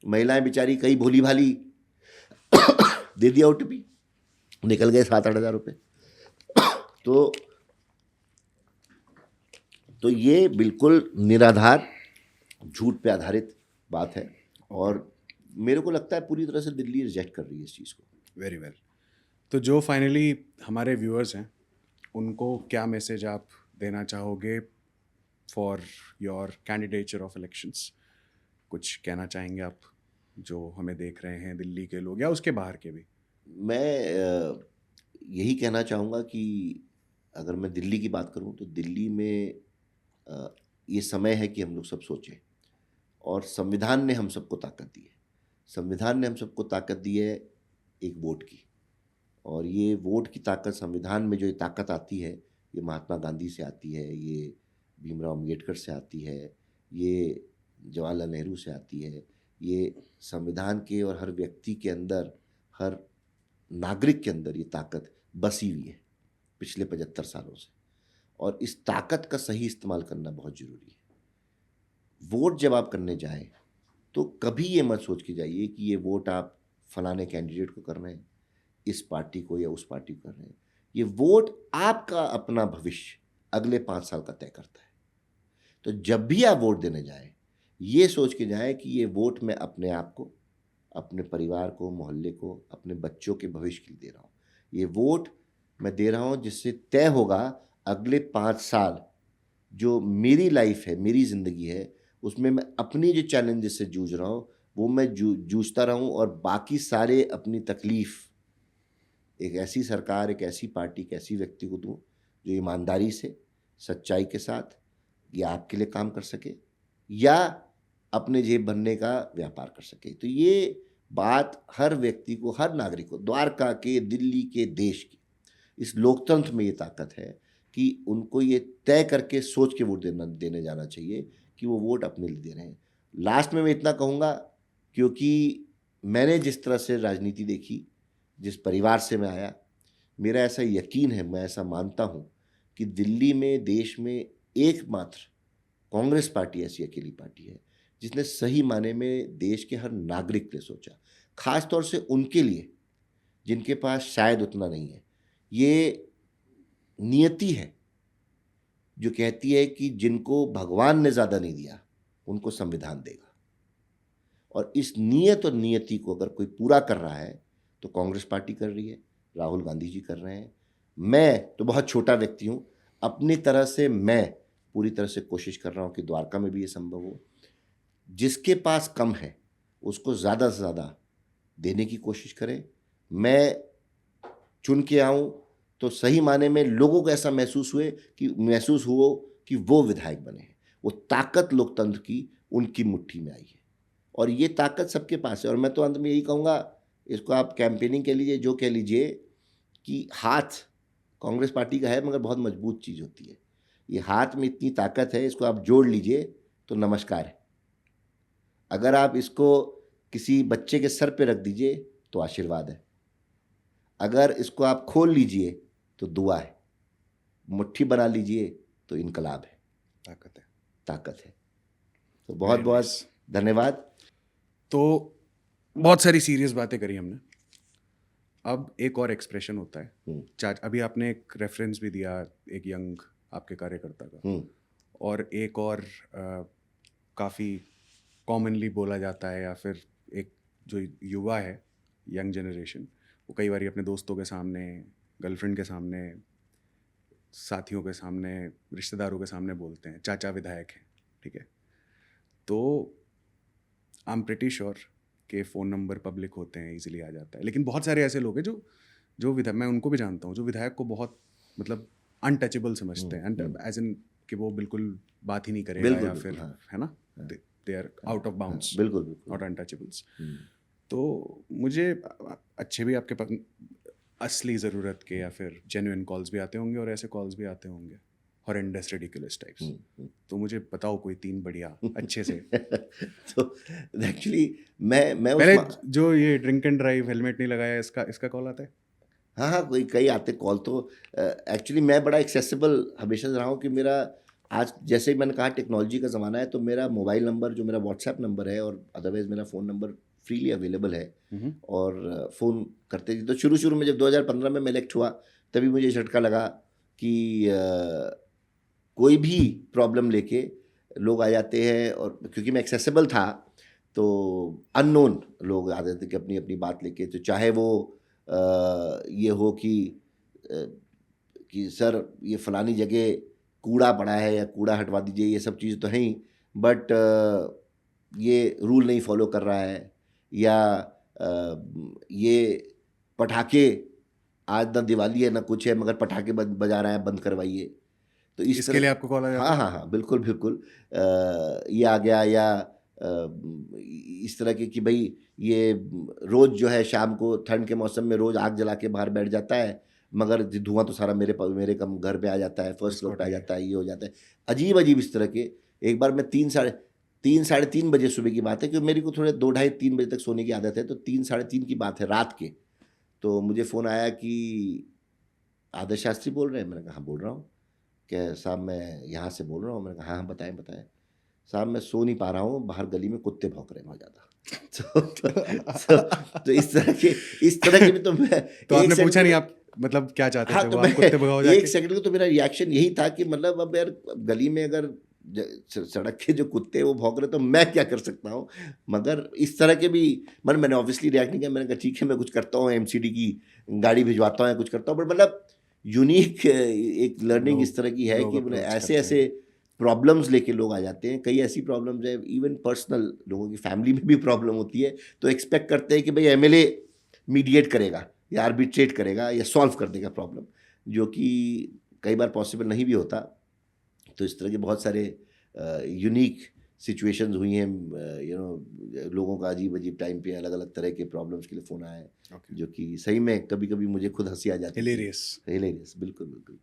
महिलाएं बेचारी कई भोली भाली दे दिया OTP, निकल गए 7-8 हज़ार रुपये। तो ये बिल्कुल निराधार झूठ पे आधारित बात है, और मेरे को लगता है पूरी तरह से दिल्ली रिजेक्ट कर रही है इस चीज़ को। Very well. तो जो फाइनली हमारे व्यूअर्स हैं, उनको क्या मैसेज आप देना चाहोगे for your candidature of elections? कुछ कहना चाहेंगे आप, जो हमें देख रहे हैं, दिल्ली के लोग या उसके बाहर के भी? मैं यही कहना चाहूँगा कि अगर मैं दिल्ली की बात करूँ तो दिल्ली में ये समय है कि हम लोग सब सोचें, और संविधान ने हम सबको ताकत दी है। संविधान ने हम सबको ताकत दी है एक वोट की, और ये वोट की ताकत, संविधान में जो ये ताकत आती है, ये महात्मा गांधी से आती है, ये भीमराव अम्बेडकर से आती है, ये जवाहरलाल नेहरू से आती है। ये संविधान के और हर व्यक्ति के अंदर, हर नागरिक के अंदर ये ताकत बसी हुई है पिछले 75 सालों से, और इस ताकत का सही इस्तेमाल करना बहुत ज़रूरी है। वोट जब आप करने जाएं तो कभी ये मत सोच के जाइए कि ये वोट आप फलाने कैंडिडेट को कर रहे हैं, इस पार्टी को या उस पार्टी को कर रहे हैं। ये वोट आपका अपना भविष्य अगले 5 साल का तय करता है। तो जब भी आप वोट देने जाएं, ये सोच के जाएं कि ये वोट मैं अपने आप को, अपने परिवार को, मोहल्ले को, अपने बच्चों के भविष्य के लिए दे रहा हूँ। ये वोट मैं दे रहा हूँ जिससे तय होगा अगले 5 साल जो मेरी लाइफ है, मेरी ज़िंदगी है, उसमें मैं अपनी जो चैलेंजेस से जूझ रहा हूँ वो मैं जूझता रहूँ और बाकी सारे अपनी तकलीफ़ एक ऐसी सरकार, एक ऐसी पार्टी, एक ऐसी व्यक्ति को दूँ जो ईमानदारी से, सच्चाई के साथ या आपके लिए काम कर सके या अपने जेब भरने का व्यापार कर सके। तो ये बात हर व्यक्ति को, हर नागरिक को, द्वारका के, दिल्ली के, देश की, इस लोकतंत्र में ये ताकत है कि उनको ये तय करके सोच के वोट देने जाना चाहिए कि वो वोट अपने लिए दे रहे हैं। लास्ट में मैं इतना कहूँगा, क्योंकि मैंने जिस तरह से राजनीति देखी, जिस परिवार से मैं आया, मेरा ऐसा यकीन है, मैं ऐसा मानता हूँ कि दिल्ली में, देश में एकमात्र कांग्रेस पार्टी ऐसी अकेली पार्टी है जिसने सही माने में देश के हर नागरिक के लिए सोचा, खास तौर से उनके लिए जिनके पास शायद उतना नहीं है। ये नियति है जो कहती है कि जिनको भगवान ने ज़्यादा नहीं दिया उनको संविधान देगा, और इस नियत और नियति को अगर कोई पूरा कर रहा है तो कांग्रेस पार्टी कर रही है, राहुल गांधी जी कर रहे हैं। मैं तो बहुत छोटा व्यक्ति हूँ, अपनी तरह से मैं पूरी तरह से कोशिश कर रहा हूँ कि द्वारका में भी ये संभव हो। जिसके पास कम है उसको ज़्यादा से ज़्यादा देने की कोशिश करें। मैं चुन के आऊँ तो सही माने में लोगों को ऐसा महसूस हो कि वो विधायक बने हैं। वो ताकत लोकतंत्र की उनकी मुट्ठी में आई है और ये ताकत सबके पास है। और मैं तो अंत में यही कहूँगा, इसको आप कैंपेनिंग कह लीजिए, जो कह लीजिए, कि हाथ कांग्रेस पार्टी का है मगर बहुत मजबूत चीज़ होती है। ये हाथ में इतनी ताकत है, इसको आप जोड़ लीजिए तो नमस्कार है। अगर आप इसको किसी बच्चे के सर पे रख दीजिए तो आशीर्वाद है। अगर इसको आप खोल लीजिए तो दुआ है। मुट्ठी बना लीजिए तो इनकलाब है, ताकत है। तो बहुत बहुत धन्यवाद। तो बहुत सारी सीरियस बातें करी हमने, अब एक और एक्सप्रेशन होता है। अभी आपने एक रेफरेंस भी दिया एक यंग आपके कार्यकर्ता का, और एक और काफ़ी कॉमनली बोला जाता है, या फिर एक जो युवा है, यंग जनरेशन, वो कई बार अपने दोस्तों के सामने, गर्लफ्रेंड के सामने, साथियों के सामने, रिश्तेदारों के सामने बोलते हैं चाचा विधायक हैं, ठीक है। तो आई एम प्रिटी श्योर के फ़ोन नंबर पब्लिक होते हैं, इजीली आ जाता है, लेकिन बहुत सारे ऐसे लोग हैं जो विधायक, मैं उनको भी जानता हूँ, जो विधायक को बहुत मतलब अनटचेबल समझते हैं, एज इन कि वो बिल्कुल बात ही नहीं करेगा, या फिर है ना, they are out of bounds, बिल्कुल नॉट अनटचेबल्स। तो मुझे अच्छे भी आपके पास असली ज़रूरत के या फिर जेन्युइन कॉल्स भी आते होंगे, और ऐसे कॉल्स भी आते होंगे हॉरेंडस रिडिकुलस टाइप्स। तो मुझे बताओ कोई 3 बढ़िया अच्छे से। तो एक्चुअली मैं पहले जो ये ड्रिंक एंड ड्राइव, हेलमेट नहीं लगाया, इसका कॉल आता है? हाँ, कई आते कॉल। तो एक्चुअली मैं बड़ा एक्सेसिबल हमेशा रहा हूँ कि मेरा, आज जैसे ही मैंने कहा टेक्नोलॉजी का ज़माना है, तो मेरा मोबाइल नंबर जो मेरा व्हाट्सएप नंबर है, और अदरवाइज़ मेरा फ़ोन नंबर फ्रीली अवेलेबल है। और फ़ोन करते थे तो शुरू में जब 2015 में मैं इलेक्ट हुआ, तभी मुझे झटका लगा कि कोई भी प्रॉब्लम लेके लोग आ जाते हैं, और क्योंकि मैं एक्सेसिबल था तो अननोन लोग आ जाते थे कि अपनी अपनी बात लेके। तो चाहे वो ये हो कि सर ये फ़लानी जगह कूड़ा पड़ा है या कूड़ा हटवा दीजिए, ये सब चीज़ तो है ही, बट ये रूल नहीं फॉलो कर रहा है, या ये पटाखे, आज ना दिवाली है ना कुछ है, मगर पटाखे बजा रहा है, बंद करवाइए। तो इसके लिए आपको कॉल आ जाता है? हाँ, बिल्कुल ये आ गया, या इस तरह के कि भाई ये रोज़ जो है शाम को ठंड के मौसम में रोज़ आग जला के बाहर बैठ जाता है, मगर धुआं तो सारा मेरे कम घर पे आ जाता है, फर्स्ट फ्लोर पे आ जाता है, ये हो जाता है। अजीब इस तरह के। एक बार मैं 3 साढ़े 3 बजे सुबह की बात है, क्योंकि मेरी को थोड़े 2 ढाई 3 बजे तक सोने की आदत है, तो 3 साढ़े 3 की बात है रात के। तो मुझे फ़ोन आया कि आदर्श शास्त्री बोल रहे हैं। मैंने कहा हाँ बोल रहा हूँ। क्या साहब मैं यहाँ से बोल रहा हूँ। मैंने कहा हाँ बताएं। साहब मैं सो नहीं पा रहा हूँ, बाहर गली में कुत्ते भौंक रहे हैं बहुत ज़्यादा। तो इस तरह के भी तो मैं तो एक आपने सेकंड पूछा के नहीं लिए- आप मतलब क्या चाहते हाँ थे तो वो मैं आप कुत्ते भगाओ एक जाके? सेकंड को तो मेरा रिएक्शन यही था कि मतलब अब यार गली में अगर सड़क के जो कुत्ते वो भौंक रहे तो मैं क्या कर सकता हूँ। मगर इस तरह के भी मैंने ऑब्वियसली रिएक्ट नहीं किया। मैंने कहा ठीक है, मैं कुछ करता हूँ, एमसीडी की गाड़ी भिजवाता हूँ या कुछ करता हूँ। बट मतलब यूनिक एक लर्निंग इस तरह की है लोग कि मतलब अप्रोच ऐसे करते ऐसे प्रॉब्लम्स लेके लोग आ जाते हैं। कई ऐसी प्रॉब्लम्स है, इवन पर्सनल लोगों की फैमिली में भी प्रॉब्लम होती है, तो एक्सपेक्ट करते हैं कि भाई एमएलए मीडिएट करेगा या आर्बिट्रेट करेगा या सॉल्व कर देगा प्रॉब्लम, जो कि कई बार पॉसिबल नहीं भी होता। तो इस तरह के बहुत सारे यूनिक सिचुएशंस हुई हैं। लोगों का अजीब अजीब टाइम पे अलग अलग तरह के प्रॉब्लम्स के लिए फ़ोन आया है, Okay. जो कि सही में कभी कभी मुझे खुद हंसी आ जाती है। Hilarious. हिलेरियस, बिल्कुल बिल्कुल।